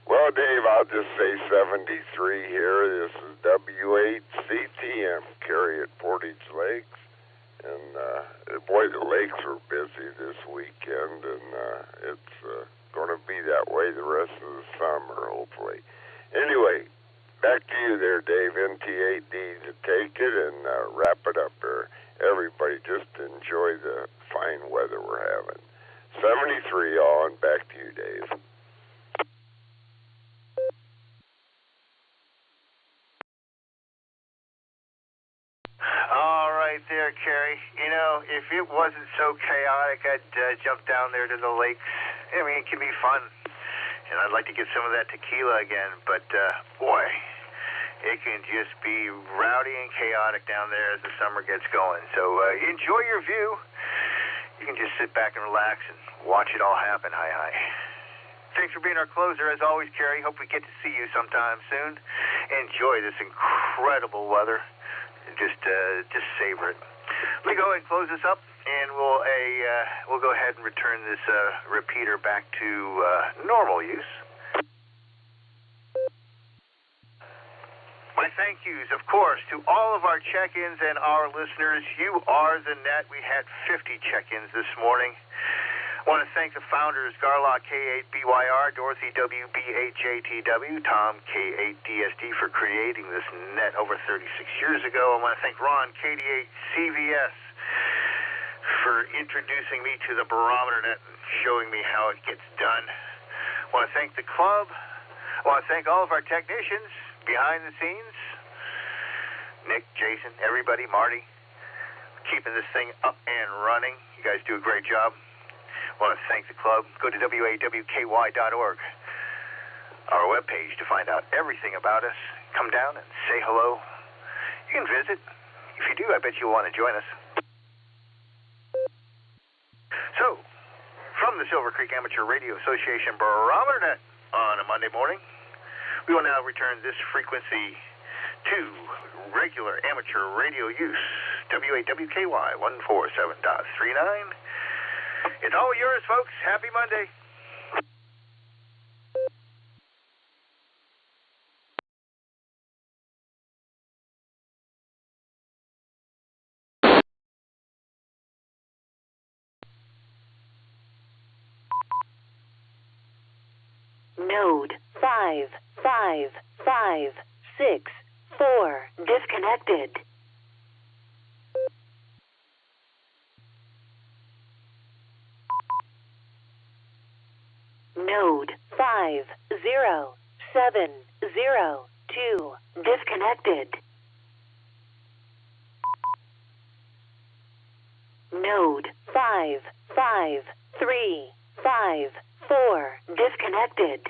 Well, Dave, I'll just say 73 here. This is W8CTM, Carrie at Portage Lakes. And, boy, the lakes were busy this weekend, and it's going to be that way the rest of the summer, hopefully. Anyway, back to you there, Dave, NT8D, to take it and wrap it up there. Everybody, just enjoy the fine weather we're having. 73 all, and back to you, Dave. All right there, Carrie. You know, if it wasn't so chaotic, I'd jump down there to the lakes. I mean, it can be fun, and I'd like to get some of that tequila again, but boy, it can just be rowdy and chaotic down there as the summer gets going. So enjoy your view. You can just sit back and relax and watch it all happen. Hi. Thanks for being our closer, as always, Carrie. Hope we get to see you sometime soon. Enjoy this incredible weather. Just savor it. Let me go ahead and close this up, and we'll go ahead and return this repeater back to normal use. My thank yous, of course, to all of our check-ins and our listeners. You are the net. We had 50 check-ins this morning. I want to thank the founders, Garlock K8BYR, Dorothy WBHATW, Tom K8DSD for creating this net over 36 years ago. I want to thank Ron KD8CVS for introducing me to the Barometer Net and showing me how it gets done. I want to thank the club. I want to thank all of our technicians behind the scenes. Nick, Jason, everybody, Marty, keeping this thing up and running. You guys do a great job. I want to thank the club. Go to WAWKY.org, our webpage, to find out everything about us. Come down and say hello. You can visit. If you do, I bet you'll want to join us. So, from the Silvercreek Amateur Radio Association Barometer Net on a Monday morning, we will now return this frequency to regular amateur radio use, WAWKY 147.39. It's all yours, folks. Happy Monday. Node 55564 disconnected. Node 50702 disconnected. Node 55354 disconnected.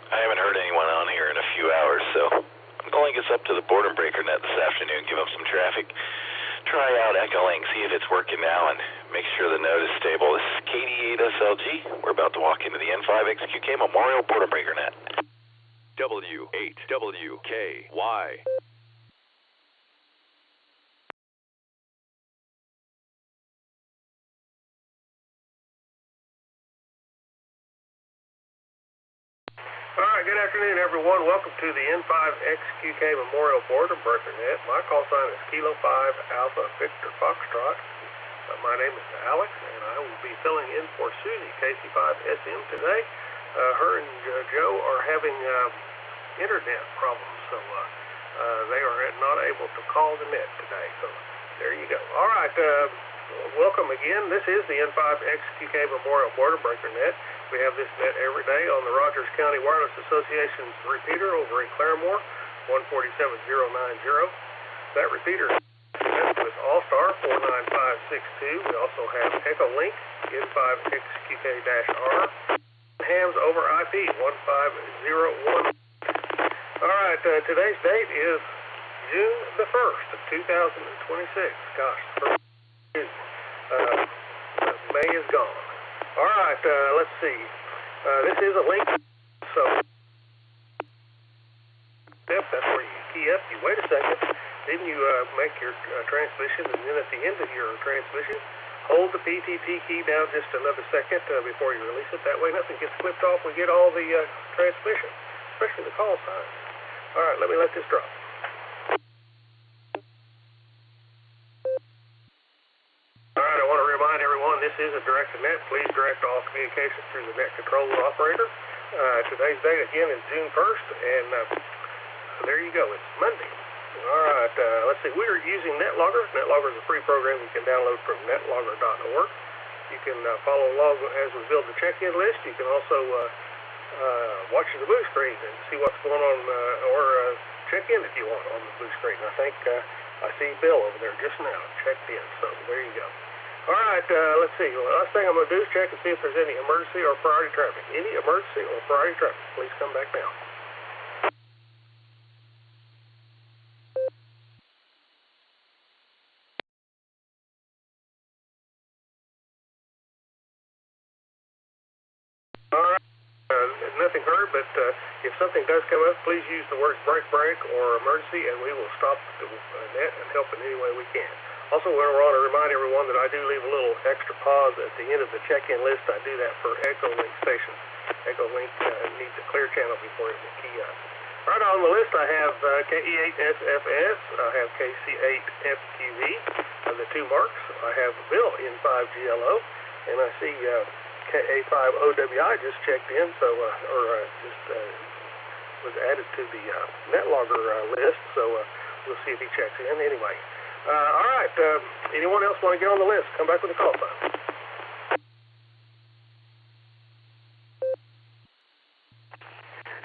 I haven't heard anyone on here in a few hours, so I'm going to link us up to the Barometer Net this afternoon, give up some traffic, try out EchoLink, see if it's working now, and make sure the node is stable. This is KD8SLG. We're about to walk into the N5XQK Memorial Barometer Net. W8WKY. All right, good afternoon, everyone. Welcome to the N5XQK Memorial Barometer Net. My call sign is Kilo 5 Alpha Victor Foxtrot. My name is Alex, and I will be filling in for Susie, KC5SM, today. Her and Joe are having internet problems, so they are not able to call the net today. So there you go. All right, welcome again. This is the N5XQK Memorial Barometer Net. We have this net every day on the Rogers County Wireless Association's repeater over in Claremore, 147090. That repeater is with Allstar 49562. We also have EchoLink N5XQK-R, hams over IP 1501. All right, today's date is June the 1st of 2026. Gosh, May is gone. All right, let's see. This is a link, so that's where you key up. You wait a second, then you make your transmission, and then at the end of your transmission, hold the PTT key down just another second before you release it. That way nothing gets clipped off. We get all the transmission, especially the call signs. All right, let me let this drop. All right, I want to remind everyone this is a direct-to-net. Please direct all communication through the net controller operator. Today's date, again, is June 1st, and there you go. It's Monday. All right, let's see. We are using NetLogger. NetLogger is a free program you can download from netlogger.org. You can follow along as we build the check-in list. You can also watch the blue screen and see what's going on, or check in if you want on the blue screen. I think I see Bill over there just now checked in, so there you go. All right, let's see. The last thing I'm going to do is check and see if there's any emergency or priority traffic. Any emergency or priority traffic, please come back now. All right, nothing heard, but if something does come up, please use the words break or emergency, and we will stop the net and help in any way we can. Also, we want to remind everyone that I do leave a little extra pause at the end of the check-in list. I do that for EchoLink stations. EchoLink needs a clear channel before it will key up. Right on the list, I have KE8SFS, I have KC8FQV, the two marks. I have Bill N5GLO, and I see KA5OWI just checked in, so was added to the NetLogger list, so we'll see if he checks in anyway. All right, anyone else want to get on the list? Come back with a call sign.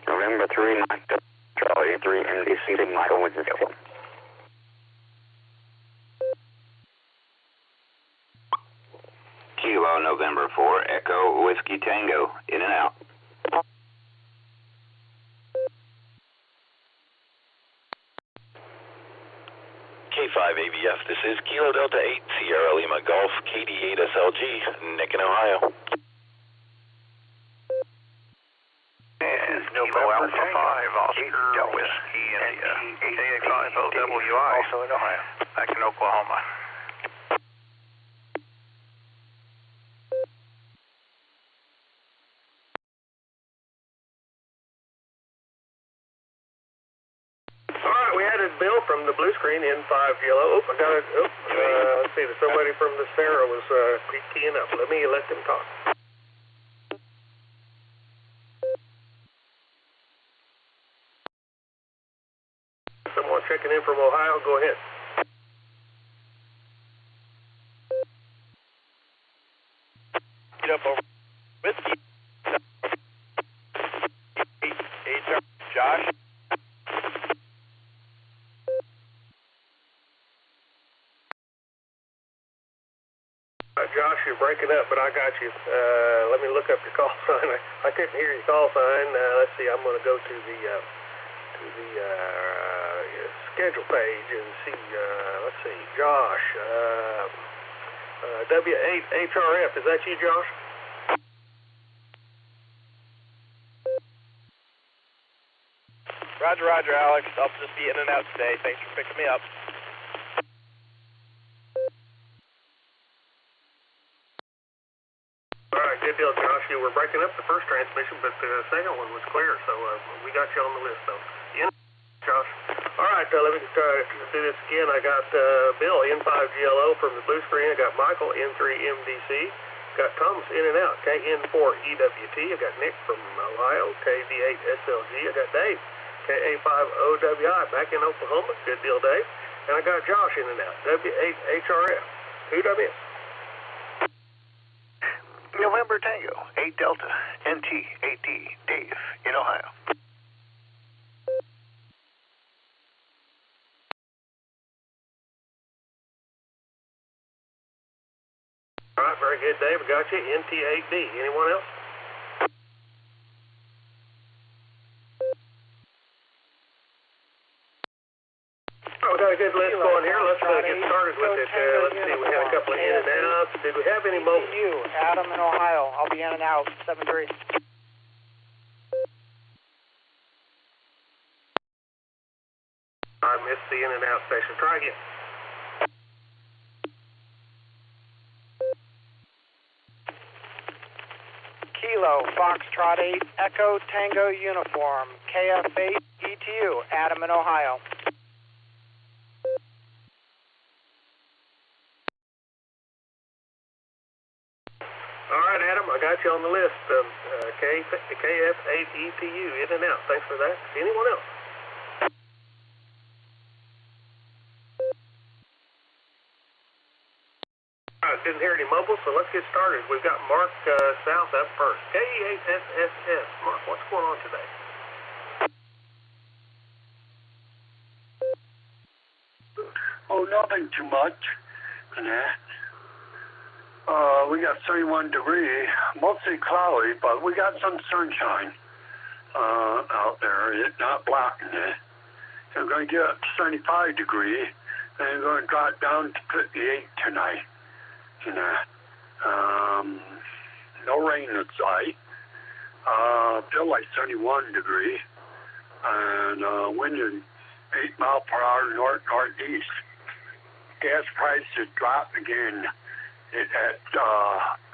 November 3, Charlie 3, NBC, Michael with the field. Kilo, November 4, Echo, Whiskey Tango, in and out. K5 ABF, this is Kilo Delta 8, Sierra Lima Golf, KD8 SLG, Nick in Ohio. And November 5, Oscar, Whiskey, India, KA5OWI, also in Ohio. Back in Oklahoma. Bill from the blue screen in 5 yellow. I got it. Let's see. Somebody from the Sarah was keying up. Let them talk. Someone checking in from Ohio. Go ahead. Get up over Whiskey. Josh. Josh, you're breaking up, but I got you. Let me look up your call sign. I couldn't hear your call sign. Let's see. I'm going to go to the schedule page and see. Let's see. Josh, W8HRF. Is that you, Josh? Roger, Alex. I'll just be in and out today. Thanks for picking me up. All right, good deal, Josh. You were breaking up the first transmission, but the second one was clear, so we got you on the list, though. Josh. All right, let me try to do this again. I got Bill, N5GLO from the blue screen. I got Michael, N3MDC. Got Thomas in and out, KN4EWT. I got Nick from Ohio, KD8SLG. I got Dave, KA5OWI, back in Oklahoma. Good deal, Dave. And I got Josh in and out, W8HRF. Who'd I miss? November Tango, 8 Delta, NT, 8D, Dave, in Ohio. All right, very good, Dave. I got you. NT8D. Anyone else? Okay, got a good list going here. Let's get started with it. Let's see, we had a couple of in and outs. Did we have any mobile? Adam in Ohio. I'll be in and out. 7-3. I missed the in and out station. Try again. Kilo, Foxtrot 8, Echo Tango Uniform, KF8, ETU, Adam in Ohio. All right, Adam, I got you on the list. KF8 ETU, in and out. Thanks for that. Anyone else? I didn't hear any mobile, so let's get started. We've got Mark South up first. KE8SSS. Mark, what's going on today? Oh, nothing too much. We got 31 degrees, mostly cloudy, but we got some sunshine out there. It's not blocking it. We're going to get up to 75 degrees, and we're going to drop down to 58 tonight. No rain in sight. Feel like 71 degrees, and wind is 8 miles per hour northeast. Gas prices dropped again. It's at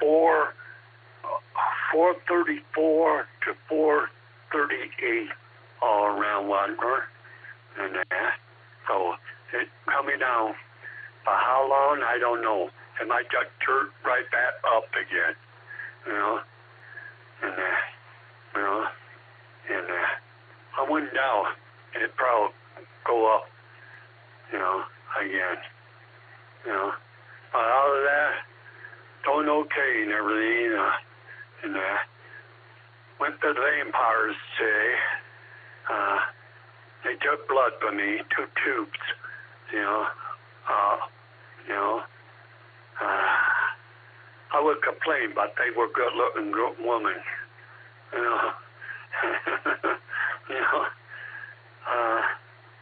4.34 to 4.38 all around Wadsworth, and so it's coming down. For how long, I don't know. It might just turn right back up again, and I wouldn't doubt it'd probably go up, again, But out of that, doing okay and everything, went to the vampires today. They took blood from me, 2 tubes, I would complain, but they were good-looking women,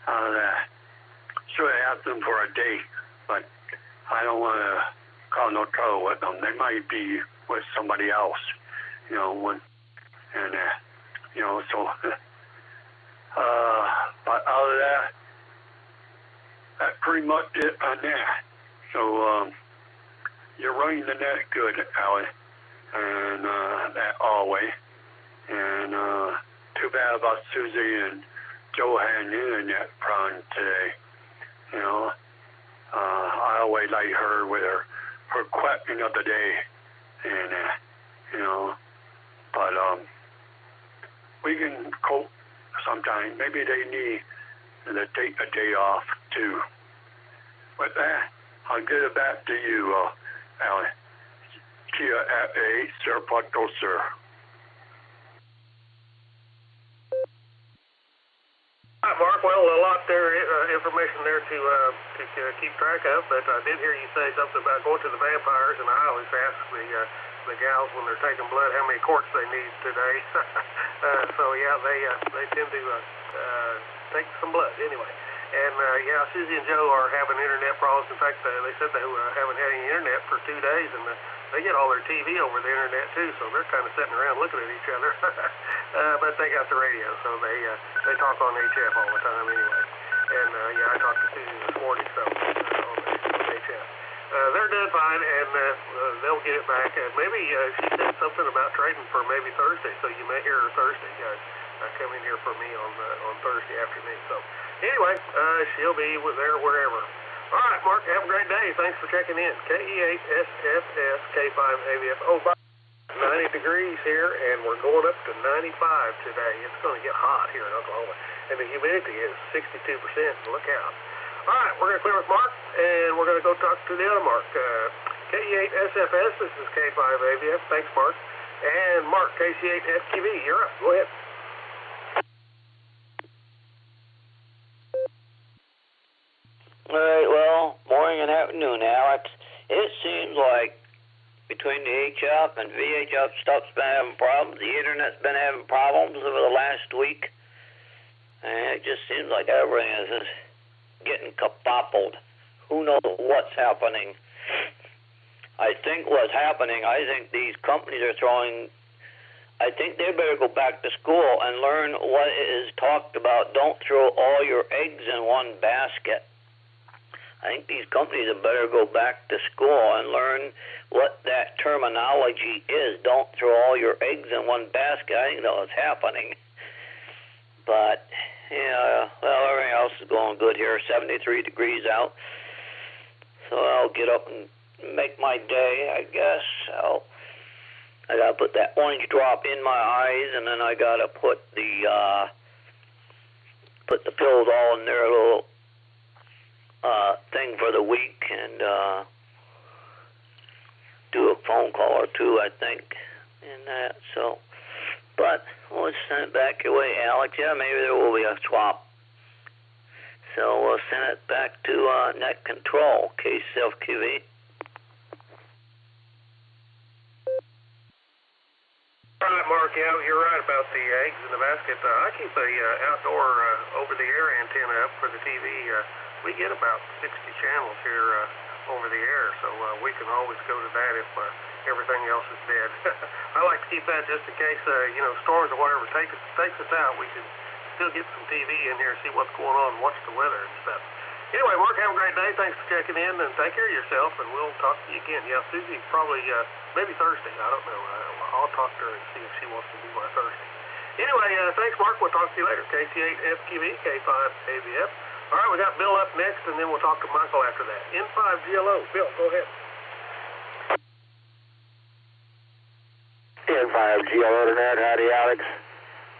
out of that. Should have asked them for a date, but I don't want to cause no trouble with them. They might be with somebody else, so, but out of that, that's pretty much it on that. So, you're running the net good, Allie, and that always. And too bad about Susie and Joe had an internet problem today. I always like her with her question of the day, and but we can cope sometime. Maybe they need to take a day off too. With that, I'll get it back to you, Alan. Kia at a Serpato, sir. All right, Mark. Well, a lot there, information there to keep track of, but I did hear you say something about going to the vampires, and I always ask the gals when they're taking blood how many quarts they need today. So yeah, they tend to take some blood anyway. And yeah, Susie and Joe are having internet problems. In fact, they said they haven't had any internet for 2 days, and they get all their TV over the internet too. So they're kind of sitting around looking at each other. But they got the radio, so they talk on HF all the time anyway. And yeah, I talked to Susie this morning, so on HF. They're doing fine, and they'll get it back. Maybe she said something about trading for maybe Thursday, so you may hear her Thursday. Come in here for me on Thursday afternoon. So anyway, she'll be there wherever. All right, Mark, have a great day. Thanks for checking in. KE8SSS K5AVF. Oh, by 90 degrees here, and we're going up to 95 today. It's going to get hot here in Oklahoma, and the humidity is 62%. Look out. All right, we're going to clear with Mark, and we're going to go talk to the other Mark. KE8SFS, this is K5AVF. Thanks, Mark. And Mark, KC8FTV, you're up. Go ahead. All right, well, morning and afternoon, Alex. It seems like between the HF and VHF stuff's been having problems. The internet's been having problems over the last week. And it just seems like everything is just getting kabobbled. Who knows what's happening? I think what's happening, I think these companies are throwing, I think they better go back to school and learn what is talked about. Don't throw all your eggs in one basket. I think these companies had better go back to school and learn what that terminology is. Don't throw all your eggs in one basket. I think that's what's happening. But, yeah, well, everything else is going good here. 73 degrees out. So I'll get up and make my day, I guess. I got to put that orange drop in my eyes, and then I got to put the pills all in their little thing for the week, and do a phone call or two, I think, and that. So, but we'll send it back your way, Alex. Yeah, maybe there will be a swap. So we'll send it back to net control, K-Self-QV. All right, Mark, yeah, you're right about the eggs in the basket. I keep a outdoor over-the-air antenna up for the TV. We get about 60 channels here over the air, so we can always go to that if everything else is dead. I like to keep that just in case, storms or whatever takes us out. We can still get some TV in here and see what's going on and watch the weather and stuff. Anyway, Mark, have a great day. Thanks for checking in, and take care of yourself, and we'll talk to you again. Yeah, Susie, probably, maybe Thursday. I don't know. I'll talk to her and see if she wants to be by Thursday. Anyway, thanks, Mark. We'll talk to you later. KC8FQV, K5AVF. All right, we got Bill up next, and then we'll talk to Michael after that. N5GLO. Bill, go ahead. N5GLO tonight. Howdy, Alex,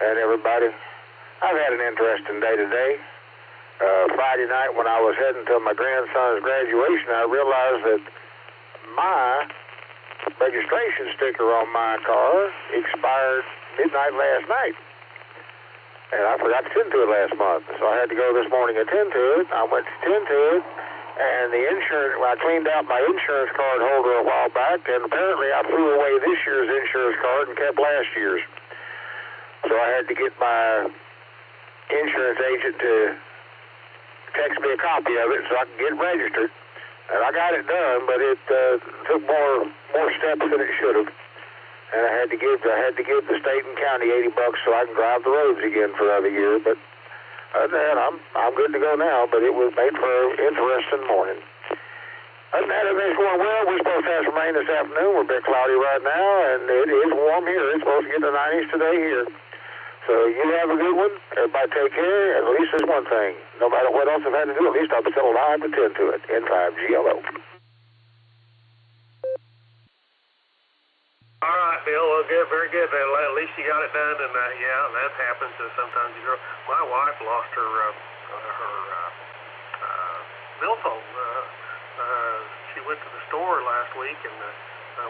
and everybody. I've had an interesting day today. Friday night when I was heading to my grandson's graduation, I realized that my registration sticker on my car expired midnight last night. And I forgot to tend to it last month. So I had to go this morning and tend to it. I went to tend to it, and the insurance, I cleaned out my insurance card holder a while back, and apparently I threw away this year's insurance card and kept last year's. So I had to get my insurance agent to text me a copy of it so I could get registered. And I got it done, but it took more steps than it should have. And I had to give the state and county $80 so I can drive the roads again for another year. But other than that, I'm good to go now. But it was made for an interesting morning. Other than that, everything's going well. We're supposed to have some rain this afternoon. We're a bit cloudy right now, and it is warm here. It's supposed to get to the 90s today here. So you have a good one. Everybody take care. And at least there's one thing. No matter what else I've had to do, at least I'll be still alive to tend to it. N5GLO. All right, Bill. Well, good, very good. At least you got it done, and yeah, that happens. Sometimes my wife lost her billfold. She went to the store last week, and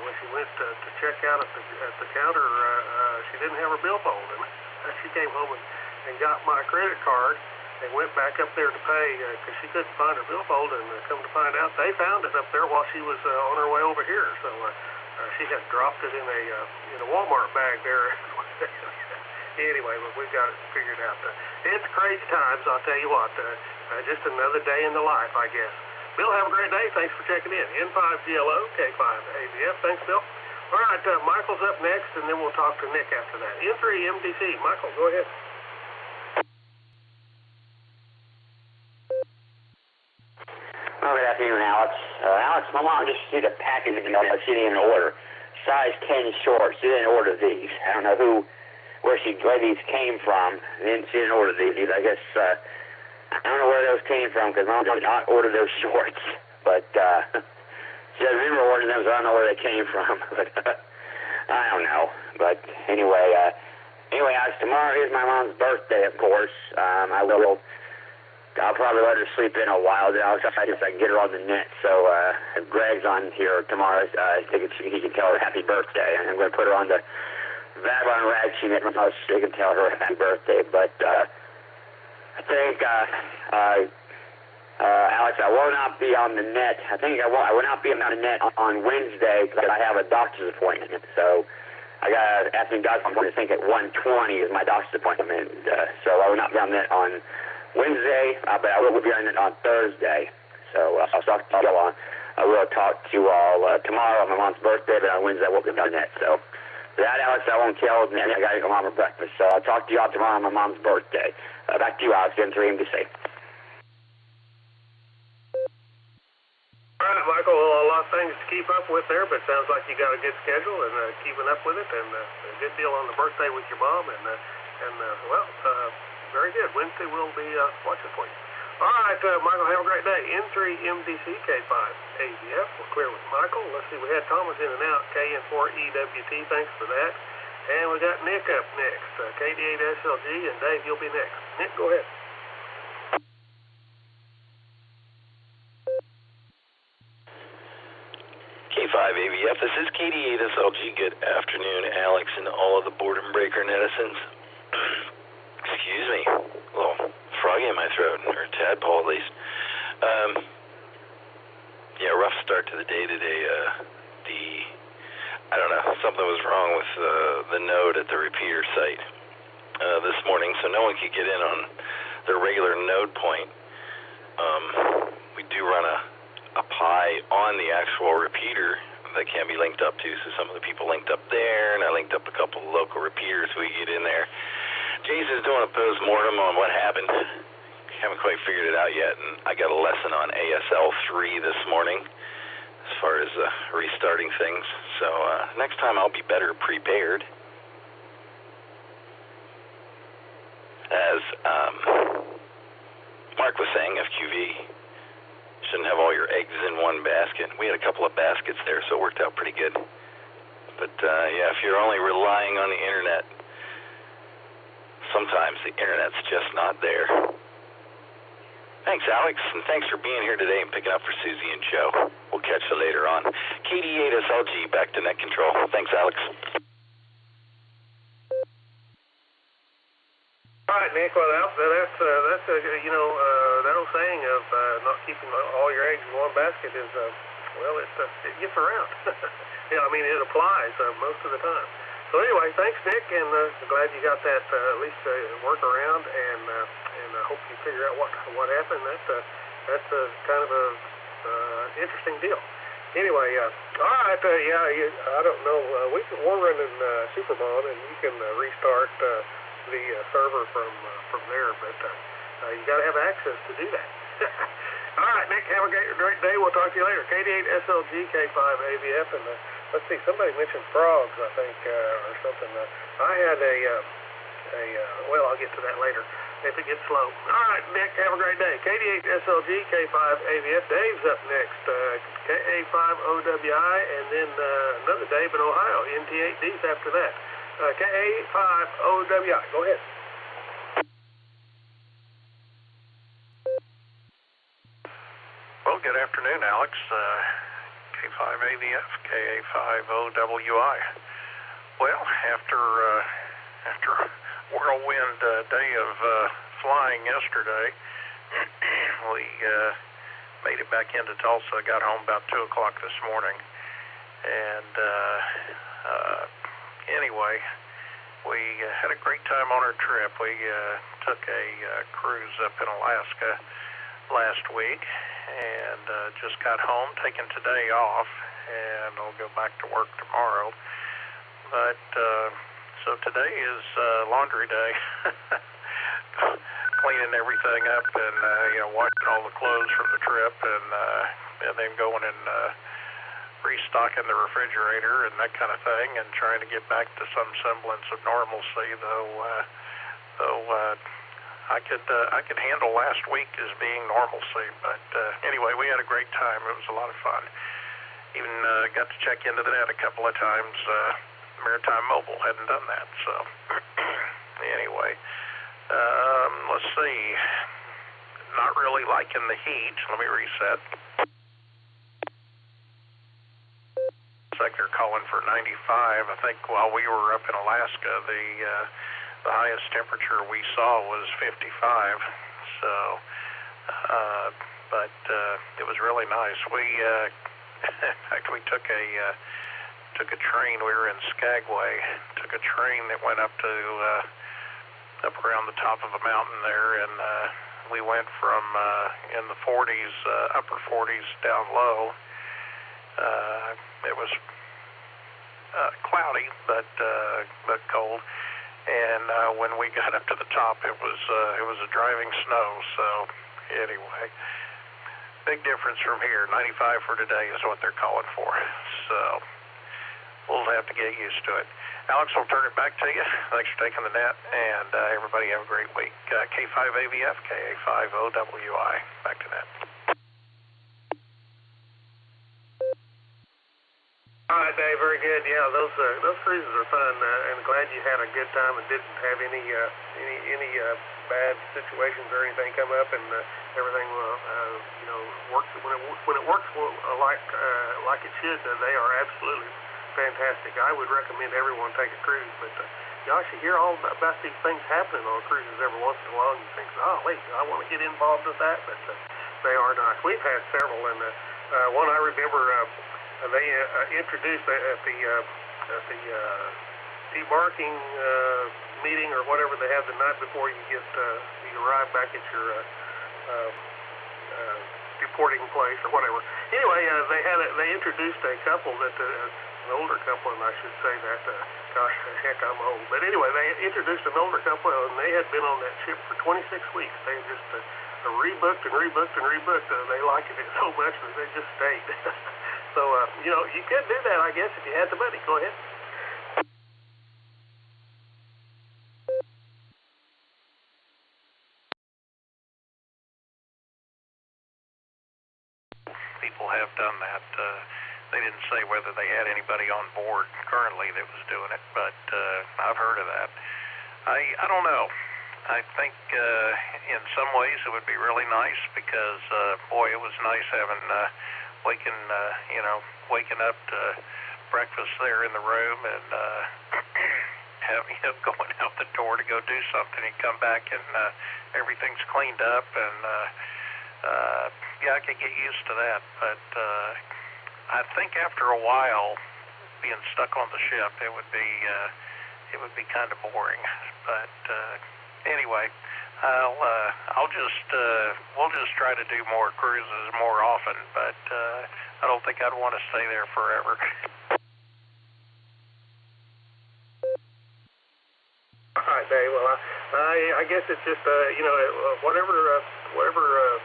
when she went to check out at the counter, she didn't have her billfold. And she came home and got my credit card and went back up there to pay because she couldn't find her billfold. And come to find out, they found it up there while she was on her way over here. So. She had dropped it in a Walmart bag there. Anyway, but we've got it figured out. It's crazy times, I'll tell you what. Just another day in the life, I guess. Bill, have a great day. Thanks for checking in. N5GLO, K5AVF. Thanks, Bill. All right, Michael's up next, and then we'll talk to Nick after that. N3MDC. Michael, go ahead. Oh, good afternoon, Alex. Alex, my mom just received a package in the mail. She didn't order. Size 10 shorts. She didn't order these. I don't know where these came from. She didn't order these. I guess, I don't know where those came from because Mom did not order those shorts. But she doesn't remember ordering them, so I don't know where they came from. But I don't know. But anyway, Alex, tomorrow is my mom's birthday, of course. I'll probably let her sleep in a while. Then I'll try to see if I can get her on the net. So if Greg's on here tomorrow, I think he can tell her happy birthday. And I'm going to put her on the Babylon Rag Sheet so she can tell her happy birthday. But I think, Alex, I will not be on the net. I will not be on the net on Wednesday because I have a doctor's appointment. So I got an afternoon doctor's appointment. I think at 1:20 is my doctor's appointment. So I will not be on the net on Wednesday, but I will be on it on Thursday. So I'll talk to you all. I will talk to you all tomorrow on my mom's birthday, but on Wednesday I won't be on that. So for that, Alex, I won't tell. And I got to go home for breakfast. So I'll talk to you all tomorrow on my mom's birthday. Back to you, Alex, N3 MDC. All right, Michael, well, a lot of things to keep up with there, but sounds like you got a good schedule and keeping up with it, and a good deal on the birthday with your mom, and very good. Wednesday we'll be watching for you. All right, Michael, have a great day. N3 MDC K5 AVF. We're clear with Michael. Let's see, we had Thomas in and out, KN4 EWT. Thanks for that. And we got Nick up next, KD8 SLG, and Dave, you'll be next. Nick, go ahead. K5 AVF, this is KD8 SLG. Good afternoon, Alex, and all of the Boredom Breaker netizens. Excuse me, a little froggy in my throat, or a tadpole at least. Yeah, rough start to the day today. I don't know, something was wrong with the node at the repeater site this morning, so no one could get in on their regular node point. We do run a PI on the actual repeater that can be linked up to, so some of the people linked up there, and I linked up a couple of local repeaters so we get in there. Jason's doing a post-mortem on what happened. Haven't quite figured it out yet, and I got a lesson on ASL 3 this morning as far as restarting things, so next time I'll be better prepared. As Mark was saying, FQV, shouldn't have all your eggs in one basket. We had a couple of baskets there, so it worked out pretty good. But yeah, if you're only relying on the internet, sometimes the internet's just not there. Thanks, Alex, and thanks for being here today and picking up for Susie and Joe. We'll catch you later on. KD8 SLG, back to net control. Thanks, Alex. All right, Nick. Well, that's that old saying of not keeping all your eggs in one basket is it gets around. Yeah, I mean it applies most of the time. So anyway, thanks, Nick, and glad you got that at least work around, and I hope you figure out what happened. That's kind of a interesting deal. Anyway, all right, I don't know. We're running Supermon, and you can restart the server from there, but you got to have access to do that. All right, Nick, have a great day. We'll talk to you later. KD8 SLG K5 AVF, and let's see, somebody mentioned frogs, I think, or something. I had well, I'll get to that later if it gets slow. All right, Nick, have a great day. KD8 SLG K5 AVF. Dave's up next, KA5OWI, and then another Dave in Ohio, NT8Ds after that. KA5OWI. Go ahead. Well, good afternoon, Alex. K5AVF, KA5OWI. Well, after a whirlwind day of flying yesterday, we made it back into Tulsa. Got home about 2 o'clock this morning, and anyway, we had a great time on our trip. We took a cruise up in Alaska last week, and just got home, taking today off, and I'll go back to work tomorrow. But so today is laundry day, cleaning everything up, and washing all the clothes from the trip, and then going and restocking the refrigerator and that kind of thing, and trying to get back to some semblance of normalcy. Though I could handle last week as being normalcy, but anyway, we had a great time. It was a lot of fun. Even got to check into the net a couple of times. Maritime Mobile hadn't done that, so anyway, let's see. Not really liking the heat. Let me reset. Looks like they're calling for 95. I think while we were up in Alaska, the highest temperature we saw was 55, so but it was really nice. We in fact, we took a train. We were in Skagway, took a train that went up around the top of a mountain there, and we went from in the 40s, upper 40s down low. It was cloudy, but cold. And when we got up to the top, it was a driving snow. So anyway, big difference from here. 95 for today is what they're calling for. So we'll have to get used to it. Alex, I'll turn it back to you. Thanks for taking the net, and everybody have a great week. K5AVF, KA5OWI. Back to net. All right, Dave, very good. Yeah, those cruises are fun, and glad you had a good time and didn't have any bad situations or anything come up, and everything works when it works like it should. They are absolutely fantastic. I would recommend everyone take a cruise, but gosh, you hear all about these things happening on cruises every once in a while, and you think, oh wait, I want to get involved with that, but they are nice. We've had several, and one I remember. They introduced at the debarking meeting or whatever they have the night before you arrive back at your deporting place or whatever. Anyway, they introduced a couple that an older couple, and I should say that gosh, heck, I'm old. But anyway, they introduced an older couple, and they had been on that ship for 26 weeks. They just rebooked and rebooked and rebooked. They liked it so much that they just stayed. So, you could do that, I guess, if you had the money. Go ahead. People have done that. They didn't say whether they had anybody on board currently that was doing it, but I've heard of that. I don't know. I think in some ways it would be really nice because, boy, it was nice having... waking up to breakfast there in the room and going out the door to go do something and come back and everything's cleaned up and I could get used to that, but I think after a while being stuck on the ship it would be kind of boring, but anyway, we'll just try to do more cruises more often, but I don't think I'd want to stay there forever. All right, Dave. Well, I guess it's just whatever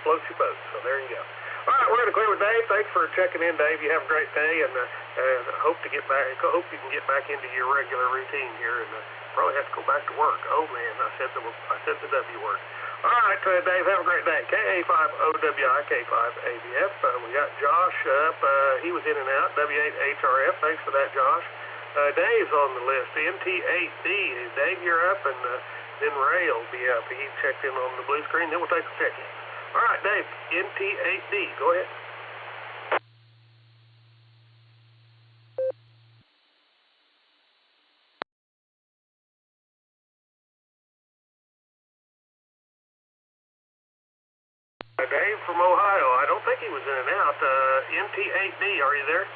floats your boat. So there you go. All right, we're going to clear with Dave. Thanks for checking in, Dave. You have a great day, and hope you can get back into your regular routine here, and probably have to go back to work. Oh man, I said the W word. All right, Dave, have a great day. KA5OWI, K5ABF. We got Josh up. He was in and out. W8HRF. Thanks for that, Josh. Dave's on the list. NT8D. Dave, you're up, and then Ray will be up. He checked in on the blue screen. Then we'll take a check-in. All right, Dave, NT8D. Go ahead. Dave from Ohio. I don't think he was in and out. NT8D, are you there?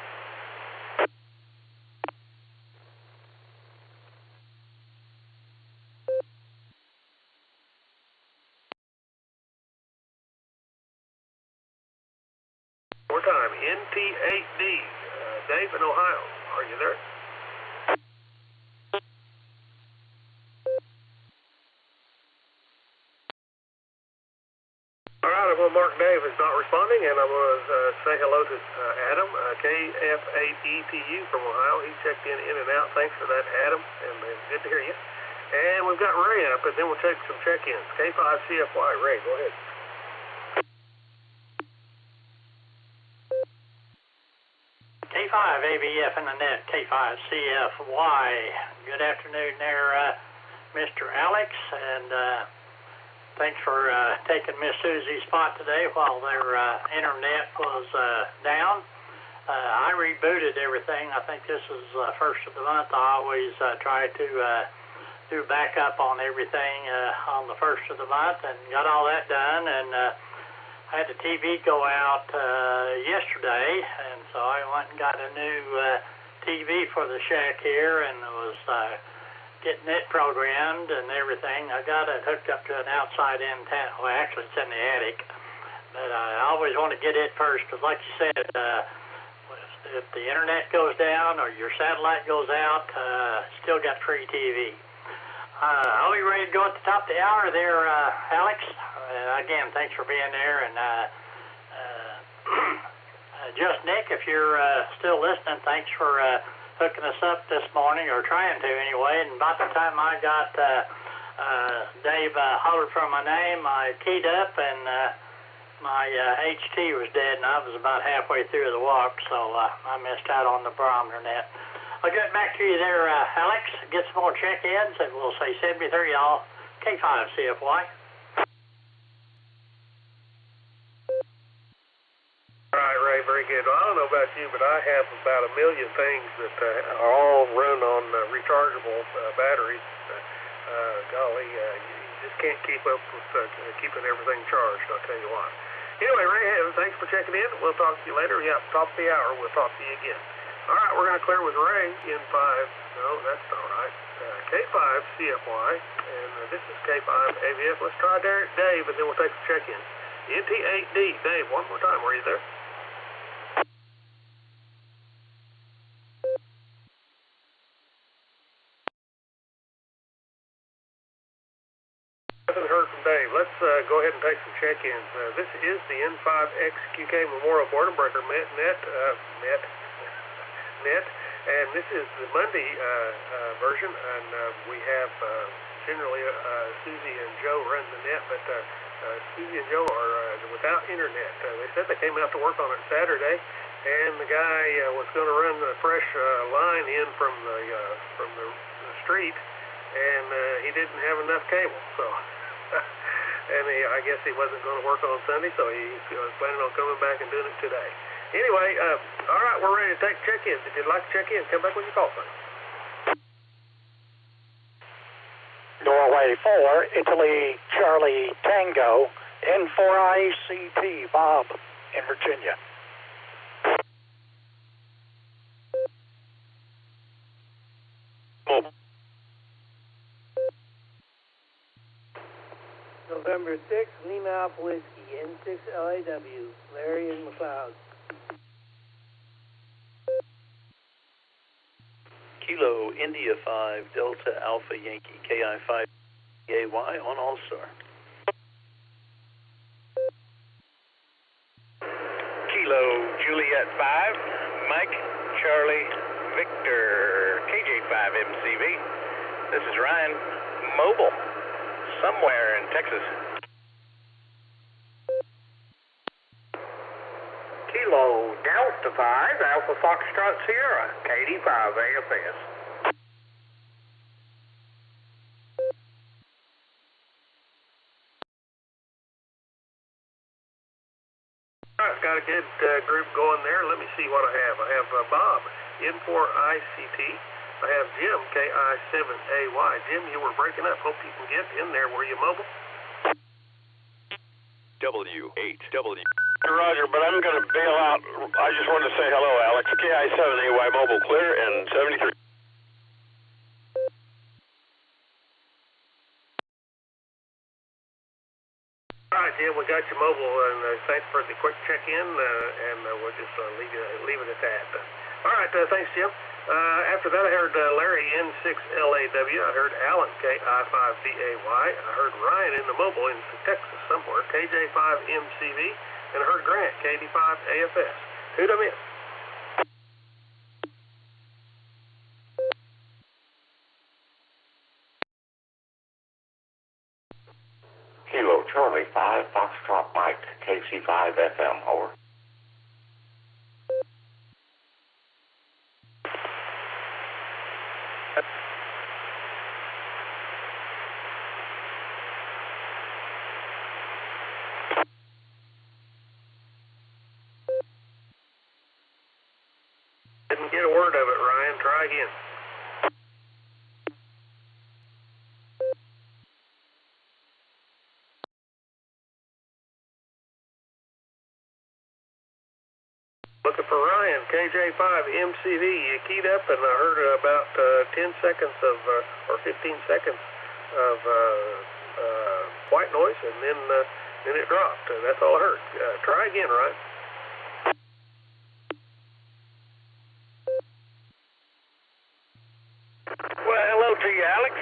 More time. NT8D. Dave in Ohio. Are you there? All right, I'm going to mark Dave as not responding, and I'm going to say hello to Adam, KF8ETU from Ohio. He checked in and out. Thanks for that, Adam, and good to hear you. And we've got Ray up, and then we'll take some check-ins. K5CFY. Ray, go ahead. K5AVF in the net, K5CFY. Good afternoon there, Mr. Alex, and thanks for taking Miss Susie's spot today while their internet was down. I rebooted everything. I think this is first of the month. I always try to do backup on everything on the first of the month, and got all that done, and I had the TV go out yesterday, and so I went and got a new TV for the shack here, and was getting it programmed and everything. I got it hooked up to an outside antenna. Well, actually, it's in the attic. But I always want to get it first because, like you said, if the internet goes down or your satellite goes out, still got free TV. Are we ready to go at the top of the hour there, Alex? Again, thanks for being there. And just Nick, if you're still listening, thanks for hooking us up this morning, or trying to anyway. And about the time I got Dave hollered for my name, I keyed up and my HT was dead, and I was about halfway through the walk, so I missed out on the Barometer Net. I'll get back to you there, Alex. Get some more check-ins, and we'll say 73 all K5 CFY. All right, Ray, very good. Well, I don't know about you, but I have about a million things that are all run on rechargeable batteries. Golly, you just can't keep up with keeping everything charged, I'll tell you what. Anyway, Ray, thanks for checking in. We'll talk to you later. Yeah, top of the hour, we'll talk to you again. All right, we're going to clear with Ray in 5. No, that's not right. K5 CFY, and this is K5 AVF. Let's try Dave, and then we'll take some check-ins. NT8D. Dave, one more time. Are you there? Haven't heard from Dave. Let's go ahead and take some check-ins. This is the N5XQK Memorial Boredom Breaker Net, and this is the Monday version, and we have generally Susie and Joe run the net, but Susie and Joe are without internet. They said they came out to work on it Saturday, and the guy was going to run the fresh line in from the street, and he didn't have enough cable, so and I guess he wasn't going to work on Sunday, so he was planning on coming back and doing it today. Anyway, all right, we're ready to take check-ins. If you'd like to check in, come back when you call sign. Norway 4, Italy, Charlie, Tango, N4ICT, Bob, in Virginia. November 6, Lima Alpha Whiskey, N6 LAW, Larry and McLeod. Kilo India 5 Delta Alpha Yankee KI5 AY on Allstar. Kilo Juliet 5 Mike Charlie Victor KJ5 MCV. This is Ryan Mobile somewhere in Texas. Kilo Delta 5 Alpha Foxtrot Sierra KD5 AFS. I've got a good group going there. Let me see what I have. I have Bob, N4ICT. I have Jim, KI7AY. Jim, you were breaking up. Hope you can get in there. Were you mobile? W8W. Roger, but I'm going to bail out. I just wanted to say hello, Alex. KI7AY mobile clear and 73. All right, Jim, we got you mobile, and thanks for the quick check-in, and we'll just leave it at that. All right, thanks, Jim. After that, I heard Larry, N6LAW. I heard Alan, KI5DAY. I heard Ryan in the mobile in Texas somewhere, KJ5MCV. And I heard Grant, KD5AFS. Who'd I miss? Kilo Charlie 5 Foxtrot Mike KC5 FM, over. Didn't get a word of it, Ryan. Try again. Looks looking for Ryan, KJ5 MCV. You keyed up, and I heard about 10 seconds of, or 15 seconds of white noise, and then it dropped. That's all I heard. Try again, Ryan. Well, hello to you, Alex.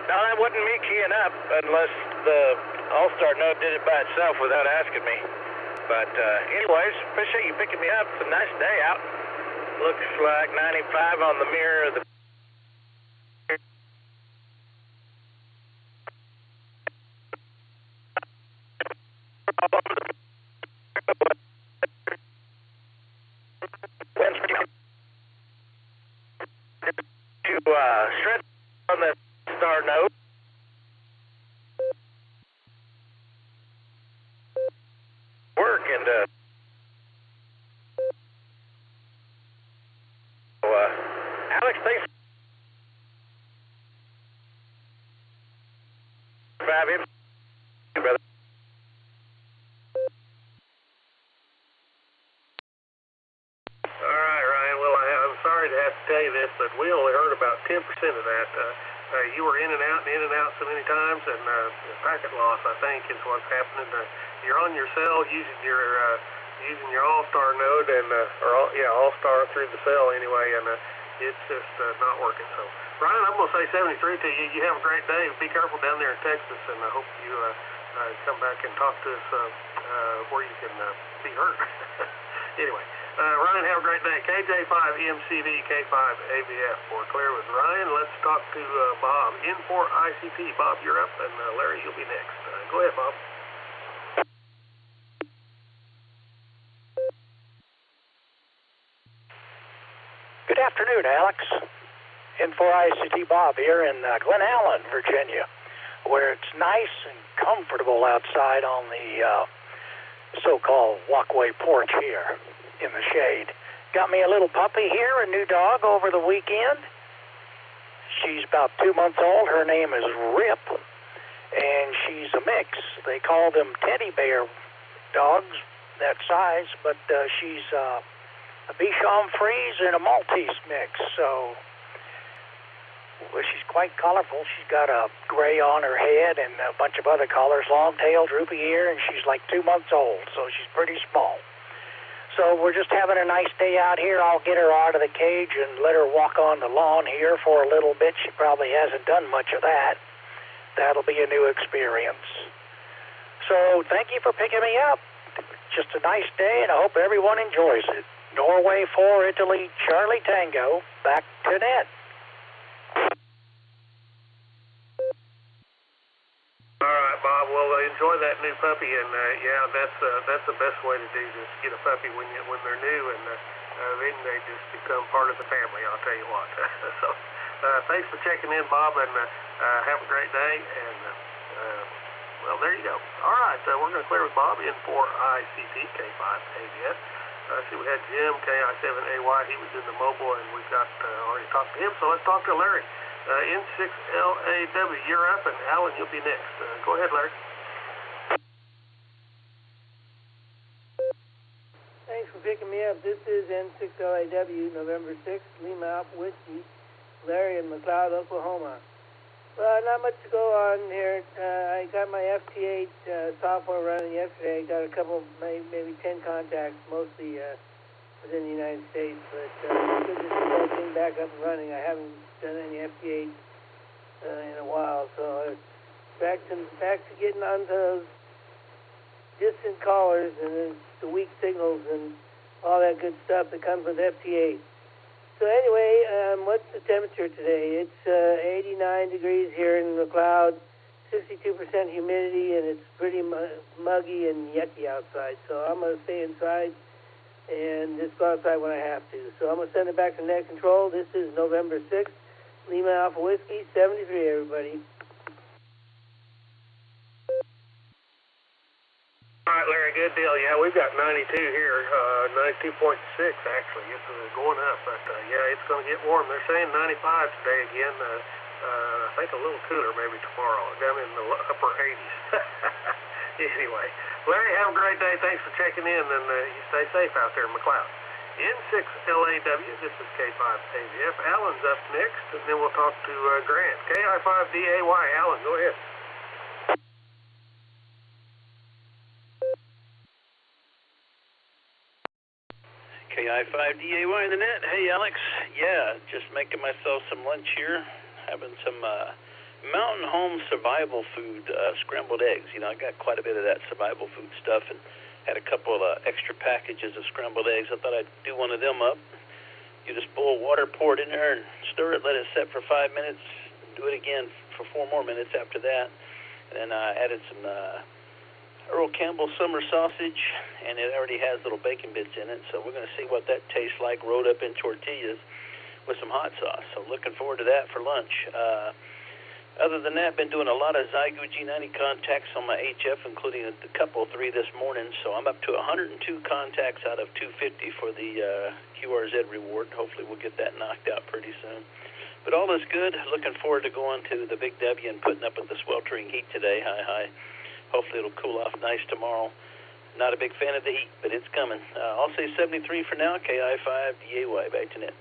No, that wasn't me keying up unless the Allstar Node did it by itself without asking me. But anyways, appreciate you picking me up. It's a nice day out. Looks like 95 on the mirror of the to shred on the Allstar Node. Work and Alex, thanks. 5M, brother. All right, Ryan. Well, I'm sorry to have to tell you this, but we only heard about 10% of that. You were in and out so many times, and packet loss, I think, is what's happening. You're on your cell using your Allstar Node, and Allstar through the cell anyway, and it's just not working. So, Ryan, I'm going to say 73 to you. You have a great day. Be careful down there in Texas, and I hope you come back and talk to us where you can be heard. Anyway, Ryan, have a great day. KJ5 MCV K5 AVF for Clear with Ryan. Let's talk to Bob. N4ICP. Bob, you're up, and Larry, you'll be next. Go ahead, Bob. Good afternoon, Alex. N4ICT Bob here in Glen Allen, Virginia, where it's nice and comfortable outside on the so-called walkway porch here in the shade. Got me a little puppy here, a new dog over the weekend. She's about 2 months old. Her name is Rip, and she's a mix. They call them teddy bear dogs, that size, but she's a Bichon Frise and a Maltese mix, so she's quite colorful. She's got a gray on her head and a bunch of other colors, long tail, droopy ear, and she's like 2 months old, so she's pretty small. So we're just having a nice day out here. I'll get her out of the cage and let her walk on the lawn here for a little bit. She probably hasn't done much of that. That'll be a new experience. So thank you for picking me up. Just a nice day, and I hope everyone enjoys it. Norway 4, Italy, Charlie Tango, back to net. All right, Bob. Well, enjoy that new puppy, and that's the best way to do this. Get a puppy when they're new, and then they just become part of the family. I'll tell you what. So, thanks for checking in, Bob, and have a great day. And well, there you go. All right, we're going to clear with Bob in for ICT K5 AVS. See, we had Jim KI7AY. He was in the mobile, and we've got already talked to him. So let's talk to Larry. N6LAW, you're up, and Alan, you'll be next. Go ahead, Larry. Thanks for picking me up. This is N6LAW, November 6th, Lima Alpha Whiskey, Larry in McLeod, Oklahoma. Well, not much to go on here. I got my FT8 software running yesterday. Got a couple, maybe 10 contacts, mostly within the United States, but good to see that thing back up and running. I haven't done any FT8 in a while, so back to getting onto those distant callers and the weak signals and all that good stuff that comes with FT8. So anyway, what's the temperature today? It's 89 degrees here in McLeod, 62% humidity, and it's pretty muggy and yucky outside. So I'm going to stay inside and just go outside when I have to. So I'm going to send it back to net control. This is November 6th, Lima Alpha Whiskey, 73, everybody. All right, Larry, good deal. Yeah, we've got 92 here, 92.6 actually. It's going up, but yeah, it's going to get warm. They're saying 95 today again. I think a little cooler maybe tomorrow, down in the upper 80s. Anyway, Larry, have a great day. Thanks for checking in, and you stay safe out there in McLeod. N6LAW, this is K5AVF. Alan's up next, and then we'll talk to Grant. KI5DAY, Alan, go ahead. KI5DAY the net. Hey, Alex. Yeah, just making myself some lunch here. Having some Mountain Home survival food, scrambled eggs. You know, I got quite a bit of that survival food stuff and had a couple of extra packages of scrambled eggs. I thought I'd do one of them up. You just boil water, pour it in there, and stir it, let it set for 5 minutes. Do it again for 4 more minutes after that. And then I added some Earl Campbell summer sausage, and it already has little bacon bits in it, so we're going to see what that tastes like rolled up in tortillas with some hot sauce. So looking forward to that for lunch. Other than that, been doing a lot of Zygo G90 contacts on my HF, including a couple, 3 this morning, so I'm up to 102 contacts out of 250 for the QRZ reward. Hopefully we'll get that knocked out pretty soon. But all is good. Looking forward to going to the Big W and putting up with the sweltering heat today. Hi. Hopefully it'll cool off nice tomorrow. Not a big fan of the heat, but it's coming. I'll say 73 for now. KI5DAY, back to net.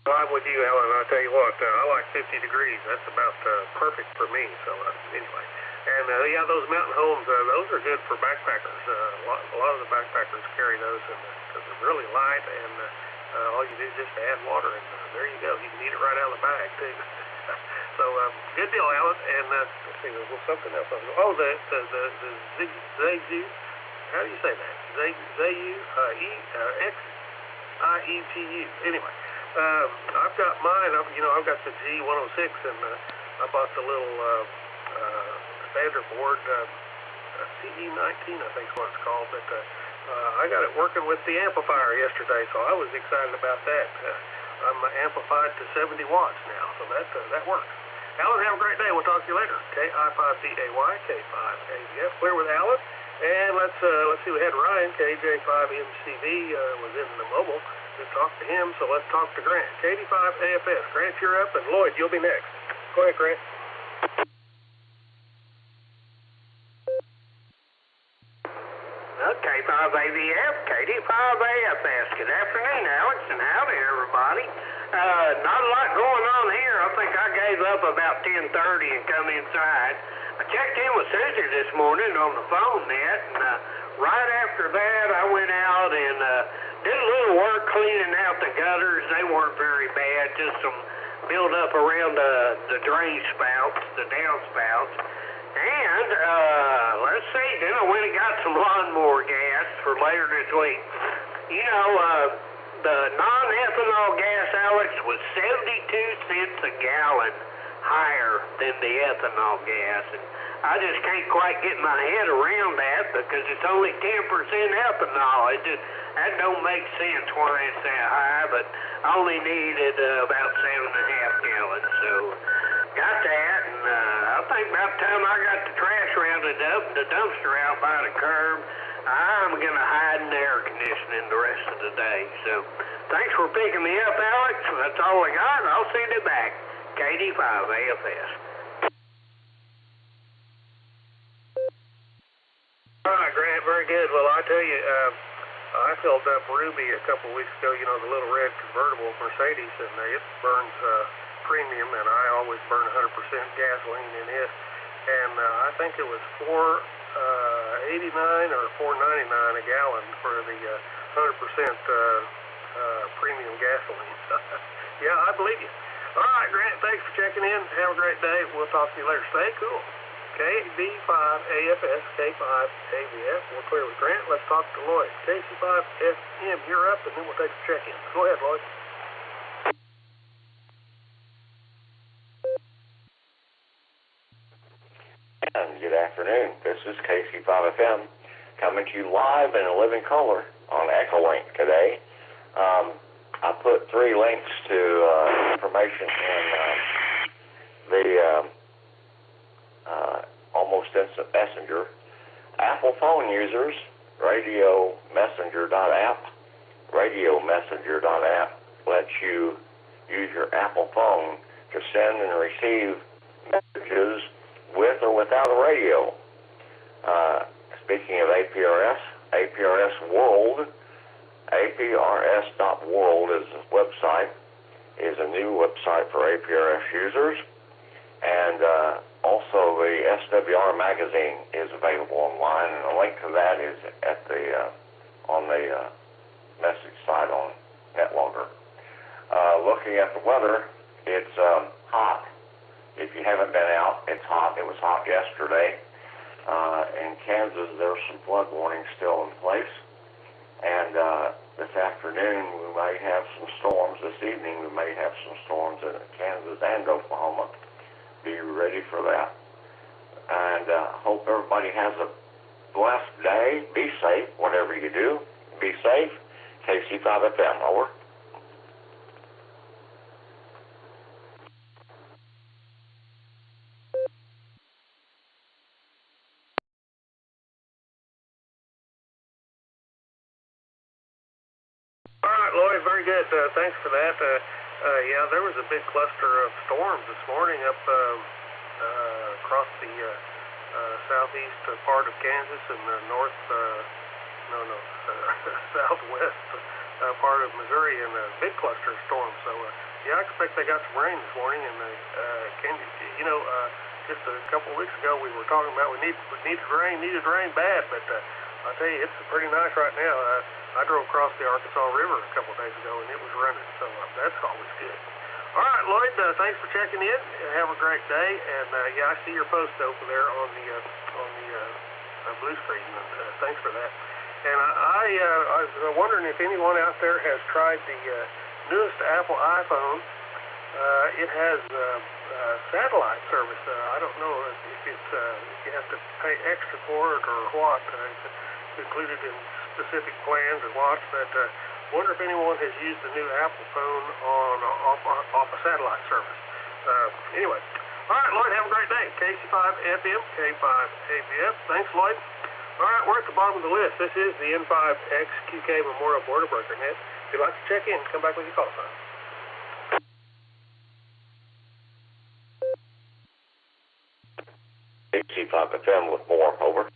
I'm with you, Alan. I'll tell you what, I like 50 degrees. That's about perfect for me. So anyway, and yeah, those mountain homes, those are good for backpackers. A lot of the backpackers carry those because they're really light, and all you do is just add water, and there you go. You can eat it right out of the bag too. So good deal, Alan. And let's see, there was something else. Oh, the Zayu. How do you say that? Zayu XIETU. Anyway. I've got mine. I've got the G106, and I bought the little standard board CE19, I think is what it's called. But I got it working with the amplifier yesterday, so I was excited about that. I'm amplified to 70 watts now, so that works. Alan, have a great day. We'll talk to you later. KI5DAY, K5AVF. Clear with Alan. And let's see. We had Ryan, KJ5MCV, was in the mobile. We talked to him, so let's talk to Grant. KD5AFS. Grant, you're up, and Lloyd, you'll be next. Go ahead, Grant. K5AVF, KD5AFS. Good afternoon, Alex, and howdy, everybody. Not a lot going on here. I think I gave up about 10:30 and come inside. I checked in with Susie this morning on the phone net, and right after that, I went out and did a little work cleaning out the gutters. They weren't very bad, just some buildup around the drain spouts, the downspouts. And let's see, then I went and got some lawnmower gas for later this week. You know, the non-ethanol gas, Alex, was 72 cents a gallon higher than the ethanol gas. And I just can't quite get my head around that because it's only 10% ethanol. That don't make sense why it's that high, but I only needed about 7.5 gallons. So got that, and I think about the time I got the trash rounded up, the dumpster out by the curb, I'm going to hide in the air conditioning the rest of the day. So thanks for picking me up, Alex. That's all I got. I'll send it back. KD5AFS. All right, Grant, very good. Well, I tell you, I filled up Ruby a couple of weeks ago, the little red convertible Mercedes, and it burns premium, and I always burn 100% gasoline in it. And I think it was $4.89 or $4.99 a gallon for the 100% premium gasoline. Yeah, I believe you. All right, Grant, thanks for checking in. Have a great day. We'll talk to you later. Stay cool. KD5AFS, K5AVF. We're clear with Grant. Let's talk to Lloyd. KC5FM, you're up, and then we'll take a check-in. Go ahead, Lloyd. Good afternoon. This is KC5FM coming to you live and in living color on EchoLink today. I put 3 links to information in the Most Instant Messenger. Apple phone users, radiomessenger.app. Radiomessenger.app lets you use your Apple phone to send and receive messages with or without a radio. Speaking of APRS, APRS World, APRS.world is a website, is a new website for APRS users, and also the SWR magazine is available online, and a link to that is at the on the message site on NetLogger. Looking at the weather, it's hot. If you haven't been out, it's hot. It was hot yesterday. In Kansas, there's some flood warnings still in place. And this afternoon, we may have some storms. This evening, we may have some storms in Kansas and Oklahoma. Be ready for that. And hope everybody has a blessed day. Be safe, whatever you do. Be safe. KC5FM, over. All right, Lloyd, very good. Thanks for that. Yeah, there was a big cluster of storms this morning up across the southeast part of Kansas and the southwest part of Missouri, and a big cluster of storms. So, yeah, I expect they got some rain this morning. And just a couple of weeks ago, we were talking about we needed rain bad, but I'll tell you, it's pretty nice right now. I drove across the Arkansas River a couple of days ago, and it was running, so that's always good. All right, Lloyd, thanks for checking in. Have a great day, and yeah, I see your post over there on the blue screen, and thanks for that. And I was wondering if anyone out there has tried the newest Apple iPhone. It has satellite service. I don't know if it's if you have to pay extra for it or what. It's included in specific plans or what. But wonder if anyone has used the new Apple phone off a satellite service. Anyway, all right, Lloyd, have a great day. KC5FM, K5ABF. Thanks, Lloyd. All right, we're at the bottom of the list. This is the N5XQK Memorial Border Breaker Net. If you'd like to check in, come back with your call sign. KC5FM with more, over.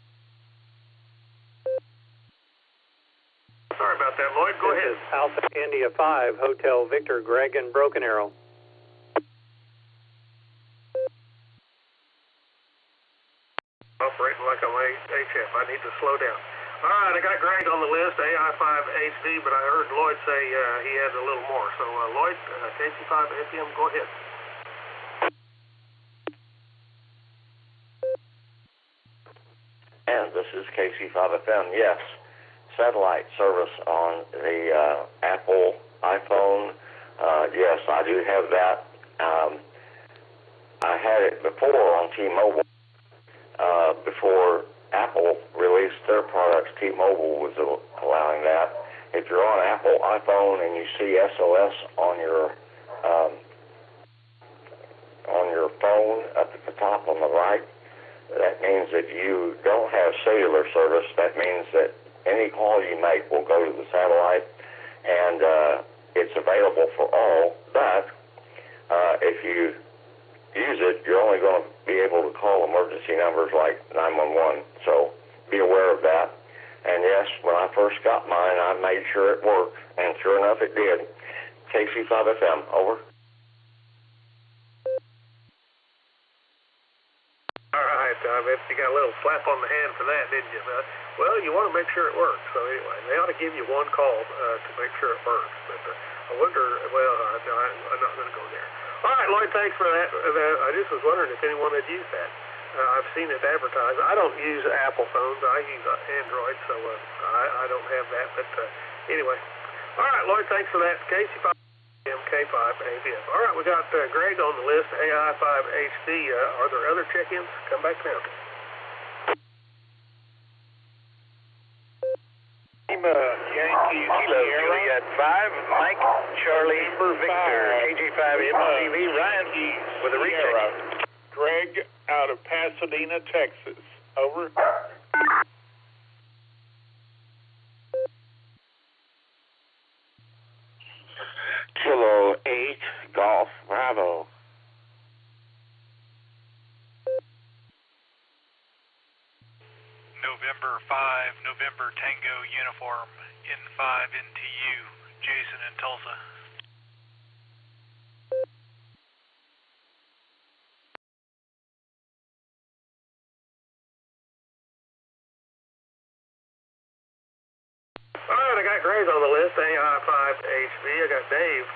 Sorry about that, Lloyd. Go ahead. Alpha India 5, Hotel Victor, Greg and Broken Arrow. Operating like I'm HF. I need to slow down. All right, I got Greg on the list, AI5HD, but I heard Lloyd say he had a little more. So, Lloyd, KC5FM, go ahead. And this is KC5FM, yes. Satellite service on the Apple iPhone. Yes, I do have that. I had it before on T-Mobile. Before Apple released their products, T-Mobile was allowing that. If you're on Apple iPhone and you see SOS on your phone up at the top on the right, that means that you don't have cellular service. That means that any call you make will go to the satellite, and it's available for all. But if you use it, you're only going to be able to call emergency numbers like 911. So be aware of that. And yes, when I first got mine, I made sure it worked, and sure enough, it did. KC5FM, over. All right, I bet you got a little slap on the hand for that, didn't you? Well, you want to make sure it works. So anyway, they ought to give you one call to make sure it works. But I wonder, well, I'm not going to go there. All right, Lloyd, thanks for that. I just was wondering if anyone had used that. I've seen it advertised. I don't use Apple phones. I use Android, so I don't have that. But anyway, all right, Lloyd, thanks for that. KC5. K5ABF. All right, we got Greg on the list, AI5HD. Are there other check-ins? Come back now. Yankee Juliet 5, Mike, Charlie, Victor, KG5 MCV, Ryan with a recheck. Greg out of Pasadena, Texas. Over. Kilo 8, Golf, Bravo. November 5, November Tango Uniform, N5 NTU, Jason in Tulsa. All right, I got Gray's on the list, AI5HV. I got David,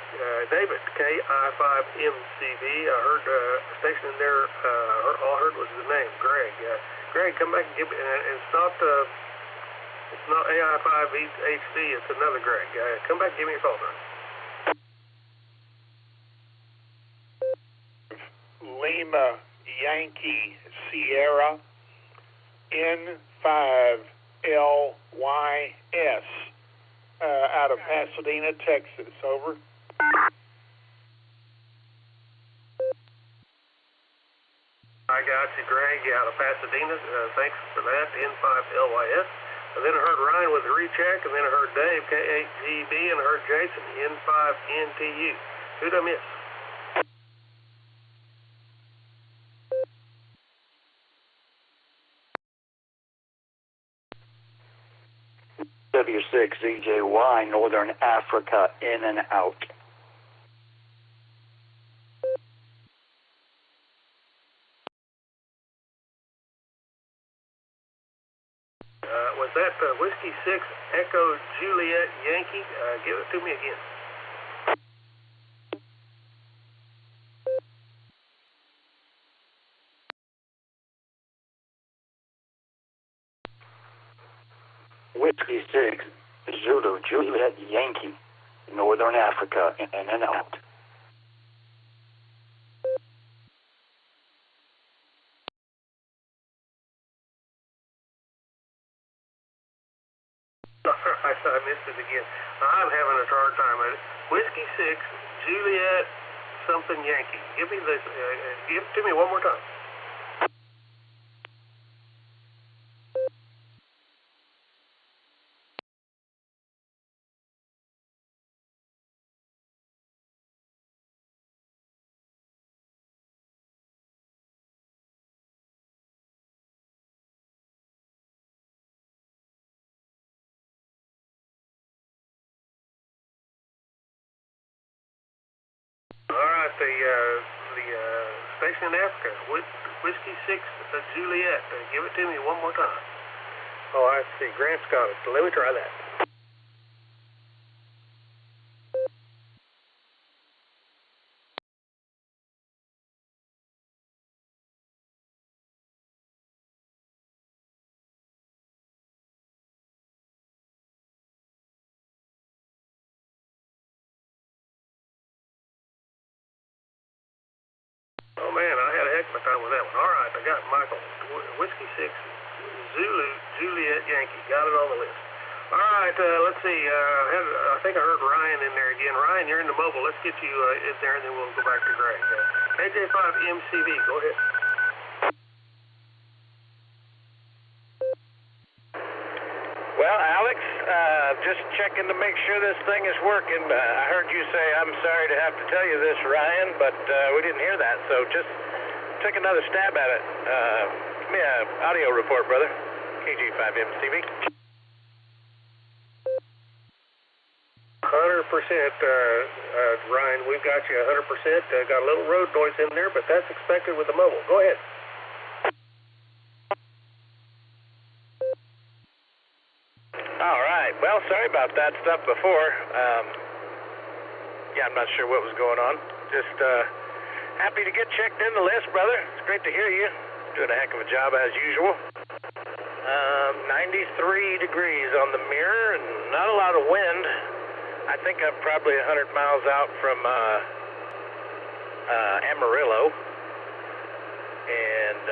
KI5MCV. I heard station in there, all I heard was the name, Greg. Greg, come back and give me, it's not AI5HV, it's another Greg. Come back and give me your phone number. Lima Yankee Sierra N5LYS out of Pasadena, Texas. Over. I got you, Greg, out of Pasadena. Thanks for that, N5LYS. And then I heard Ryan with the recheck, and then I heard Dave, K8GB, and I heard Jason, N5NTU. Who'd I miss? W6EJY, Northern Africa, in and out. Was that Whiskey 6 Echo Juliet Yankee? Give it to me again. Whiskey 6 Zulu Juliet Yankee, Northern Africa, in and out. I missed it again. I'm having a hard time at it. Whiskey 6 Juliet something Yankee. Give me this. Give it to me one more time. The station in Africa, Whiskey 6 Juliet. Give it to me one more time. Oh, I see. Grant's got it. Let me try that. Oh, man, I had a heck of a time with that one. All right, I got Michael. Whiskey 6, Zulu, Juliet, Yankee. Got it on the list. All right, let's see. I think I heard Ryan in there again. Ryan, you're in the mobile. Let's get you in there, and then we'll go back to Greg. KJ5MCV, go ahead. Well, Alex, just checking to make sure this thing is working. I heard you say, I'm sorry to have to tell you this, Ryan, but we didn't hear that, so just take another stab at it. Give me an audio report, brother. KG5MCV. 100%, Ryan. We've got you 100%. Got a little road noise in there, but that's expected with the mobile. Go ahead. All right. Well, sorry about that stuff before. Yeah, I'm not sure what was going on. Just happy to get checked in the list, brother. It's great to hear you. Doing a heck of a job as usual. 93 degrees on the mirror and not a lot of wind. I think I'm probably 100 miles out from Amarillo. And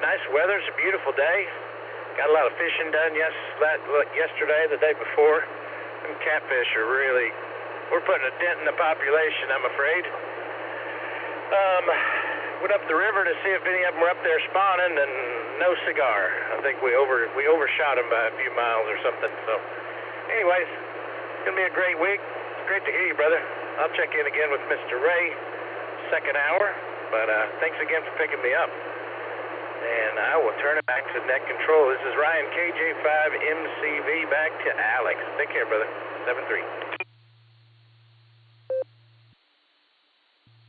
nice weather. It's a beautiful day. Got a lot of fishing done yesterday, the day before. Them catfish are really, we're putting a dent in the population, I'm afraid. went up the river to see if any of them were up there spawning, and no cigar. I think we overshot them by a few miles or something. So, anyways, it's gonna be a great week. It's great to hear you, brother. I'll check in again with Mr. Ray, second hour. But thanks again for picking me up. And I will turn it back to net control. This is Ryan, KJ5MCV, back to Alex. Take care, brother. 7-3.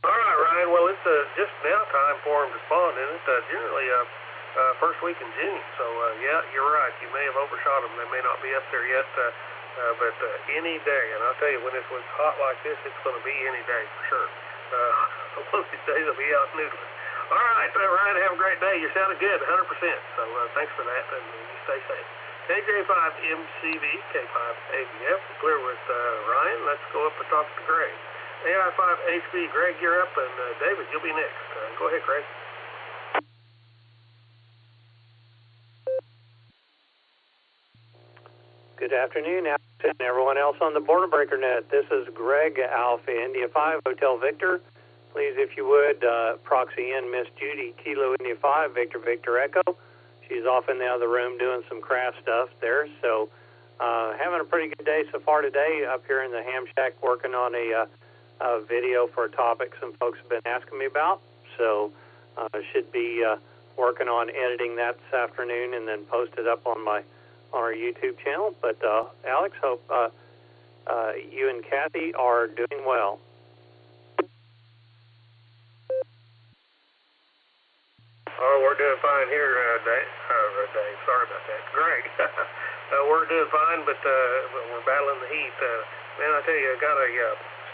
All right, Ryan. Well, it's just now time for them to spawn, isn't it? Generally, first week in June. So, yeah, you're right. You may have overshot them. They may not be up there yet, but any day. And I'll tell you, when it's hot like this, it's going to be any day for sure. One of these days I'll be out noodling. All right, Ryan, have a great day. You sounded good, 100%. So thanks for that, and you stay safe. KJ5MCV, K5AVF, clear with Ryan. Let's go up and talk to Greg. AI5HB, Greg, you're up, and David, you'll be next. Go ahead, Greg. Good afternoon, Alex, and everyone else on the Border Breaker Net. This is Greg, Alpha India 5, Hotel Victor. Please, if you would, proxy in Miss Judy, Kilo India 5, Victor Victor Echo. She's off in the other room doing some craft stuff there. So having a pretty good day so far today up here in the ham shack, working on a video for a topic some folks have been asking me about. So should be working on editing that this afternoon and then post it up on our YouTube channel. But Alex, hope you and Kathy are doing well. Oh, we're doing fine here, Dave. Sorry about that. Greg. We're doing fine, but we're battling the heat. Man, I tell you, I got a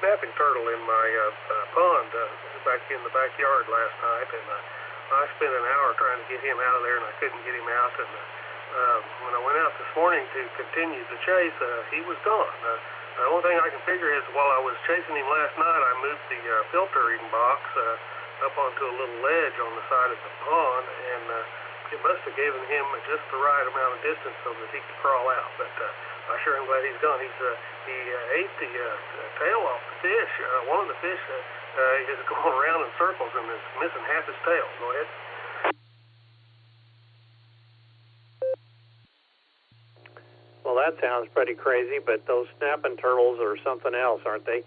snapping turtle in my pond back in the backyard last night, and I spent an hour trying to get him out of there, and I couldn't get him out. And when I went out this morning to continue the chase, he was gone. The only thing I can figure is while I was chasing him last night, I moved the filtering box up onto a little ledge on the side of the pond, and it must have given him just the right amount of distance so that he could crawl out. But I sure am glad he's gone. He ate the tail off the fish. One of the fish is going around in circles and is missing half his tail. Go ahead. Well, that sounds pretty crazy, but those snapping turtles are something else, aren't they?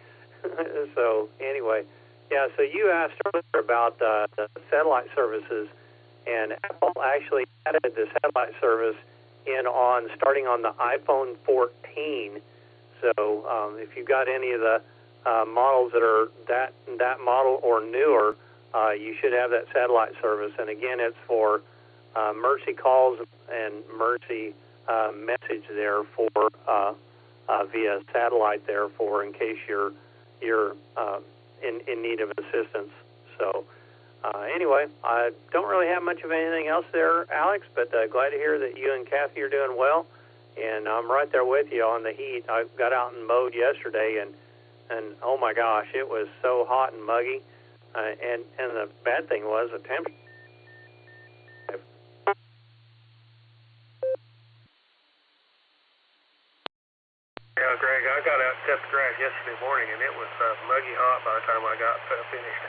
So, anyway, yeah, so you asked earlier about the satellite services, and Apple actually added the satellite service starting on the iPhone 14. So, if you've got any of the models that are that model or newer, you should have that satellite service. And again, it's for Mercy calls and Mercy message there for via satellite there for in case you're in need of assistance. So anyway, I don't really have much of anything else there, Alex, but glad to hear that you and Kathy are doing well, and I'm right there with you on the heat. I got out and mowed yesterday, and oh my gosh, it was so hot and muggy, and the bad thing was the temperature. Yeah, Greg, I got out and cut the grass yesterday morning, and it was muggy hot by the time I got finished.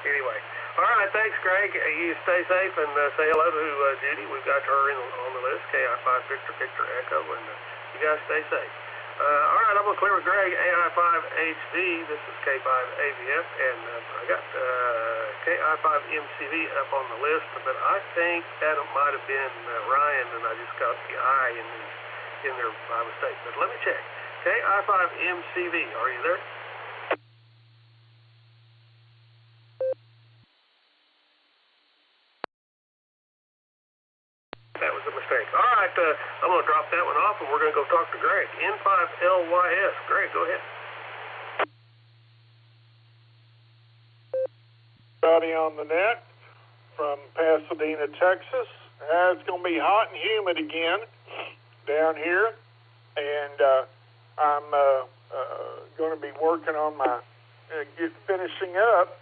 Anyway, all right, thanks, Greg. You stay safe and say hello to Judy. We've got her on the list, KI5 Victor Victor Echo, and you guys stay safe. All right, I'm going to clear with Greg, AI5HD. This is K5AVF, and I got KI5MCV up on the list, but I think that might have been Ryan, and I just got the I in there by mistake. But let me check. KI5MCV, are you there? That was a mistake. All right, I'm going to drop that one off, and we're going to go talk to Greg. N5LYS. Greg, go ahead. Everybody on the net from Pasadena, Texas. It's going to be hot and humid again down here, and I'm going to be working on finishing up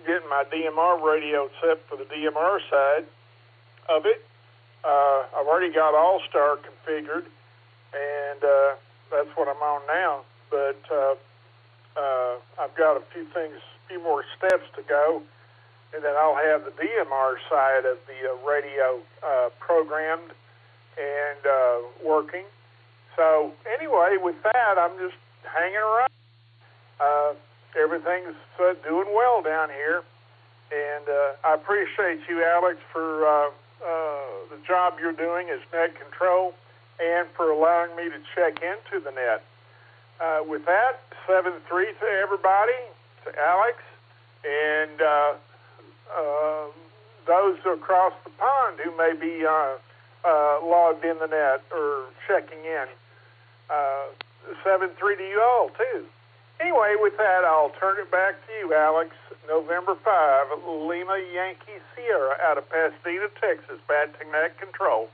getting my DMR radio set for the DMR side of it. I've already got Allstar configured, and that's what I'm on now. But I've got a few few more steps to go, and then I'll have the DMR side of the radio programmed and working. So anyway, with that, I'm just hanging around. Everything's doing well down here, and I appreciate you, Alex, for the job you're doing as net control and for allowing me to check into the net. With that, 7-3 to everybody, to Alex, and those across the pond who may be logged in the net or checking in. 7-3 to you all, too. Anyway, with that, I'll turn it back to you, Alex. November 5, Lima Yankee Sierra out of Pasadena, Texas, back to net control.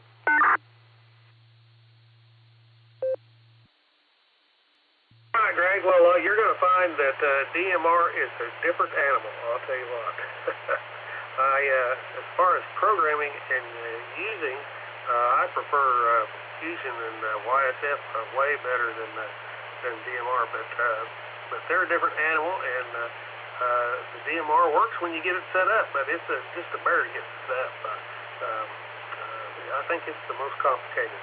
All right, Greg. Well, you're going to find that DMR is a different animal, I'll tell you what. As far as programming and using, I prefer Fusion and YSF way better than DMR, but they're a different animal, and the DMR works when you get it set up, but it's just a bear to get it set up. I think it's the most complicated.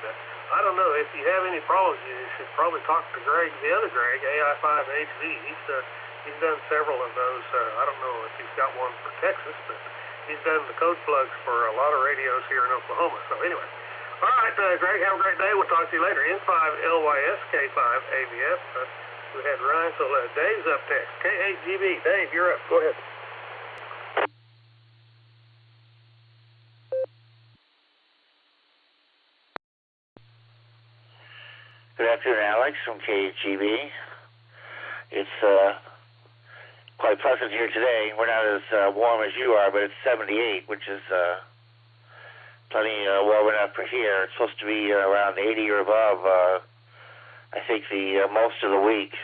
I don't know. If you have any problems, you should probably talk to Greg, the other Greg, AI5HV. He's done several of those. I don't know if he's got one for Texas, but he's done the code plugs for a lot of radios here in Oklahoma. So anyway. All right, Greg, have a great day. We'll talk to you later. N5LYS K5AVF. We had Ryan, so Dave's up next. K8GB. Dave, you're up. Go ahead. Good afternoon, Alex from KGB. It's quite pleasant here today. We're not as warm as you are, but it's 78, which is plenty warm enough for here. It's supposed to be around 80 or above, I think, the most of the week.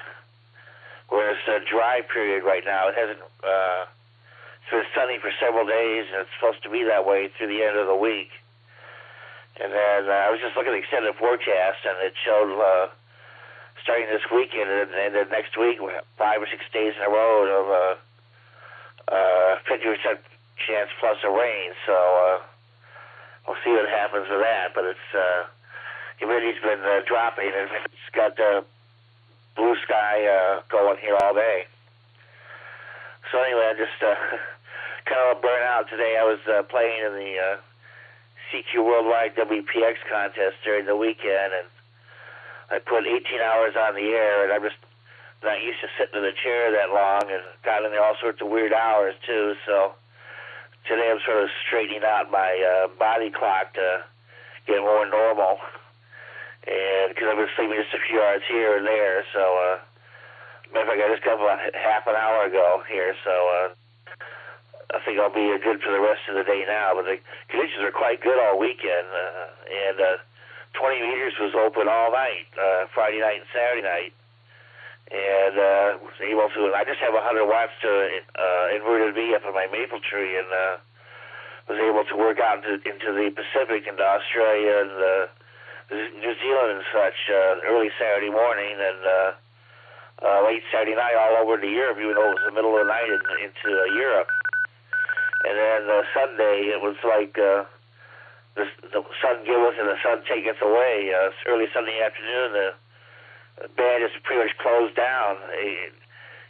Whereas the dry period right now, it hasn't. It's been sunny for several days, and it's supposed to be that way through the end of the week. And then I was just looking at the extended forecast, and it showed starting this weekend and then next week, 5 or 6 days in a row of 50% chance plus of rain. So we'll see what happens with that. But it's humidity's been dropping, and it's got blue sky going here all day. So anyway, I just kind of burnt out today. I was playing in the CQ Worldwide WPX contest during the weekend, and I put 18 hours on the air, and I'm just not used to sitting in the chair that long, and got in there all sorts of weird hours too. So today I'm sort of straightening out my body clock to get more normal, and because I've been sleeping just a few hours here and there. So matter of fact, I just got about half an hour ago here, so I think I'll be good for the rest of the day now. But the conditions are quite good all weekend, and 20 meters was open all night, Friday night and Saturday night, and was able to. I just have 100 watts to inverted V up in my maple tree, and was able to work out into the Pacific, into Australia and New Zealand and such early Saturday morning, and late Saturday night all over to Europe, even though it was the middle of the night into Europe. And then Sunday, it was like the sun giveth and the sun taketh away. Early Sunday afternoon, the band is pretty much closed down.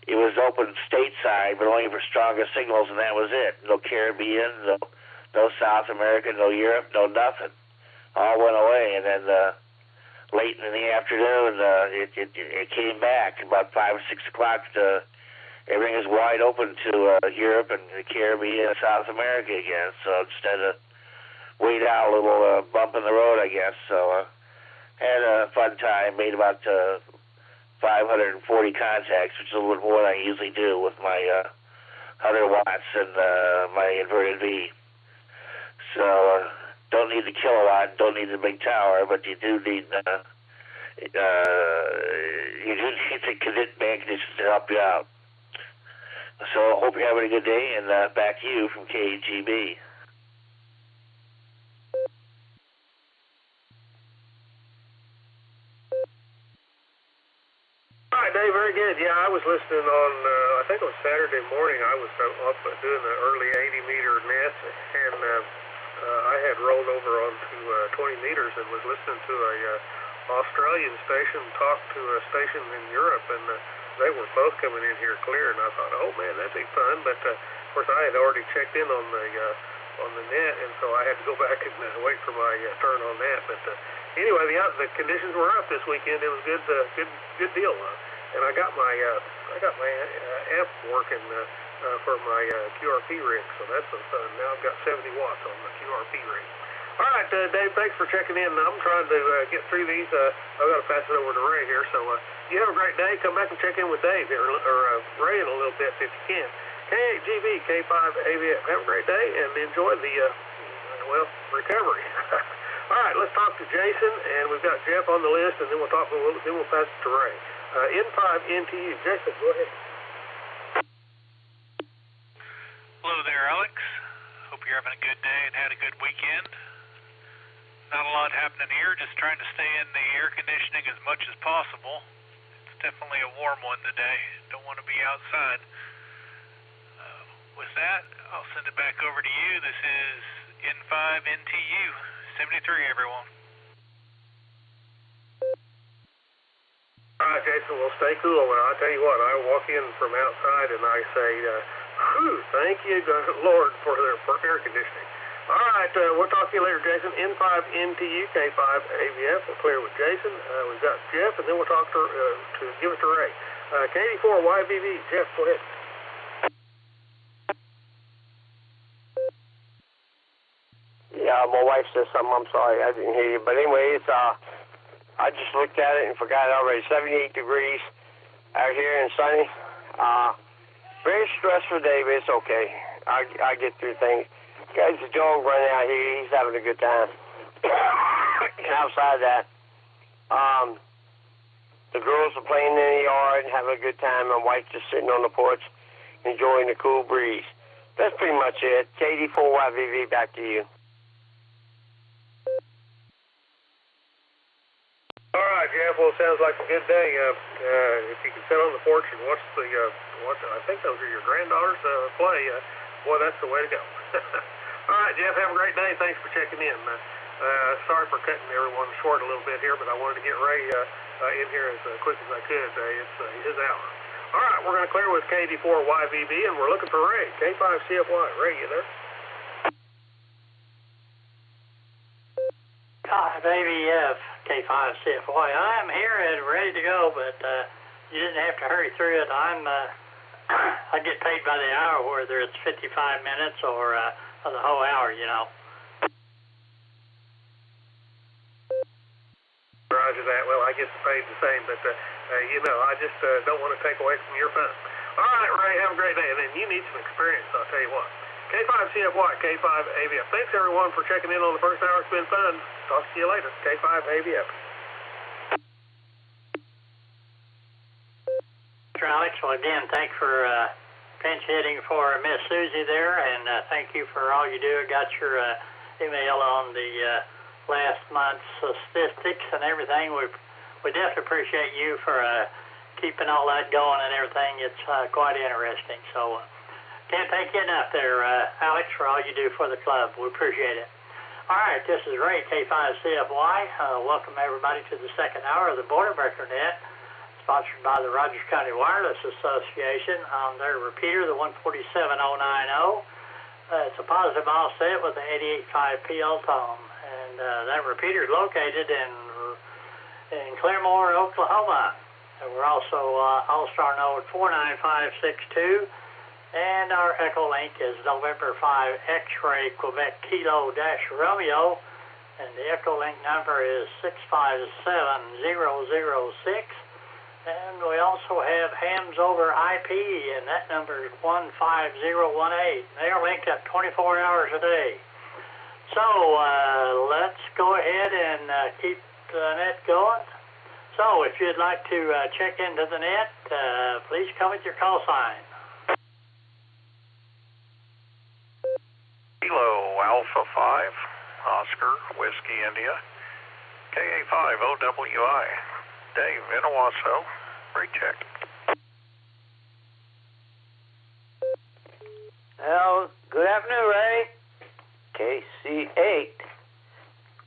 It was open stateside, but only for stronger signals, and that was it. No Caribbean, no South America, no Europe, no nothing. All went away. And then late in the afternoon, it came back about 5 or 6 o'clock. Everything is wide open to Europe and the Caribbean and South America again. So instead of wait out a little bump in the road, I guess. So had a fun time. Made about 540 contacts, which is a little bit more than I usually do with my 100 watts and my inverted V. So don't need the kilowatt, don't need the big tower, but you do need the band conditions to help you out. So I hope you're having a good day, and back to you from KGB. All right, right, Dave, very good. Yeah, I was listening on, I think it was Saturday morning. I was up doing the early 80-meter nets, and I had rolled over onto 20 meters and was listening to a Australian station talk to a station in Europe, and they were both coming in here clear, and I thought, oh, man, that'd be fun. But, of course, I had already checked in on the net, and so I had to go back and wait for my turn on that. But anyway, the conditions were up this weekend. It was good deal. And I got my amp working for my QRP rig, so that's been fun. Now I've got 70 watts on the QRP rig. All right, Dave, thanks for checking in. I'm trying to get through these. I've got to pass it over to Ray here. So you have a great day. Come back and check in with Dave here, or Ray in a little bit if you can. K8GB, K5 AVF. Have a great day and enjoy the, recovery. All right, let's talk to Jason, and we've got Jeff on the list, and then we'll pass it to Ray. N5 NTU. Jason, go ahead. Hello there, Alex. Hope you're having a good day and had a good weekend. Not a lot happening here, just trying to stay in the air conditioning as much as possible. It's definitely a warm one today. Don't want to be outside. With that, I'll send it back over to you. This is N5 NTU 73, everyone. All right, Jason, we'll stay cool. I'll tell you what, I walk in from outside and I say, thank you, Lord, for air conditioning. All right, we'll talk to you later, Jason. N5 NTU, K5 AVF. We're clear with Jason. We've got Jeff, and then we'll talk to give it to Ray. K84 YVV. Jeff, go ahead. Yeah, my wife said something. I'm sorry, I didn't hear you. But anyway, it's I just looked at it and forgot it already. 78 degrees out here and sunny. Very stressful day, but it's okay. I get through things. Guys, the dog running out here. He's having a good time. And outside that, the girls are playing in the yard and having a good time. My wife's just sitting on the porch enjoying the cool breeze. That's pretty much it. KD4YVV, back to you. All right, Jeff. Well, it sounds like a good day. If you can sit on the porch and watch I think those are your granddaughters play. Boy, that's the way to go. All right, Jeff. Have a great day. Thanks for checking in. Sorry for cutting everyone short a little bit here, but I wanted to get Ray in here as quick as I could. It's his hour. All right, we're going to clear with KD4YVB, and we're looking for Ray. K5CFY. Ray, you there? AVF, K5CFY. I'm here and ready to go, but you didn't have to hurry through it. I get paid by the hour, whether it's 55 minutes or the whole hour, you know. Roger that. Well, I get paid the same, but, I just don't want to take away from your fun. All right, Ray, have a great day. And then you need some experience, I'll tell you what. K5CFY, K5AVF. Thanks, everyone, for checking in on the first hour. It's been fun. Talk to you later. K5AVF. Mr. Alex, well, again, thanks for pinch hitting for Miss Susie there, and thank you for all you do. I got your email on the last month's statistics and everything. We definitely appreciate you for keeping all that going and everything. It's quite interesting. So can't thank you enough there, Alex, for all you do for the club. We appreciate it. All right, this is Ray, K5CFY. Welcome everybody to the second hour of the Barometer Net, sponsored by the Rogers County Wireless Association on their repeater, the 147090. It's a positive offset with an 88.5 PL tone, and that repeater is located in Claremore, Oklahoma. And we're also Allstar Node 49562, and our EchoLink is November 5 X-Ray Quebec Kilo Romeo, and the EchoLink number is 657006. And we also have hams over IP, and that number is 15018. They are linked up 24 hours a day. So let's go ahead and keep the net going. So if you'd like to check into the net, please come with your call sign. Kilo Alpha 5, Oscar, Whiskey, India, KA5 OWI. Dave in Owasso, Recheck. Well, good afternoon, Ray. KC8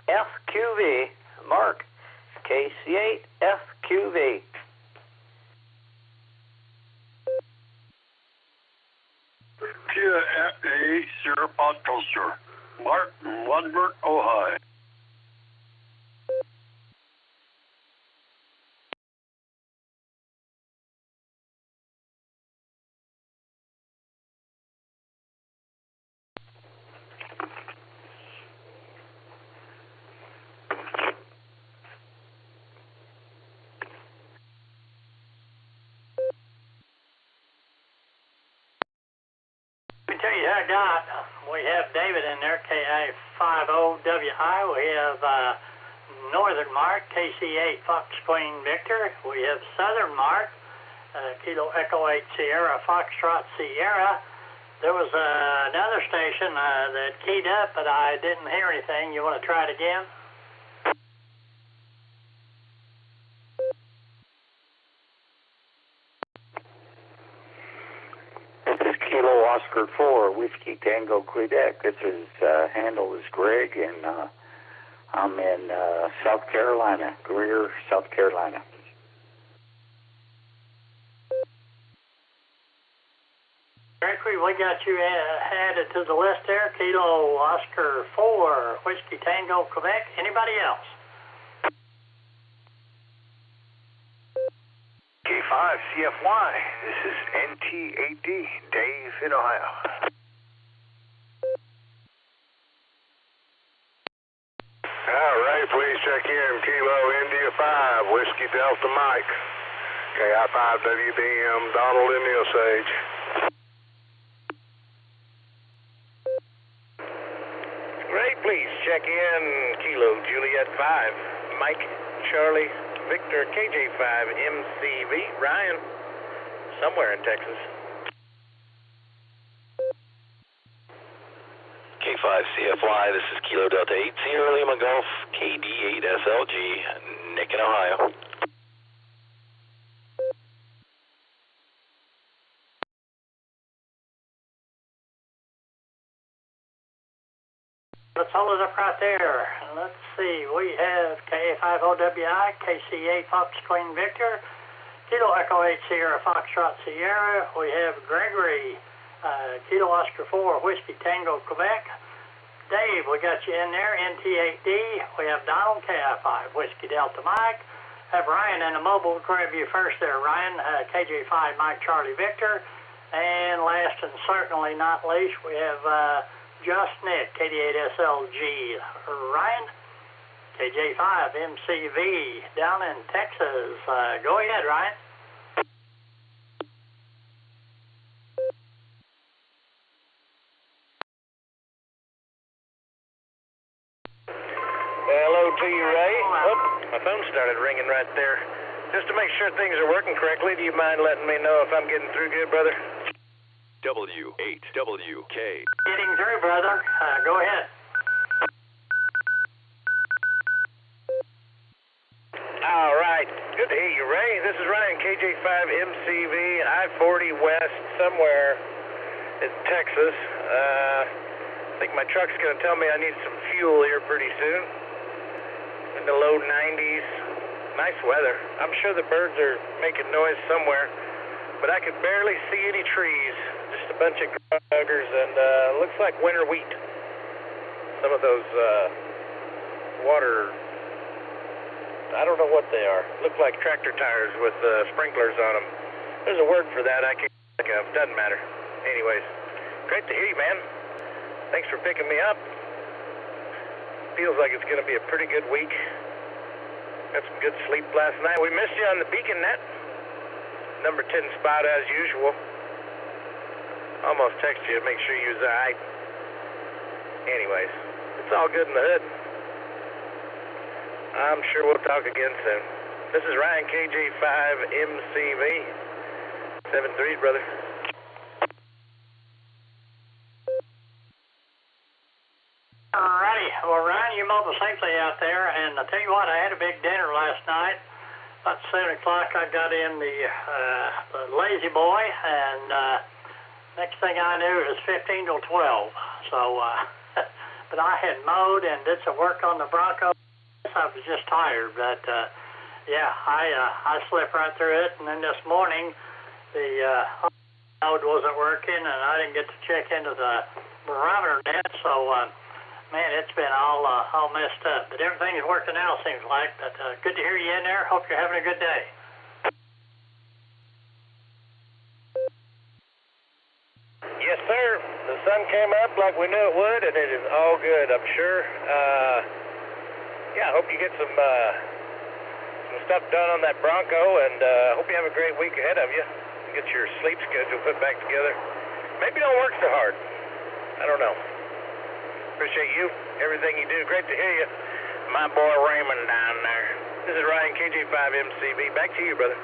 FQV. Mark. KC8 FQV. Kia FA Sierra Podcaster. Mark, Lundberg, Ohio. Let me tell you how I got. We have David in there, KI50WI. We have Northern Mark, KC8 Fox Queen Victor. We have Southern Mark, Kilo Echo 8 Sierra Foxtrot Sierra. There was another station that keyed up, but I didn't hear anything. You want to try it again? This is Kilo Oscar 4, Whiskey Tango Quebec. This is handle is Greg, and I'm in South Carolina, Greer, South Carolina. Gregory, we got you added to the list there. Kilo Oscar 4, Whiskey Tango Quebec. Anybody else? K5 CFY, this is NT8D, Dave in Ohio. All right, please check in Kilo India 5, Whiskey Delta Mike, KI5WBM, Donald in the Osage. Great, please check in Kilo Juliet 5, Mike Charlie Victor KJ5 MCV, Ryan, somewhere in Texas. K5 CFY, this is Kilo Delta 8 Sierra Lima Golf, KD8 SLG, Nick in Ohio. Let's hold it up right there. Let's see. We have KA50WI, KC8 Fox Queen Victor, Kilo Echo 8 Sierra Foxtrot Sierra. We have Gregory, Kilo Oscar 4 Whiskey Tango Quebec. Dave, we got you in there, NT8D. We have Donald, KI5 Whiskey Delta Mike. Have Ryan in the mobile. We'll grab you first there, Ryan, KJ5 Mike Charlie Victor. And last and certainly not least, we have Just Nick, KD8SLG. Ryan, KJ5 MCV down in Texas. Go ahead, Ryan. Hello to you, Ray. Oh, my phone started ringing right there. Just to make sure things are working correctly, do you mind letting me know if I'm getting through good, brother? W8WK. Getting through, brother. Go ahead. All right. Good to hear you, Ray. This is Ryan, KJ5MCV, I-40 West, somewhere in Texas. I think my truck's going to tell me I need some fuel here pretty soon. In the low 90s. Nice weather. I'm sure the birds are making noise somewhere, but I could barely see any trees. Just a bunch of buggers, and looks like winter wheat. Some of those water, I don't know what they are. Look like tractor tires with sprinklers on them. There's a word for that I can't think of. Doesn't matter. Anyways, great to hear you, man. Thanks for picking me up. Feels like it's going to be a pretty good week. Got some good sleep last night. We missed you on the Beacon Net. Number 10 spot as usual. Almost text you to make sure you was all right. Anyways, it's all good in the hood. I'm sure we'll talk again soon. This is Ryan, KJ5MCV. 7-3, brother. Alrighty. Well, Ryan, you mobile safely out there, and I tell you what, I had a big dinner last night. About 7 o'clock, I got in the Lazy Boy, and next thing I knew, it was 15 till 12. So, but I had mowed and did some work on the Bronco. I was just tired, but yeah, I slept right through it. And then this morning, the node wasn't working, and I didn't get to check into the Barometer Net. So, man, it's been all messed up. But everything's working out, seems like. But good to hear you in there. Hope you're having a good day. Yes, sir. The sun came up like we knew it would, and it is all good, I'm sure. Yeah, I hope you get some stuff done on that Bronco, and hope you have a great week ahead of you. Get your sleep schedule put back together. Maybe don't work so hard. I don't know. Appreciate you, everything you do. Great to hear you. My boy Raymond down there. This is Ryan, KJ5MCB. Back to you, brother.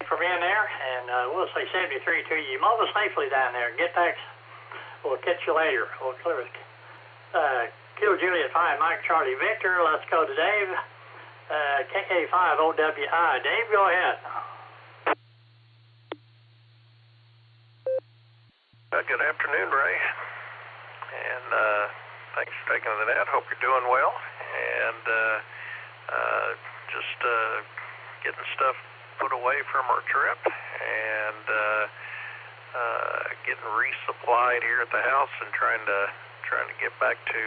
For being there, and we'll say 73 to you. Mobile safely down there. Get back. We'll catch you later. We'll clear it. Kilo Juliet 5, Mike Charlie Victor. Let's go to Dave. KK5 OWI. Dave, go ahead. Good afternoon, Ray. And thanks for taking the net. Hope you're doing well. And just getting stuff put away from our trip, and getting resupplied here at the house, and trying to get back to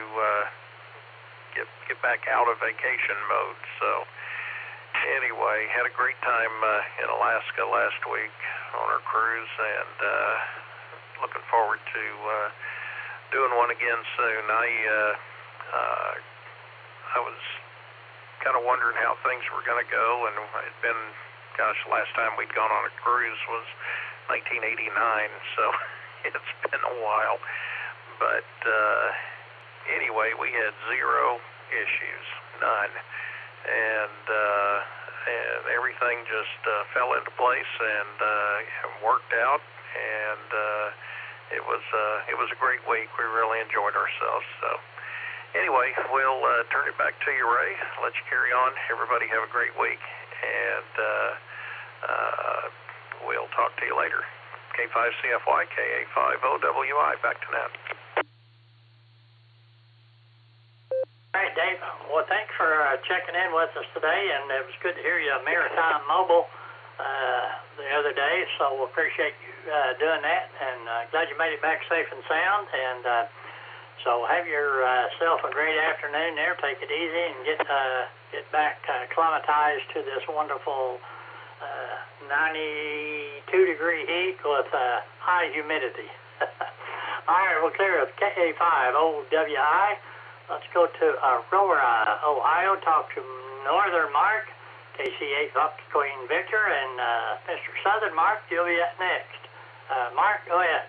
get back out of vacation mode. So anyway, had a great time in Alaska last week on our cruise, and looking forward to doing one again soon. I was kind of wondering how things were going to go, and it'd been, gosh, last time we'd gone on a cruise was 1989, so it's been a while. But anyway, we had zero issues, none, and everything just fell into place and worked out, and it was a great week. We really enjoyed ourselves. So anyway, we'll turn it back to you, Ray. Let you carry on. Everybody have a great week, and we'll talk to you later. K5CFY, KA5OWI, back to net. All right, Dave. Well, thanks for checking in with us today, and it was good to hear you Maritime Mobile the other day, so we appreciate you doing that, and glad you made it back safe and sound, and so have yourself a great afternoon there. Take it easy and get back acclimatized to this wonderful 92-degree heat with high humidity. All right, we'll clear up KA5OWI. Let's go to Aurora, Ohio. Talk to Northern Mark, KC8 Queen Victor, and Mr. Southern Mark. You'll be up next. Mark, go ahead.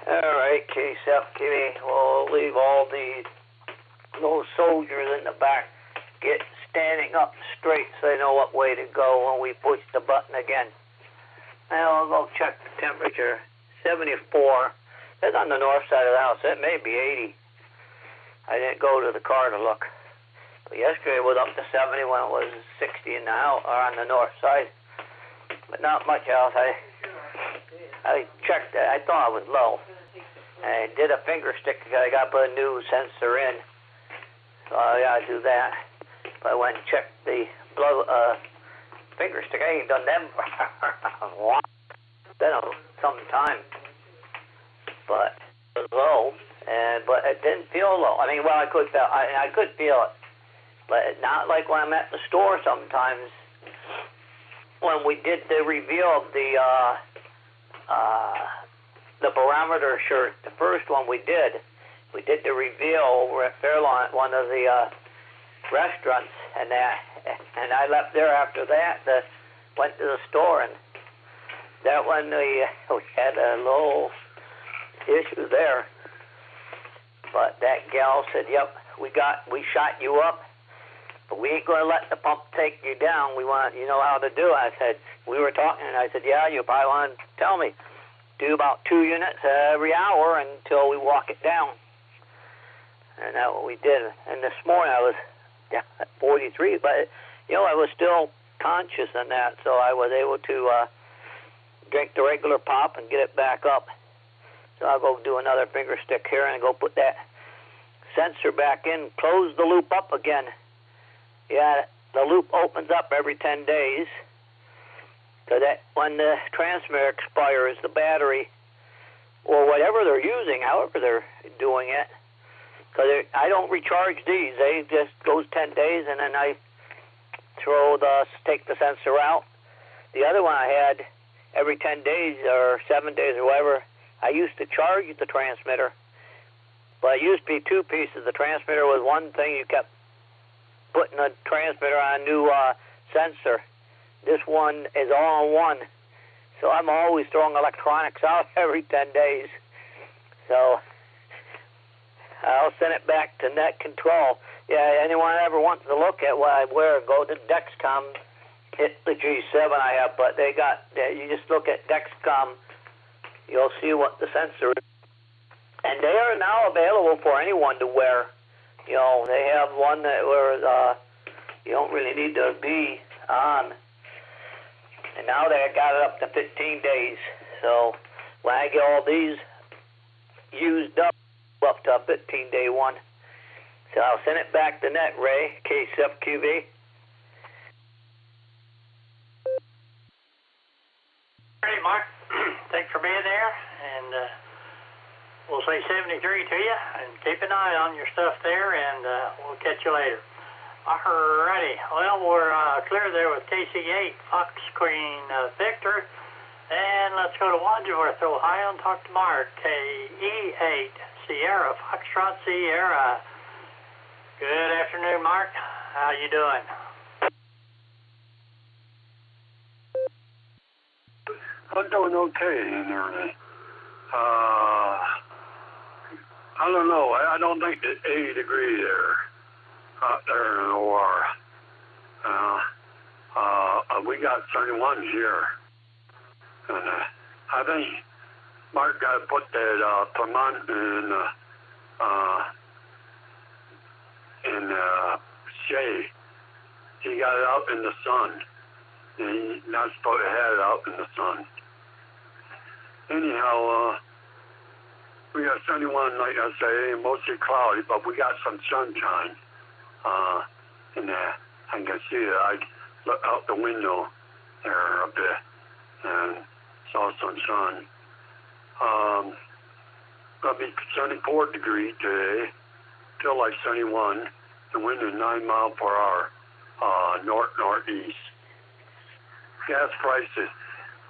All right, KSFKV. We'll leave all those soldiers in the back get standing up straight so they know what way to go when we push the button again. Now we'll go check the temperature. 74. It's on the north side of the house. It may be 80. I didn't go to the car to look. But yesterday it was up to 70 when it was 60 in the house, or on the north side. But not much else. I checked it. I thought it was low. I did a finger stick because I got to put a new sensor in. So I got to do that. But I went and checked the finger stick. I ain't done them for a while. Been some time. But it was low. But it didn't feel low. I mean, well, I could feel it. But not like when I'm at the store sometimes. When we did the reveal of the barometer shirt, the first one we did the reveal over at Fairlawn at one of the restaurants, and I left there after that. Went to the store, and that one we had a little issue there. But that gal said, "Yep, we shot you up. But we ain't going to let the pump take you down. We want, you know how to do it. I said, we were talking, and I said, yeah, you probably want to tell me. Do about 2 units every hour until we walk it down. And that's what we did. And this morning I was at 43, but, you know, I was still conscious in that, so I was able to drink the regular pop and get it back up. So I'll go do another finger stick here and go put that sensor back in, close the loop up again. Yeah, the loop opens up every 10 days. So that when the transmitter expires, the battery, or whatever they're using, however they're doing it, because I don't recharge these. They just goes 10 days, and then I take the sensor out. The other one I had every 10 days or 7 days or whatever, I used to charge the transmitter, but it used to be 2 pieces. The transmitter was one thing. You kept putting the transmitter on a new sensor. This one is all in one, so I'm always throwing electronics out every 10 days. So I'll send it back to net control. Yeah, anyone ever wants to look at what I wear, go to Dexcom. Hit the G7 I have, but they got, you just look at Dexcom, you'll see what the sensor is. And they are now available for anyone to wear. You know, they have one that where you don't really need to be on. And now they got it up to 15 days. So when I get all these used up to a 15-day one. So I'll send it back to net, Ray, KCFQV. Hey, Mark. Thanks for being there. And we'll say 73 to you. And keep an eye on your stuff there, and we'll catch you later. Alrighty. Well, we're clear there with KC8, Fox Queen Victor. And let's go to Wadsworth, Ohio, and talk to Mark. KE8, Sierra, Foxtrot Sierra. Good afternoon, Mark. How you doing? I'm doing okay in there. I don't know. I don't think it's 80 degrees there. Out there in the OR. We got 31 here. And I think Mark got to put that Vermont in shade. He got it out in the sun. And he's not supposed to have it out in the sun. Anyhow, we got 71 like I say, mostly cloudy, but we got some sunshine. And I can see it. I look out the window there a bit and saw some sun. Gonna be 74 degrees today, till like 71. The wind is 9 miles per hour, northeast. Gas prices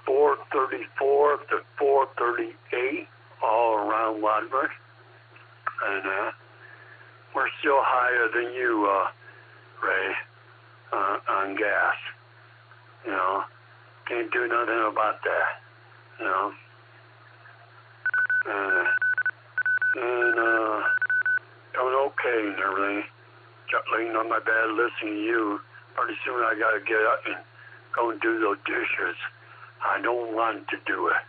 $4.34 to $4.38 all around Wadsworth, and we're still higher than you, Ray, on gas. You know, can't do nothing about that. You know, and doing okay and everything. Just laying on my bed listening to you. Pretty soon I gotta get up and go and do those dishes. I don't want to do it,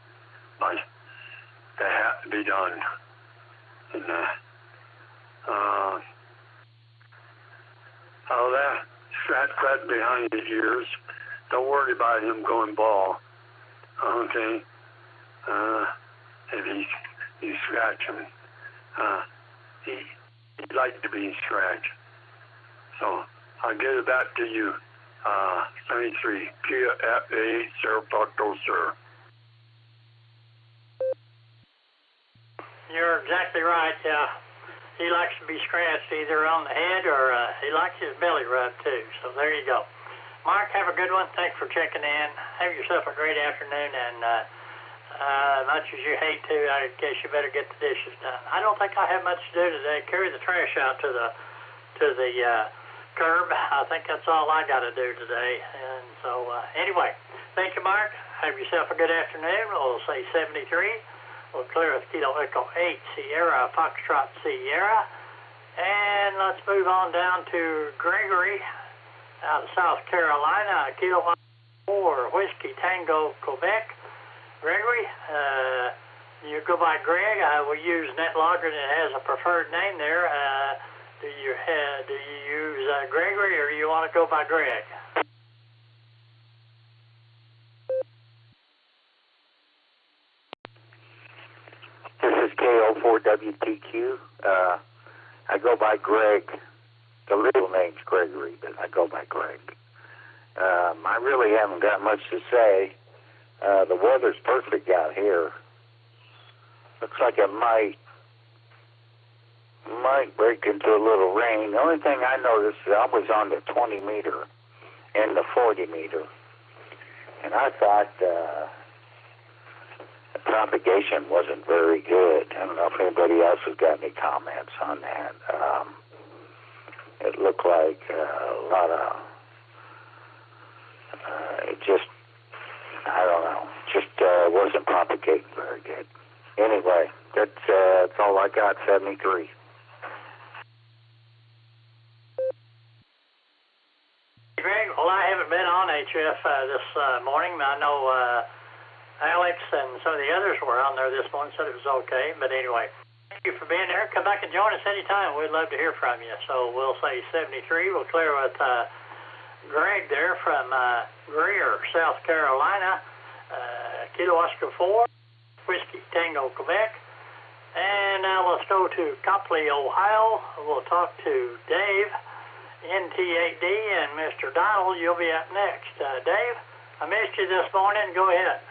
but they have to be done. And how that fat behind the ears. Don't worry about him going bald. Okay. If he's scratching. He'd like to be scratched. So I'll get it back to you. 73 Kia FA Cerro Porto, sir. You're exactly right. He likes to be scratched either on the head or he likes his belly rubbed too. So there you go. Mark, have a good one. Thanks for checking in. Have yourself a great afternoon, and much as you hate to, I guess you better get the dishes done. I don't think I have much to do today. Carry the trash out to the curb. I think that's all I got to do today. And so anyway, thank you, Mark. Have yourself a good afternoon. We'll say 73. We'll clear with Kilo Echo 8 Sierra Foxtrot Sierra. And let's move on down to Gregory out of South Carolina, Kilo 4 Whiskey Tango Quebec. Gregory, you go by Greg. We use NetLogger, and it has a preferred name there. Do you use Gregory, or do you want to go by Greg? This is KO4WTQ. I go by Greg. The real name's Gregory, but I go by Greg. I really haven't got much to say. The weather's perfect out here. Looks like it might break into a little rain. The only thing I noticed is I was on the 20 meter and the 40 meter, and I thought the propagation wasn't very good. I don't know if anybody else has got any comments on that. It looked like a lot of, it just, I don't know, just wasn't propagating very good. Anyway, that's all I got, 73. Greg, well, I haven't been on HF this morning. I know Alex and some of the others were on there this morning, said it was okay. But anyway, thank you for being there. Come back and join us anytime. We'd love to hear from you. So we'll say 73. We'll clear with Greg there from Greer, South Carolina, Kilo Oscar 4, Whiskey Tango, Quebec. And now let's go to Copley, Ohio. We'll talk to Dave, NT8D, and Mr. Donald. You'll be up next. Dave, I missed you this morning. Go ahead.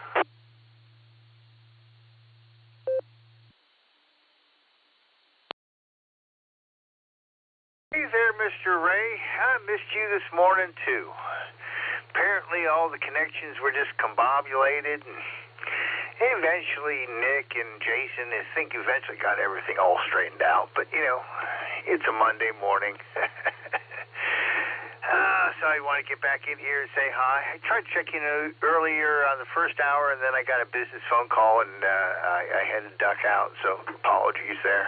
Hey there, Mr. Ray. I missed you this morning, too. Apparently, all the connections were just combobulated, and eventually Nick and Jason, I think, eventually got everything all straightened out. But, you know, it's a Monday morning. So I want to get back in here and say hi. I tried checking earlier on the first hour, and then I got a business phone call, and I had to duck out, so apologies there.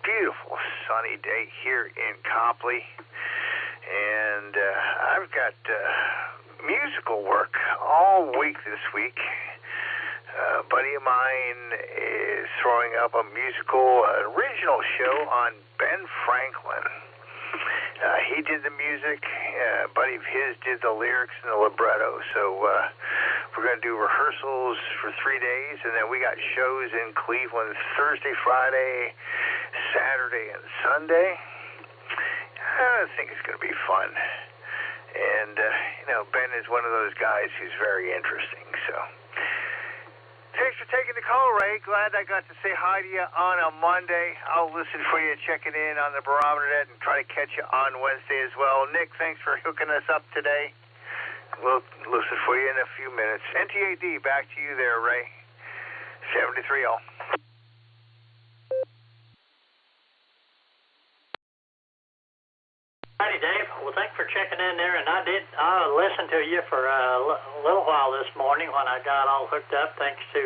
Beautiful sunny day here in Copley, and I've got musical work all week this week. A buddy of mine is throwing up a musical original show on Ben Franklin. He did the music, a buddy of his did the lyrics and the libretto, so we're going to do rehearsals for 3 days, and then we got shows in Cleveland Thursday, Friday, Saturday, and Sunday. I think it's going to be fun. And, you know, Ben is one of those guys who's very interesting, so. Thanks for taking the call, Ray. Glad I got to say hi to you on a Monday. I'll listen for you checking in on the Barometer Net and try to catch you on Wednesday as well. Nick, thanks for hooking us up today. We'll listen for you in a few minutes. NT8D, back to you there, Ray. 73 all. Howdy, Dave. Well, thanks for checking in there, and I listened to you for a little while this morning when I got all hooked up, thanks to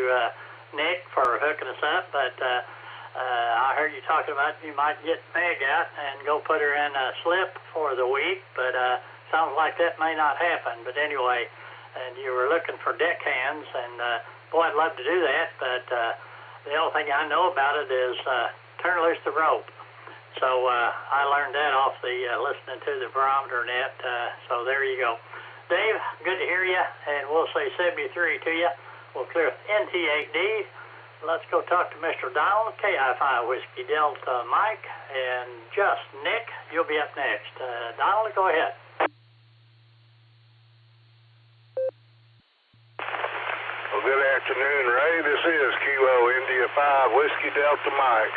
Nick for hooking us up, but I heard you talking about you might get Meg out and go put her in a slip for the week, but sounds like that may not happen. But anyway, and you were looking for deckhands, and boy, I'd love to do that, but the only thing I know about it is turn loose the rope. So I learned that off the listening to the Barometer Net. So there you go. Dave, good to hear you, and we'll say 73 to you. We'll clear NT8D. Let's go talk to Mr. Donald, KI5 Whiskey Delta Mike, and just Nick, you'll be up next. Donald, go ahead. Well, good afternoon, Ray. This is Kilo India 5 Whiskey Delta Mike.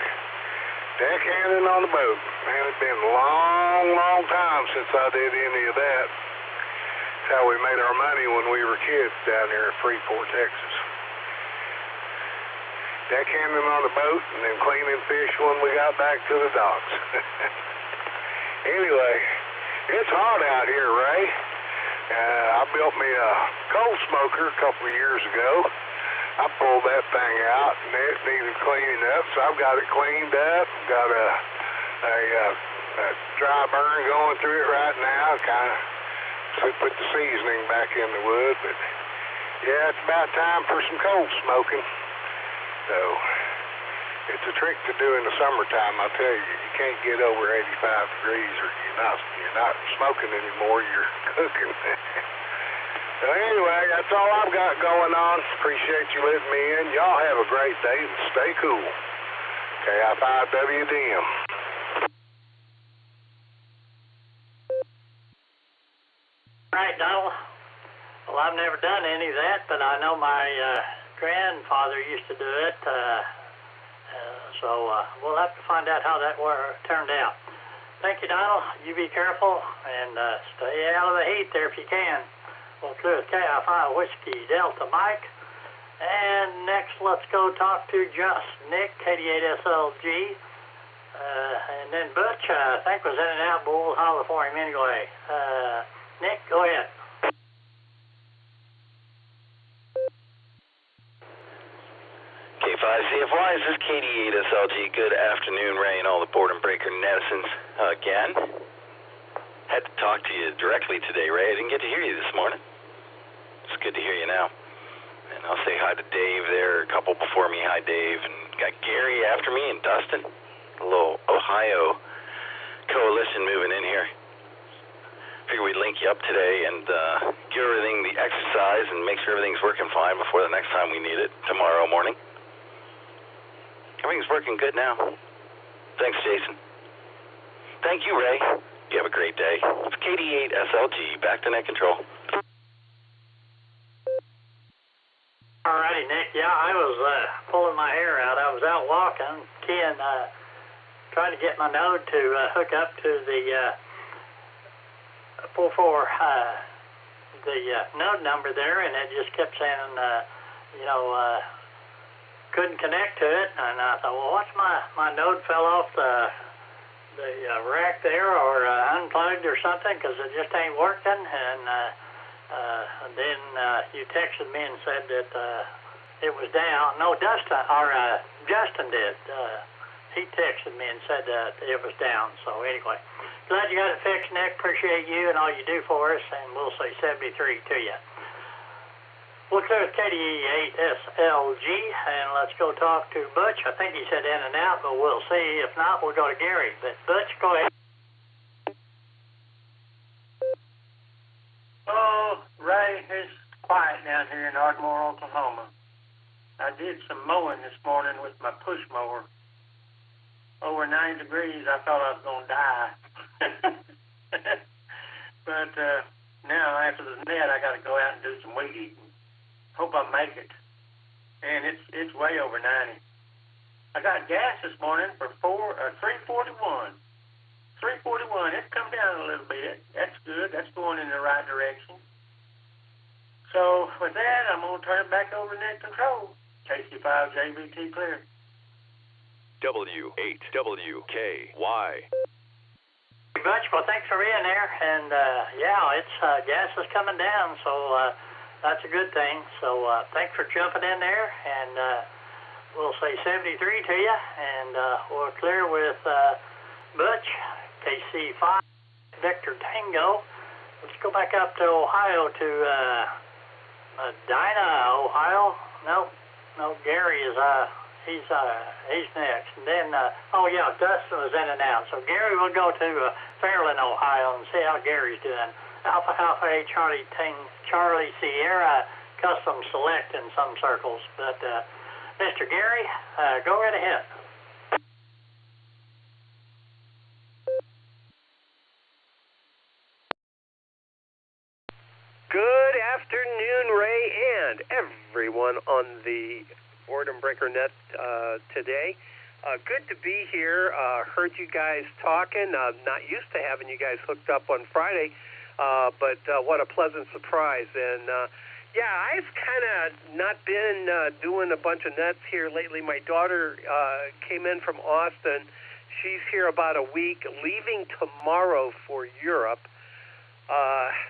Deckhanding on the boat. Man, it's been a long time since I did any of that. That's how we made our money when we were kids down here in Freeport, Texas. Deckhanding on the boat and then cleaning fish when we got back to the docks. Anyway, it's hot out here, Ray. I built me a coal smoker a couple of years ago. I pulled that thing out, and it needed cleaning up, so I've got it cleaned up. Got a dry burn going through it right now. Kind of put the seasoning back in the wood, but yeah, it's about time for some cold smoking. So it's a trick to do in the summertime. I tell you, you can't get over 85 degrees, or you're not smoking anymore. You're cooking. So anyway, that's all I've got going on. Appreciate you letting me in. Y'all have a great day and stay cool. KI5WDM. All right, Donald. Well, I've never done any of that, but I know my grandfather used to do it. So we'll have to find out how that turned out. Thank you, Donald. You be careful and stay out of the heat there if you can. We'll clear with KI5 Whiskey Delta Mike. And next, let's go talk to just Nick, 88SLG. And then Butch, I think, was in and out, but we'll holler for him anyway. Nick, go ahead. K5CFY, this is KD8SLG. Good afternoon, Ray, and all the board and breaker netizens again. Had to talk to you directly today, Ray. I didn't get to hear you this morning. It's good to hear you now. And I'll say hi to Dave there, a couple before me. Hi, Dave. And got Gary after me and Dustin. A little Ohio coalition moving in here. Figure we'd link you up today and give everything the exercise and make sure everything's working fine before the next time we need it tomorrow morning. Everything's working good now. Thanks, Jason. Thank you, Ray. You have a great day. It's KD8SLG, back to net control. All righty, Nick. Yeah, I was pulling my hair out. I was out walking, keying, trying to get my node to hook up to the 44, the node number there, and it just kept saying, couldn't connect to it. And I thought, well, what's my node fell off the rack there, or unplugged or something, because it just ain't working. And then you texted me and said that it was down. No, Justin did. He texted me and said that it was down. So anyway, glad you got it fixed, Nick. Appreciate you and all you do for us, and we'll say 73 to you. We'll clear with KD8SLG, and let's go talk to Butch. I think he said in and out, but we'll see. If not, we'll go to Gary. But Butch, go ahead. Oh, Ray, it's quiet down here in Ardmore, Oklahoma. I did some mowing this morning with my push mower. Over 90 degrees, I thought I was going to die. But now, after the net, I got to go out and do some weed eating. Hope I make it. And it's way over 90. I got gas this morning for $3.41. $3.41. It's come down a little bit. That's good. That's going in the right direction. So with that, I'm going to turn it back over to net control. KC5 JBT clear. W8WKY. Butch, well, thanks for being there. And it's gas is coming down, so that's a good thing. So thanks for jumping in there, and we'll say 73 to you, and we're clear with Butch, KC5, Victor Tango. Let's go back up to Ohio to Medina, Ohio. No, Gary is he's next, and then Dustin was in and out. So Gary will go to Fairland, Ohio, and see how Gary's doing. Alpha Alpha A Charlie Sierra custom select in some circles, but Mr. Gary, go right ahead. Good afternoon, Ray, and everyone on the Board and Breaker Net today. Good to be here. Heard you guys talking. Not used to having you guys hooked up on Friday, but what a pleasant surprise. And I've kind of not been doing a bunch of nets here lately. My daughter came in from Austin. She's here about a week, leaving tomorrow for Europe.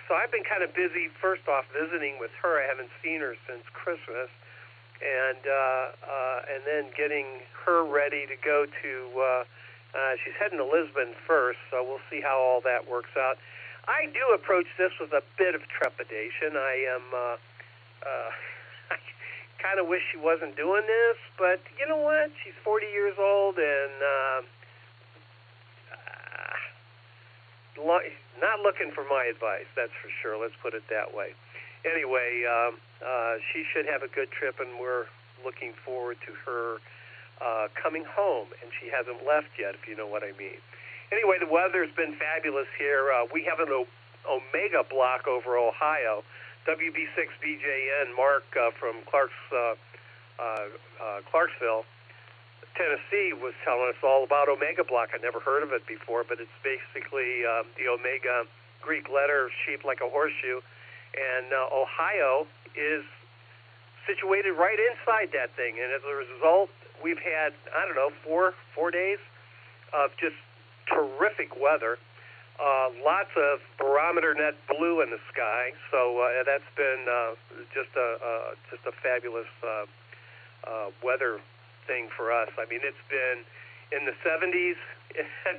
So I've been kind of busy, first off, visiting with her. I haven't seen her since Christmas. And then getting her ready to go to She's heading to Lisbon first, so we'll see how all that works out. I do approach this with a bit of trepidation. I kind of wish she wasn't doing this, but you know what? She's 40 years old and not looking for my advice, that's for sure. Let's put it that way. Anyway, she should have a good trip, and we're looking forward to her coming home, and she hasn't left yet, if you know what I mean. Anyway, the weather's been fabulous here. We have an Omega block over Ohio. WB6BJN Mark from Clarksville, Tennessee, was telling us all about Omega block. I'd never heard of it before, but it's basically the Omega Greek letter shaped like a horseshoe, and Ohio is situated right inside that thing, and as a result, we've had, I don't know, four days of just terrific weather. Lots of Barometer Net blue in the sky, so that's been just a fabulous weather thing for us. I mean, it's been in the 70s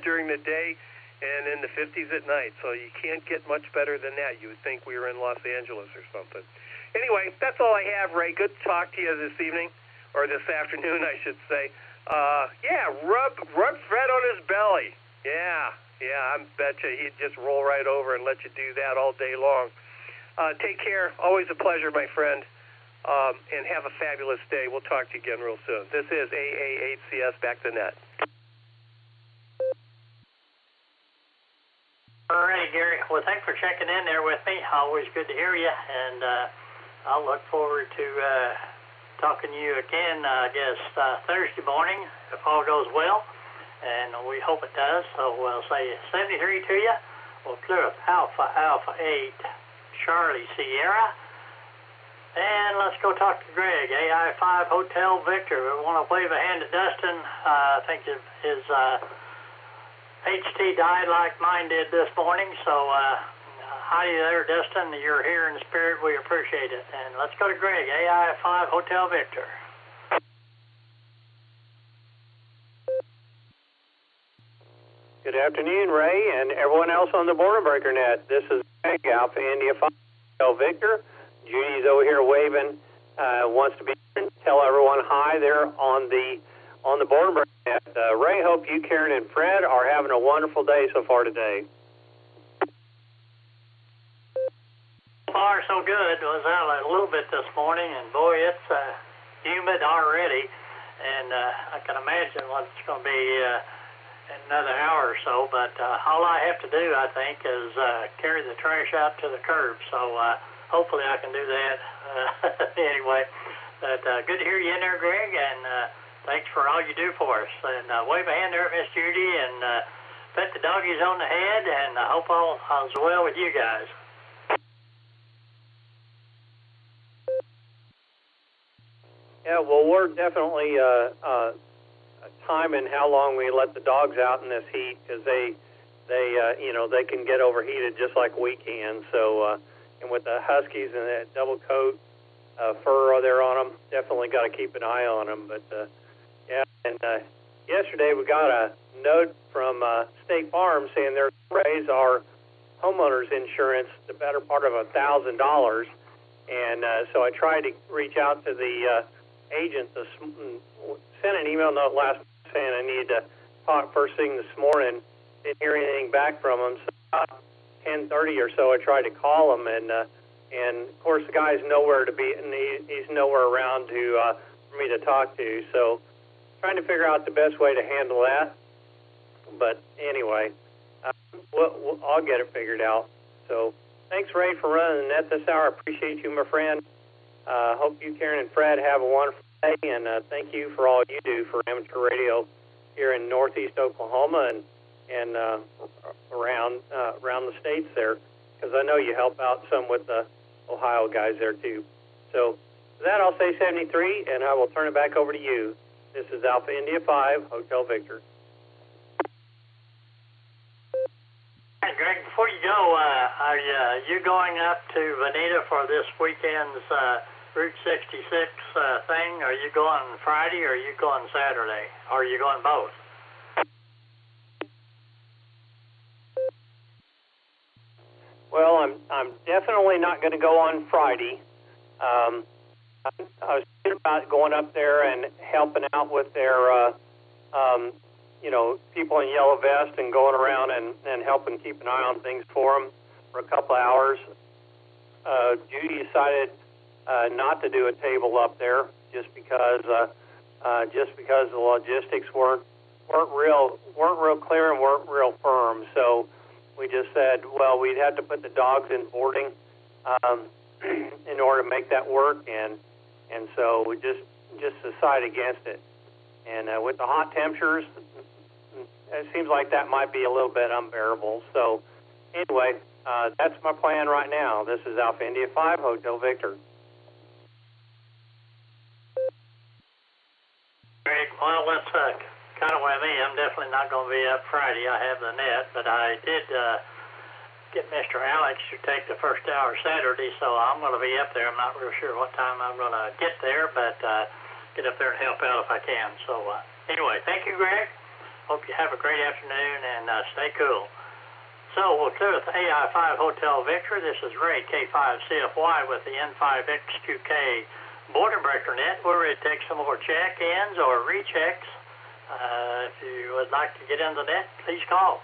during the day and in the 50s at night, so you can't get much better than that. You would think we were in Los Angeles or something. Anyway, that's all I have, Ray. Good to talk to you this evening, or this afternoon, I should say. Yeah, rub Fred on his belly. Yeah, I bet you he'd just roll right over and let you do that all day long. Take care. Always a pleasure, my friend. And have a fabulous day. We'll talk to you again real soon. This is AA8CS Back to Net. All right, Gary. Well, thanks for checking in there with me. Always good to hear you, and I'll look forward to talking to you again, I guess, Thursday morning, if all goes well, and we hope it does. So we'll say 73 to you. We'll clear up Alpha 8, Charlie Sierra. And let's go talk to Greg, AI5 Hotel Victor. We want to wave a hand at Dustin. I think his HT died like mine did this morning. So hi there, Dustin. You're here in the spirit. We appreciate it. And let's go to Greg, AI5 Hotel Victor. Good afternoon, Ray, and everyone else on the Barometer Net. This is Greg, Alpha India 5 Hotel Victor. Judy's over here waving, wants to be tell everyone hi there on the Barometer Net. Ray, hope you, Karen, and Fred are having a wonderful day so far today. So far, so good. It was out a little bit this morning, and boy, it's humid already, and I can imagine what it's going to be in another hour or so, but all I have to do, I think, is carry the trash out to the curb, so hopefully I can do that anyway. But good to hear you in there, Greg, and thanks for all you do for us. And wave a hand there at Miss Judy, and pet the doggies on the head, and I hope all's well with you guys. Yeah, well, we're definitely timing how long we let the dogs out in this heat, because they can get overheated just like we can. So, and with the Huskies and that double coat fur there on them, definitely got to keep an eye on them. But yeah, and yesterday we got a note from State Farm saying they're going to raise our homeowners insurance the better part of $1,000. And so I tried to reach out to the agent, sent an email note last night saying I needed to talk first thing this morning. Didn't hear anything back from him. So about 10:30 or so, I tried to call him, and of course the guy's nowhere to be, and he's nowhere around for me to talk to. So trying to figure out the best way to handle that. But anyway, I'll get it figured out. So thanks, Ray, for running the net this hour. Appreciate you, my friend. Hope you, Karen, and Fred have a wonderful day, and thank you for all you do for amateur radio here in Northeast Oklahoma and around the states there, because I know you help out some with the Ohio guys there too. So for that, I'll say 73, and I will turn it back over to you. This is Alpha India 5, Hotel Victor. Hey, Greg, before you go, are you going up to Veneta for this weekend's Route 66 thing? Are you going Friday or are you going Saturday? Or are you going both? Well, I'm definitely not going to go on Friday. I was thinking about going up there and helping out with their, people in yellow vest and going around and helping keep an eye on things for them for a couple of hours. Judy decided not to do a table up there just because the logistics weren't real clear and weren't real firm. So we just said, well, we'd have to put the dogs in boarding in order to make that work, and so we just decided against it. And with the hot temperatures, it seems like that might be a little bit unbearable. So anyway, that's my plan right now. This is Alpha India 5, Hotel Victor. Great. Well, that's kind of where me. I'm definitely not going to be up Friday. I have the net, but I did get Mr. Alex to take the first hour Saturday, so I'm going to be up there. I'm not real sure what time I'm going to get there, but get up there and help out if I can. So anyway, thank you, Greg. Hope you have a great afternoon and stay cool. So we'll do with AI5 Hotel Victor. This is Ray, K5CFY with the N5XQK Border Breaker Net. We're ready to take some more check-ins or rechecks. If you would like to get in the net, please call.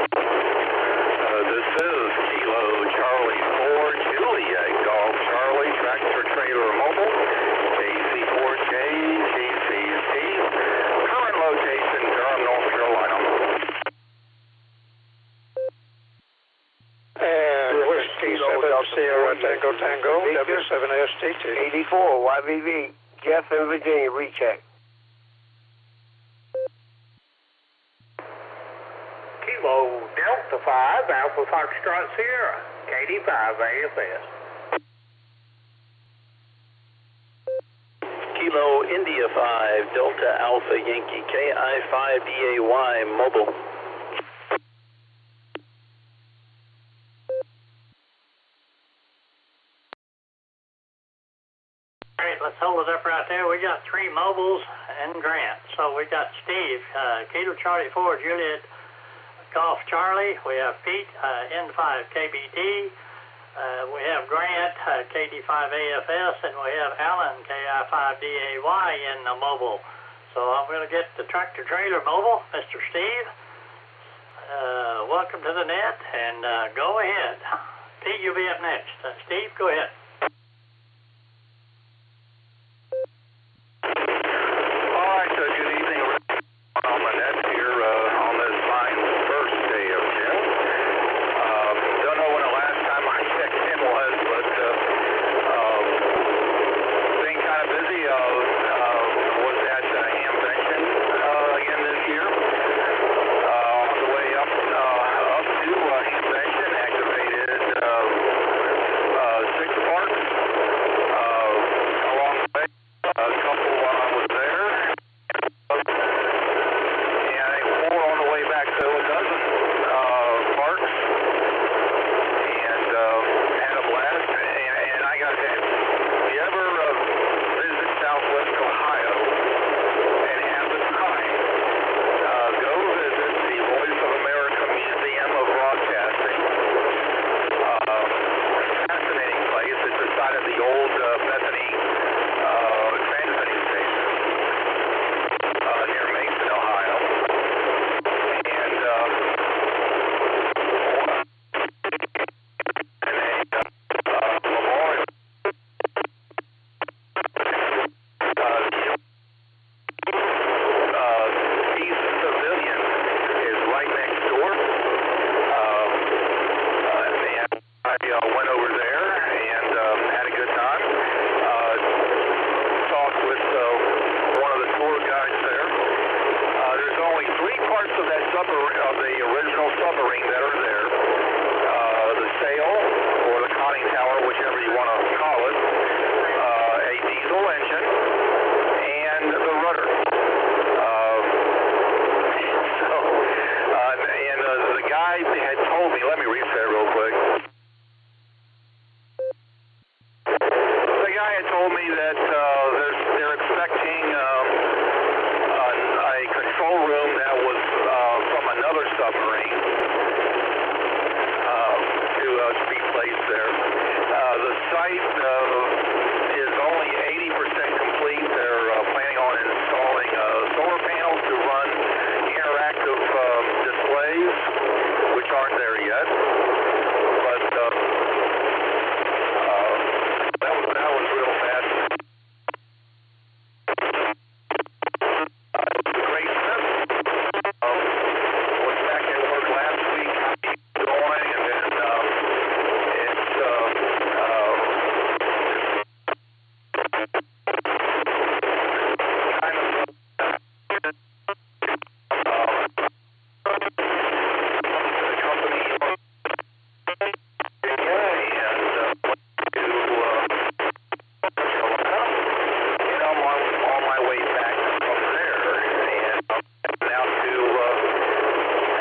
This is Kilo Charlie 4 Juliet Golf Charlie Tractor Trailer Mobile KC4J GCC. Current location Durham, North Carolina. And Whiskey 7 Sierra Tango Tango W7ST2 84 YVV Jeff in Virginia recheck. Kilo Delta 5 Alpha Foxtrot Sierra KD5 AFS. Kilo India 5 Delta Alpha Yankee KI5 DAY Mobile. Let's hold it up right there. We got 3 mobiles and Grant. So we got Steve, Kilo Charlie 4 Juliet Golf Charlie. We have Pete, N5 KBD. We have Grant, KD5 AFS, and we have Alan, KI5 DAY in the mobile. So I'm going to get the tractor trailer mobile, Mr. Steve. Welcome to the net, and go ahead. Pete, you'll be up next. Steve, go ahead. On the net here on this fine first day of June. Don't know when the last time I checked in was, but been kind of busy. Was at Hamvention again this year. On the way up to Hamvention, activated 6 parks along the way. A couple while I was there. Back to a dozen parks and had a blast. And I got to, if you ever visit Southwest Ohio and have the time, go visit the Voice of America Museum of Broadcasting. Fascinating place. It's the site of the old Bethany transmitting station near Mason, Ohio. Went over there and had a good time. Talked with one of the tour guides there. There's only 3 parts of that of the original submarine that are there. The sail, or the conning tower, whichever you want to call it, a diesel engine, and the rudder. The guy had told me, let me read that real quick. The guy had told me that they're expecting a control room that was from another submarine. there. The site is only 80% complete. They're planning on installing solar panels to run interactive displays, which aren't there yet. But that was real fast. Great trip. Was back at work last week, going, and then it's kind of the company. On my way back from there, and I'm out to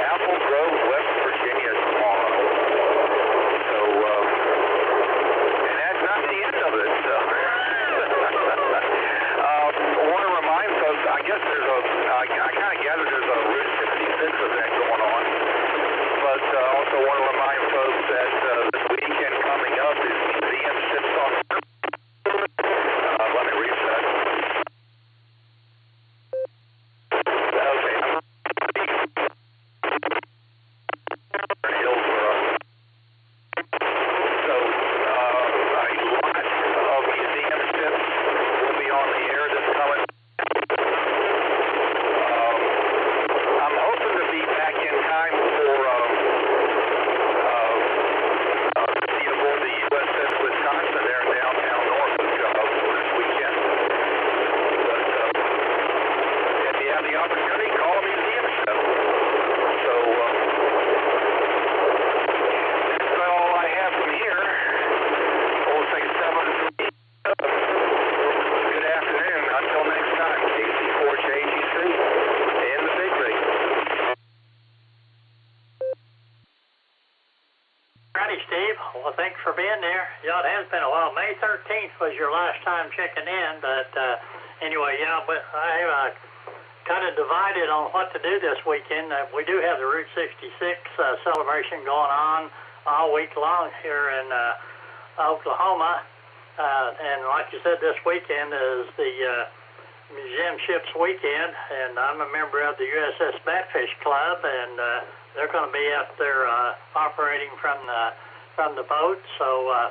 Apple Grove, West Virginia tomorrow. So, and that's not the end of it. So, I want to remind folks, I guess I kind of gather there's a Route 66 event going on, but also want to remind folks that this weekend coming up is Museum Ships on the River. Let me reset. Was your last time checking in, but anyway, yeah, but I kind of divided on what to do this weekend. We do have the Route 66 celebration going on all week long here in Oklahoma, and like you said, this weekend is the Museum Ships Weekend, and I'm a member of the USS Batfish Club, and they're going to be up there operating from the boat, so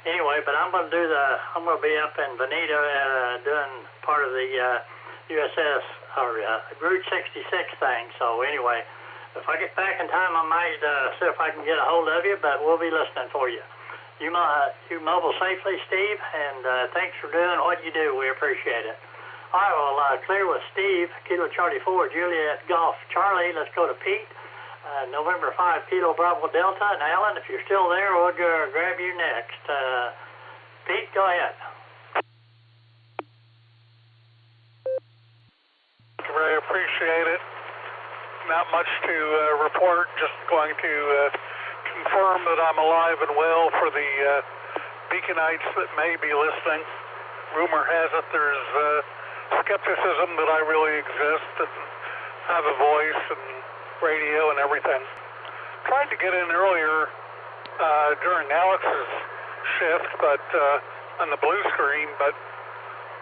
anyway, but I'm going to be up in Bonita doing part of the USS or Route 66 thing. So anyway, if I get back in time, I might see if I can get a hold of you, but we'll be listening for you. You mobile safely, Steve, and thanks for doing what you do. We appreciate it. All right, well, clear with Steve, Kilo Charlie 4, Juliet Golf Charlie. Let's go to Pete. November 5, Kilo Bravo Delta, and Alan, if you're still there, we'll grab you next. Pete, go ahead. Very appreciate it. Not much to report, just going to confirm that I'm alive and well for the Beaconites that may be listening. Rumor has it there's skepticism that I really exist and have a voice and radio and everything. Tried to get in earlier during Alex's shift, but on the blue screen, but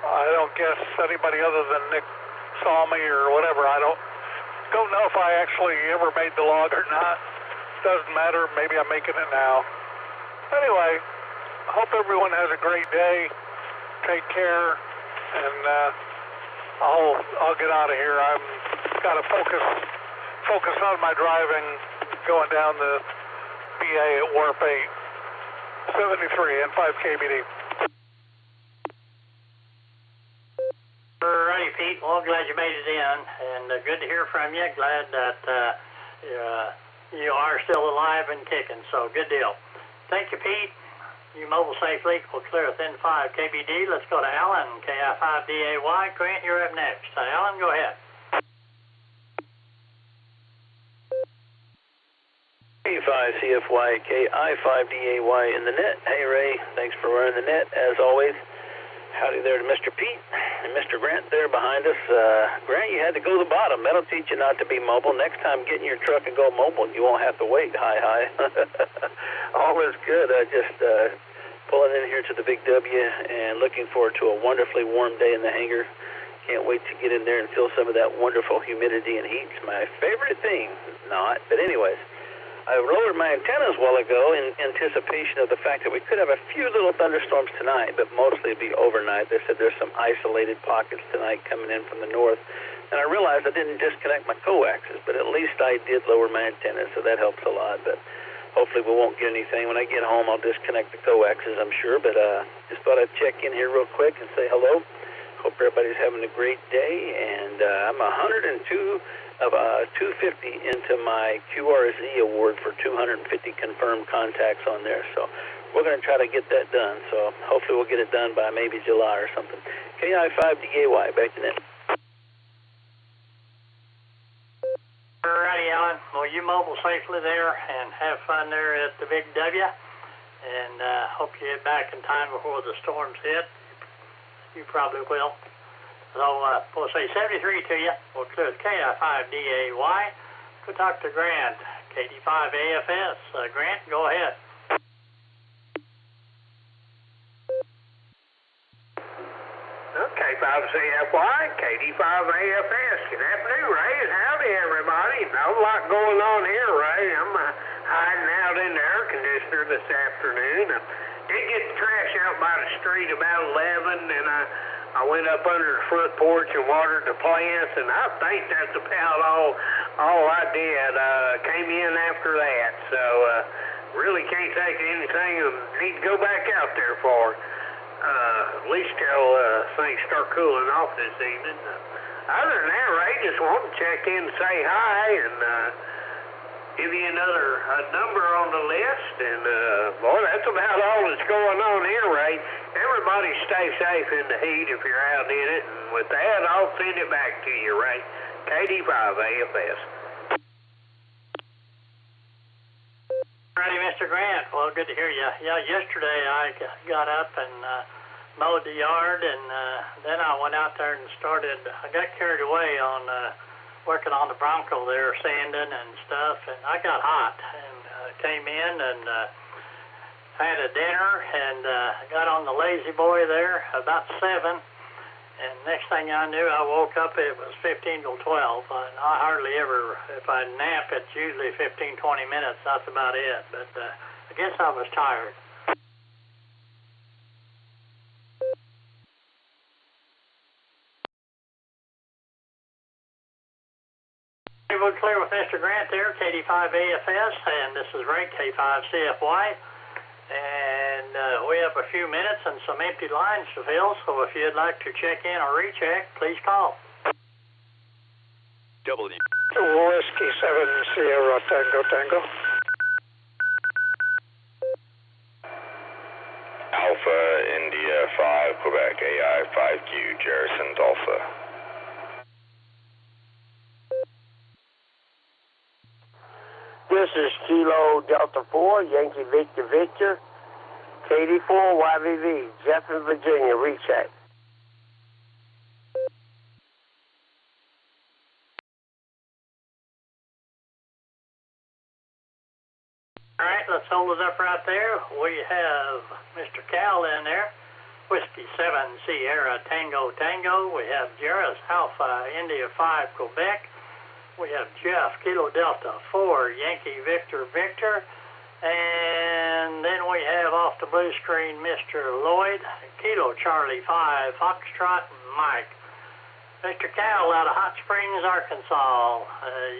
I don't guess anybody other than Nick saw me or whatever. I don't know if I actually ever made the log or not. Doesn't matter. Maybe I'm making it now. Anyway, I hope everyone has a great day. Take care, and I'll get out of here. I'm got to focus on my driving, going down the BA at Warp 8, 73 and 5 KBD. Alrighty, Pete. Well, glad you made it in, and good to hear from you. Glad that you are still alive and kicking, so good deal. Thank you, Pete. You mobile safely. We'll clear within 5 KBD. Let's go to Alan, KI5DAY. Grant, you're up next. Alan, go ahead. K5CFY, KI5DAY in the net. Hey, Ray. Thanks for running the net, as always. Howdy there to Mr. Pete and Mr. Grant there behind us. Grant, you had to go to the bottom. That'll teach you not to be mobile. Next time, get in your truck and go mobile. You won't have to wait. Hi. All is good. Just pulling in here to the Big W and looking forward to a wonderfully warm day in the hangar. Can't wait to get in there and feel some of that wonderful humidity and heat. It's my favorite thing. Not, but anyways. I lowered my antennas a while ago in anticipation of the fact that we could have a few little thunderstorms tonight, but mostly it'd be overnight. They said there's some isolated pockets tonight coming in from the north. And I realized I didn't disconnect my coaxes, but at least I did lower my antennas, so that helps a lot. But hopefully we won't get anything. When I get home, I'll disconnect the coaxes, I'm sure. But just thought I'd check in here real quick and say hello. Hope everybody's having a great day. And I'm 102 of 250 into my QRZ award for 250 confirmed contacts on there. So we're going to try to get that done. So hopefully we'll get it done by maybe July or something. KI5DAY, back to net. Alrighty, Alan. Well, you mobile safely there and have fun there at the Big W. And hope you get back in time before the storms hit. You probably will. So we'll say 73 to you. We'll clear the KI5DAY. Go talk to Grant, KD5AFS. Grant, go ahead. K5CFY, KD5AFS. Good afternoon, Ray, and howdy, everybody. Not a lot going on here, Ray. I'm hiding out in the air conditioner this afternoon. I did get the trash out by the street about 11, and I went up under the front porch and watered the plants, and I think that's about all I did. Came in after that, so really can't take anything and need to go back out there for at least till things start cooling off this evening. Other than that, Ray, just wanted to check in and say hi and give you another number on the list, and boy, that's about all that's going on here, Ray. Everybody stay safe in the heat if you're out in it, and with that, I'll send it back to you, Ray. KD5AFS. Alrighty, Mr. Grant. Well, good to hear you. Yeah, yesterday I got up and mowed the yard, and then I went out there and I got carried away on working on the Bronco there, sanding and stuff, and I got hot and came in and had a dinner and got on the lazy boy there about 7, and next thing I knew, I woke up, it was 15 till 12, and I hardly ever, if I nap, it's usually 15, 20 minutes, that's about it, but I guess I was tired. We're clear with Mr. Grant there, KD5AFS, and this is Ray, K5CFY, and we have a few minutes and some empty lines to fill, so if you'd like to check in or recheck, please call. Whiskey 7 Sierra Tango. Alpha India 5 Quebec AI 5Q Jerison Tulsa. This is Kilo Delta 4, Yankee Victor, KD4 YVV, Jefferson, Virginia, recheck. All right, let's hold it up right there. We have Mr. Cal in there, Whiskey 7 Sierra Tango. We have Jerris Alpha India 5 Quebec. We have Jeff, Kilo Delta 4, Yankee Victor, and then we have off the blue screen Mr. Lloyd, Kilo Charlie 5, Foxtrot, Mike. Mr. Cal out of Hot Springs, Arkansas.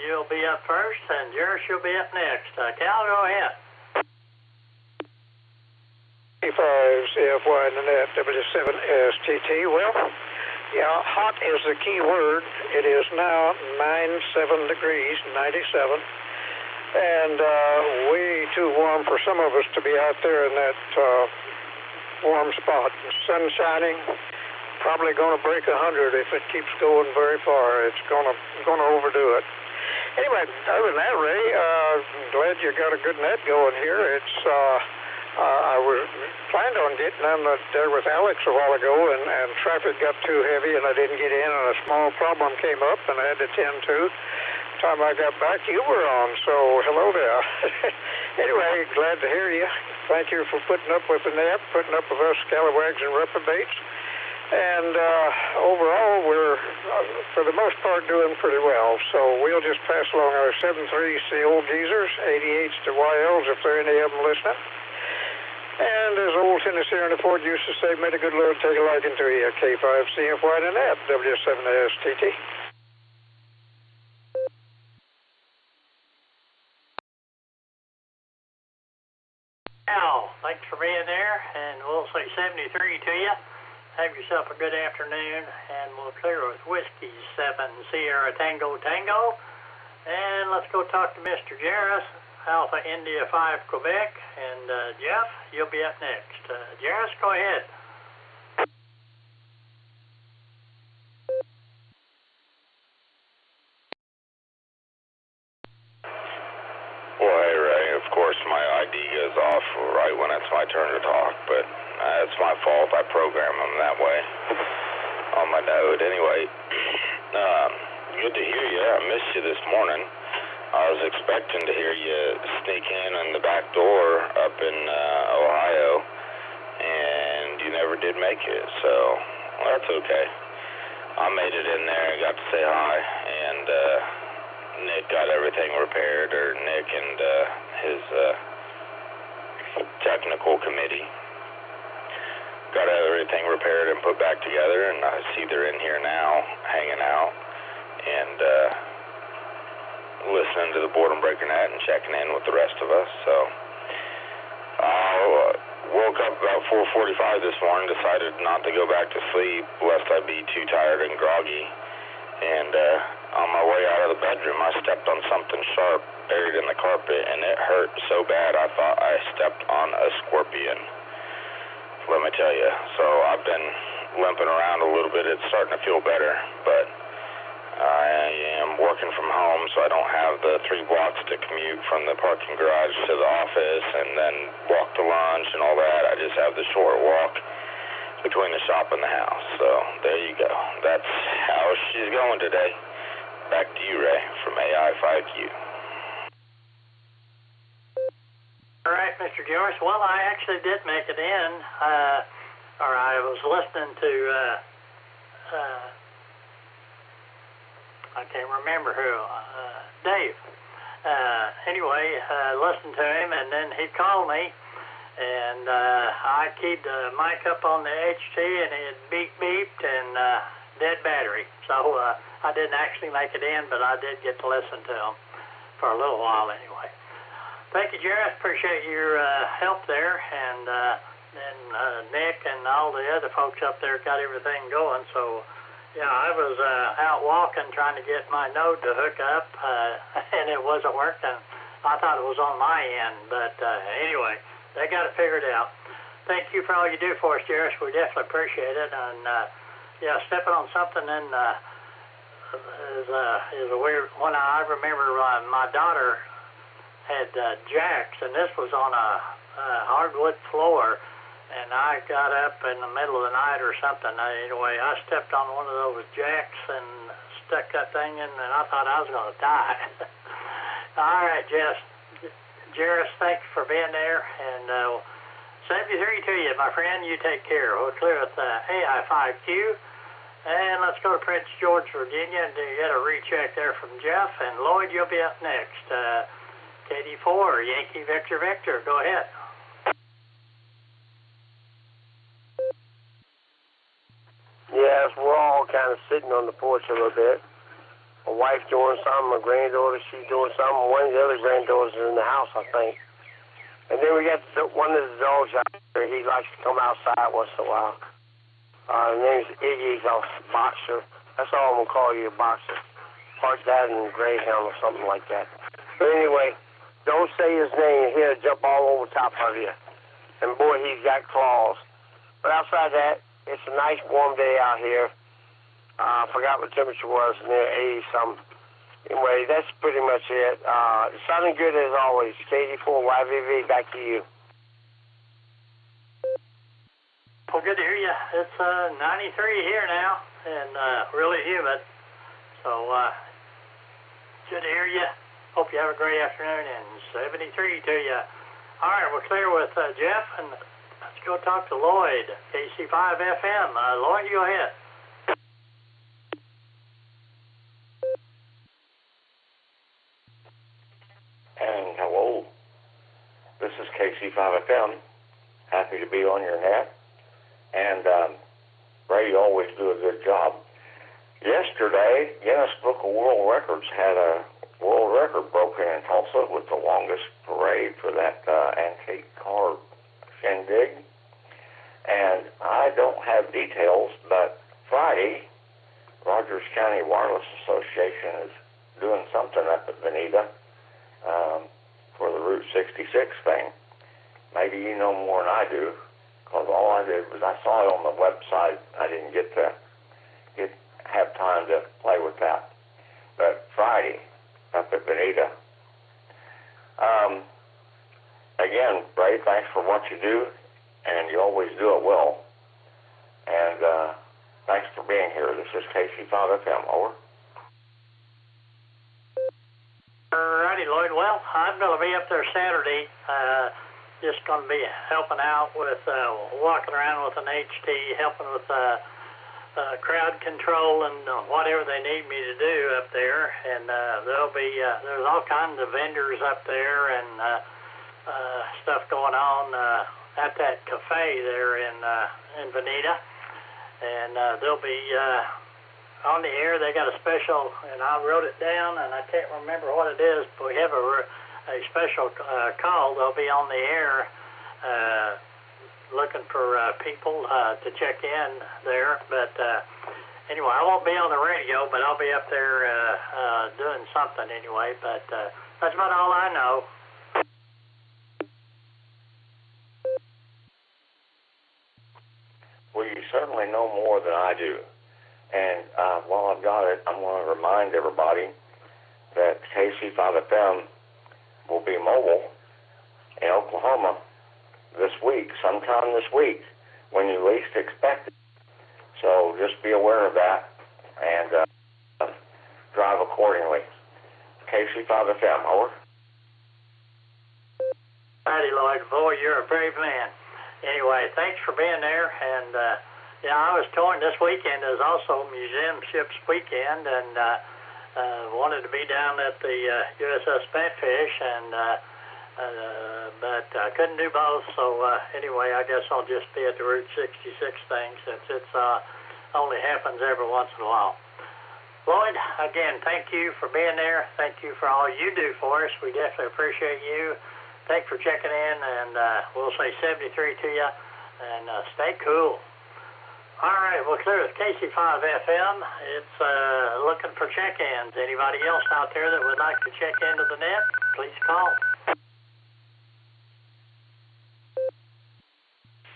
You'll be up first, and Jerris, you'll be up next. Cal, go ahead. K5 CFY in the net, W7STT. Well, yeah, hot is the key word. It is now 97 degrees, 97, and way too warm for some of us to be out there in that warm spot. The sun shining, probably going to break 100 if it keeps going very far. It's going to overdo it. Anyway, other than that, Ray, glad you got a good net going here. It's I was planned on getting on there with Alex a while ago, and traffic got too heavy, and I didn't get in, and a small problem came up, and I had to tend to. Time I got back, you were on, so hello there. Anyway, glad to hear you. Thank you for putting up with the net, putting up with us scalawags and reprobates. And overall, we're, for the most part, doing pretty well. So we'll just pass along our 7.3s to the old geezers, 88s to YLs, if there are any of them listening. And as old Tennessee Ernie Ford used to say, may the good Lord take a liking to you, K5CFY and Net, W7STT. Al, thanks for being there, and we'll say 73 to you. Have yourself a good afternoon, and we'll clear with Whiskey 7 Sierra Tango Tango. And let's go talk to Mr. Jarris, Alpha India 5 Quebec. And Jeff, you'll be up next. Jarris, go ahead. Well, hey, Ray, of course my ID goes off right when it's my turn to talk, but it's my fault. I program them that way on my Node. Anyway, good to hear you. I missed you this morning. I was expecting to hear you sneak in the back door up in Ohio, and you never did make it, so that's okay. I made it in there and got to say hi, and Nick got everything repaired, or Nick and his technical committee got everything repaired and put back together, and I see they're in here now, hanging out, and listening to the Boredom Breaker Net and checking in with the rest of us. So I woke up about 4:45 this morning, decided not to go back to sleep lest I be too tired and groggy, and on my way out of the bedroom I stepped on something sharp buried in the carpet, and it hurt so bad I thought I stepped on a scorpion. Let me tell you. So I've been limping around a little bit. It's starting to feel better, but I am working from home, so I don't have the 3 blocks to commute from the parking garage to the office and then walk to lunch and all that. I just have the short walk between the shop and the house. So there you go. That's how she's going today. Back to you, Ray, from AI5Q. All right, Mr. Joyce. Well, I actually did make it in, or I was listening to, I can't remember who, Dave. Anyway, listened to him, and then he called me, and I keyed the mic up on the HT, and it beeped, and dead battery. So I didn't actually make it in, but I did get to listen to him for a little while anyway. Thank you, Jared. Appreciate your help there, and Nick and all the other folks up there got everything going. So, yeah, I was out walking trying to get my Node to hook up, and it wasn't working. I thought it was on my end, but anyway, they got it figured out. Thank you for all you do for us, Jared. We definitely appreciate it. And yeah, stepping on something in is a weird one. I remember my daughter had jacks, and this was on a hardwood floor, and I got up in the middle of the night or something. Anyway, I stepped on one of those jacks and stuck that thing in, and I thought I was going to die. All right, Jairus, thanks for being there, and 73 to you, my friend. You take care. We'll clear with AI5Q, and let's go to Prince George, Virginia, and get a recheck there from Jeff, and Lloyd, you'll be up next. KD4, Yankee Victor Victor, go ahead. Yes, we're all kind of sitting on the porch a little bit. My wife's doing something, my granddaughter, she's doing something. One of the other granddaughters is in the house, I think. And then we got one of the dogs out there. He likes to come outside once in a while. His name's Iggy. He's a boxer. That's all I'm going to call you, a boxer. Part that and Greyhound or something like that. But anyway, don't say his name. He'll jump all over top of you. And boy, he's got claws. But outside that, it's a nice warm day out here. I forgot what temperature was, near 80-something. Anyway, that's pretty much it. Sounding good as always. KD4 YVV, back to you. Well, good to hear you. It's 93 here now and really humid. So good to hear you. Hope you have a great afternoon and 73 to you. All right, we're clear with Jeff, and let's go talk to Lloyd, KC5 FM. Lloyd, go ahead. And hello, this is KC5 FM. Happy to be on your net. And Ray, you always do a good job. Yesterday, Guinness Book of World Records had a world record broken in Tulsa with the longest parade for that antique car shindig. And I don't have details, but Friday, Rogers County Wireless Association is doing something up at Bonita for the Route 66 thing. Maybe you know more than I do, because all I did was I saw it on the website. I didn't get to have time to play with that. But Friday, up at Bonita. Again, Ray, thanks for what you do, and you always do it well. And thanks for being here. This is KC5 FM. Over. Alrighty, Lloyd. Well, I'm going to be up there Saturday. Just going to be helping out with walking around with an HT, helping with crowd control and whatever they need me to do up there. And there'll be there's all kinds of vendors up there and stuff going on at that cafe there in Bonita. And they'll be on the air. They got a special, and I wrote it down, and I can't remember what it is, but we have a special call. They'll be on the air looking for people to check in there. But anyway, I won't be on the radio, but I'll be up there doing something anyway. But that's about all I know. Well, you certainly know more than I do. And while I've got it, I'm going to remind everybody that KC5FM will be mobile in Oklahoma this week, sometime this week, when you least expect it. So just be aware of that and drive accordingly. KC5FM, over. Howdy, Lloyd. Boy, you're a brave man. Anyway, thanks for being there. And yeah, I was touring this weekend. It was also Museum Ships Weekend, and wanted to be down at the USS Batfish, and but I couldn't do both. So anyway, I guess I'll just be at the Route 66 thing, since it's only happens every once in a while. Lloyd, again, thank you for being there. Thank you for all you do for us. We definitely appreciate you. Thanks for checking in, and we'll say 73 to you, and stay cool. All right, well, clear with KC5 FM. It's looking for check-ins. Anybody else out there that would like to check into the net, please call.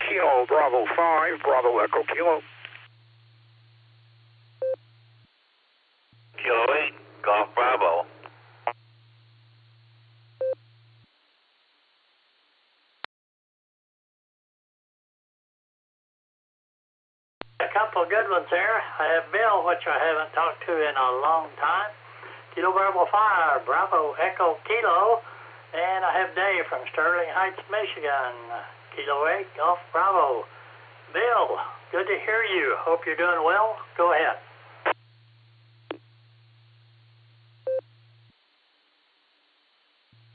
Kilo Bravo 5, Bravo Echo Kilo. Kilo 8, Golf Bravo. A couple of good ones there. I have Bill, which I haven't talked to in a long time. Kilo Bravo 5, Bravo Echo Kilo. And I have Dave from Sterling Heights, Michigan. Kilo 8, Golf Bravo. Bill, good to hear you. Hope you're doing well. Go ahead.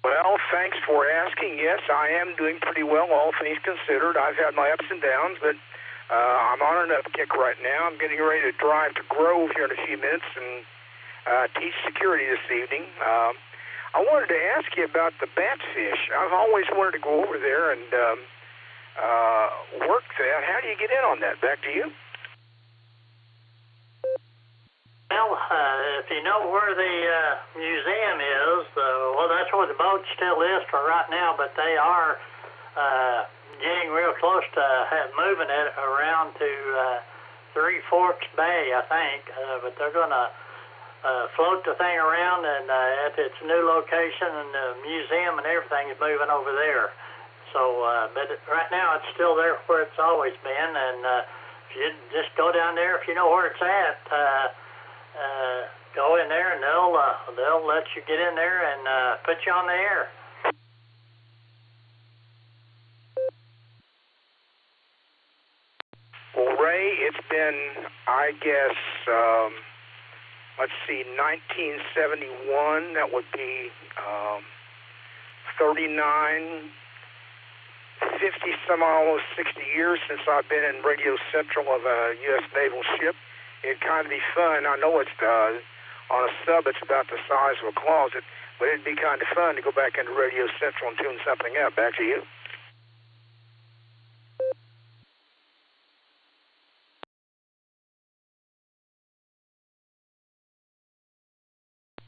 Well, thanks for asking. Yes, I am doing pretty well, all things considered. I've had my ups and downs, but I'm on an upkick right now. I'm getting ready to drive to Grove here in a few minutes and teach security this evening. I wanted to ask you about the Batfish. I've always wanted to go over there and work that. How do you get in on that? Back to you. Well, if you know where the museum is, well, that's where the boat still is for right now, but they are getting real close to moving it around to Three Forks Bay, I think, but they're going to float the thing around, and at its new location, and the museum and everything is moving over there. So, but right now it's still there where it's always been, and if you just go down there, if you know where it's at, go in there and they'll let you get in there and put you on the air. Well, Ray, it's been, I guess, let's see, 1971. That would be 39, 50, some almost 60 years since I've been in Radio Central of a U.S. naval ship. It'd kind of be fun. I know it's on a sub, it's about the size of a closet, but it'd be kind of fun to go back into Radio Central and tune something up. Back to you.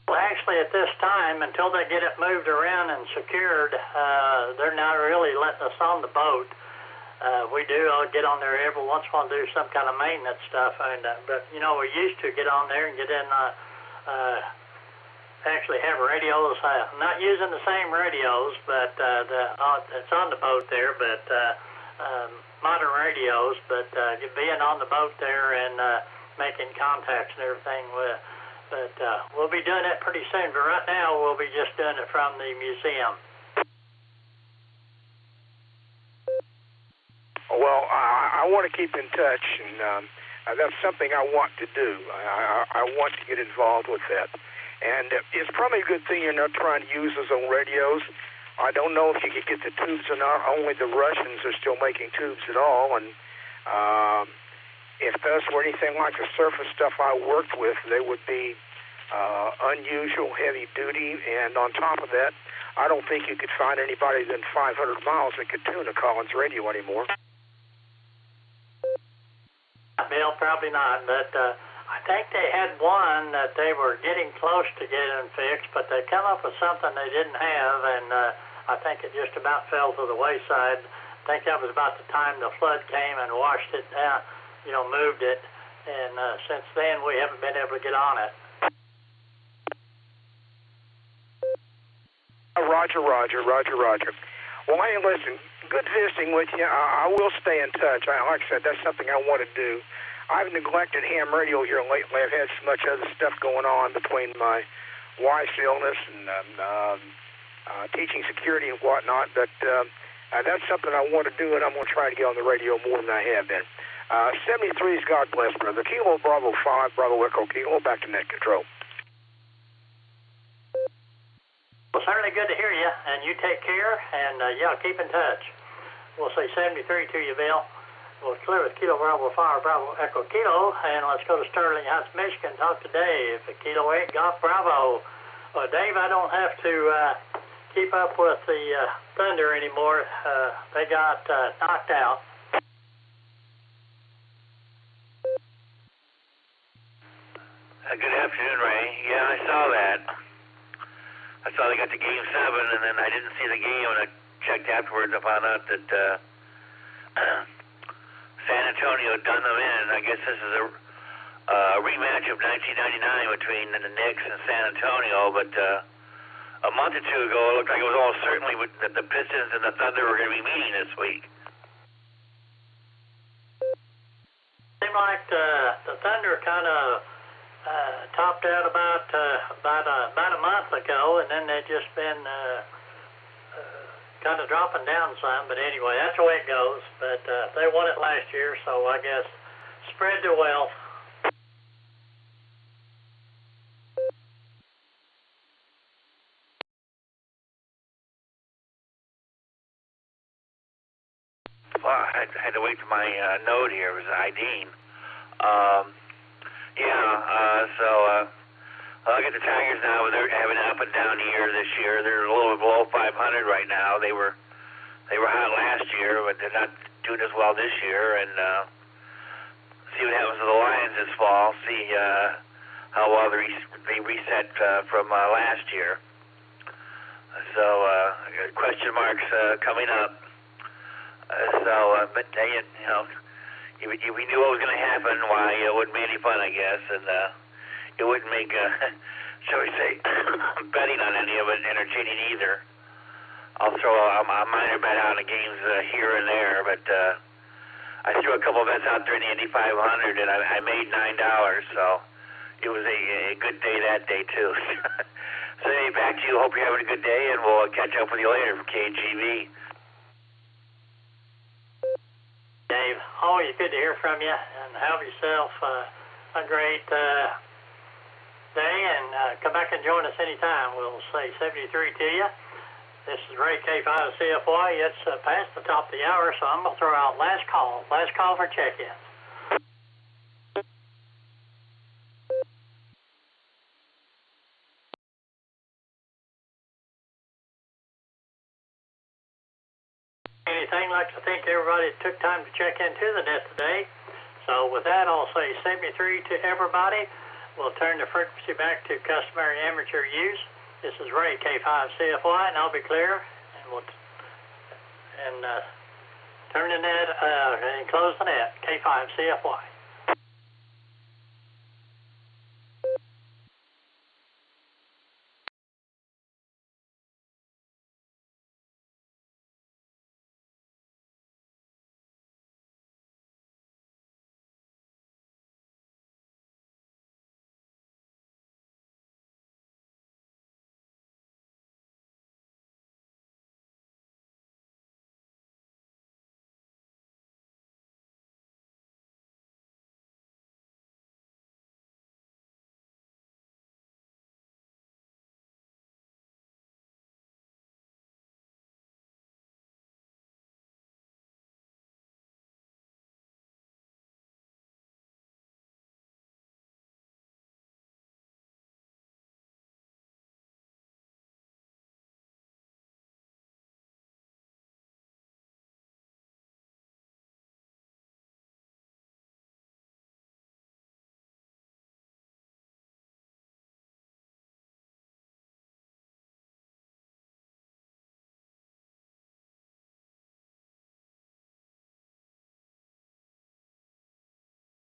Well, actually, at this time, until they get it moved around and secured, they're not really letting us on the boat. We do get on there every once in a while and do some kind of maintenance stuff, but you know, we used to get on there and get in, actually have radios, not using the same radios, but it's on the boat there, but modern radios, but being on the boat there and making contacts and everything with. But we'll be doing that pretty soon. But right now, we'll be just doing it from the museum. Well, I want to keep in touch, and that's something I want to do. I want to get involved with that. And it's probably a good thing you're not trying to use those old radios. I don't know if you could get the tubes or not. Only the Russians are still making tubes at all, and if those were anything like the surface stuff I worked with, they would be unusual, heavy duty, and on top of that, I don't think you could find anybody within 500 miles that could tune a Collins radio anymore. Bill, probably not, but I think they had one that they were getting close to getting fixed, but they come up with something they didn't have, and I think it just about fell to the wayside. I think that was about the time the flood came and washed it down. You know, moved it, and since then we haven't been able to get on it. Roger. Well, hey, listen, good visiting with you. I will stay in touch. Like I said, that's something I want to do. I've neglected ham radio here lately. I've had so much other stuff going on between my wife's illness and teaching security and whatnot, but that's something I want to do, and I'm going to try to get on the radio more than I have been. 73 is God bless, brother. Kilo Bravo 5, Bravo Echo Kilo, back to net control. Well, certainly good to hear you, and you take care, and yeah, keep in touch. We'll say 73 to you, Bill. We'll clear with Kilo Bravo 5, Bravo Echo Kilo, and let's go to Sterling Heights, Michigan. Talk to Dave at Kilo 8, Golf Bravo. Dave, I don't have to keep up with the Thunder anymore. They got knocked out. Good afternoon, Ray. Yeah, I saw that. I saw they got to Game 7, and then I didn't see the game, and I checked afterwards and found out that San Antonio done them in. I guess this is a rematch of 1999 between the Knicks and San Antonio, but a month or two ago, it looked like it was all certainly that the Pistons and the Thunder were going to be meeting this week. Seemed like the Thunder kind of topped out about a month ago, and then they've just been kind of dropping down some. But anyway, that's the way it goes. But they won it last year, so I guess spread their wealth. Well, I had to wait for my node here. It was IDing. So look at the Tigers now. They're having an up and down year this year. They're a little below 500 right now. They were hot last year, but they're not doing as well this year. And see what happens to the Lions this fall. See how well they reset from last year. So question marks coming up. But you know, if we knew what was going to happen, why it wouldn't be any fun, I guess, and it wouldn't make, shall we say, betting on any of it entertaining either. I'll throw a minor bet on the games here and there, but I threw a couple bets out there in the Indy 500, and I made $9, so it was a good day that day, too. So, hey, back to you. Hope you're having a good day, and we'll catch up with you later from KGB. Dave, always good to hear from you, and have yourself a great day, and come back and join us anytime. We'll say 73 to you. This is Ray K5CFY. It's past the top of the hour, so I'm going to throw out last call for check-ins. Anything, like to thank everybody that took time to check into the net today. So with that, I'll say 73 to everybody. We'll turn the frequency back to customary amateur use. This is Ray K5CFY, and I'll be clear, and we'll turn the net and close the net. K5CFY.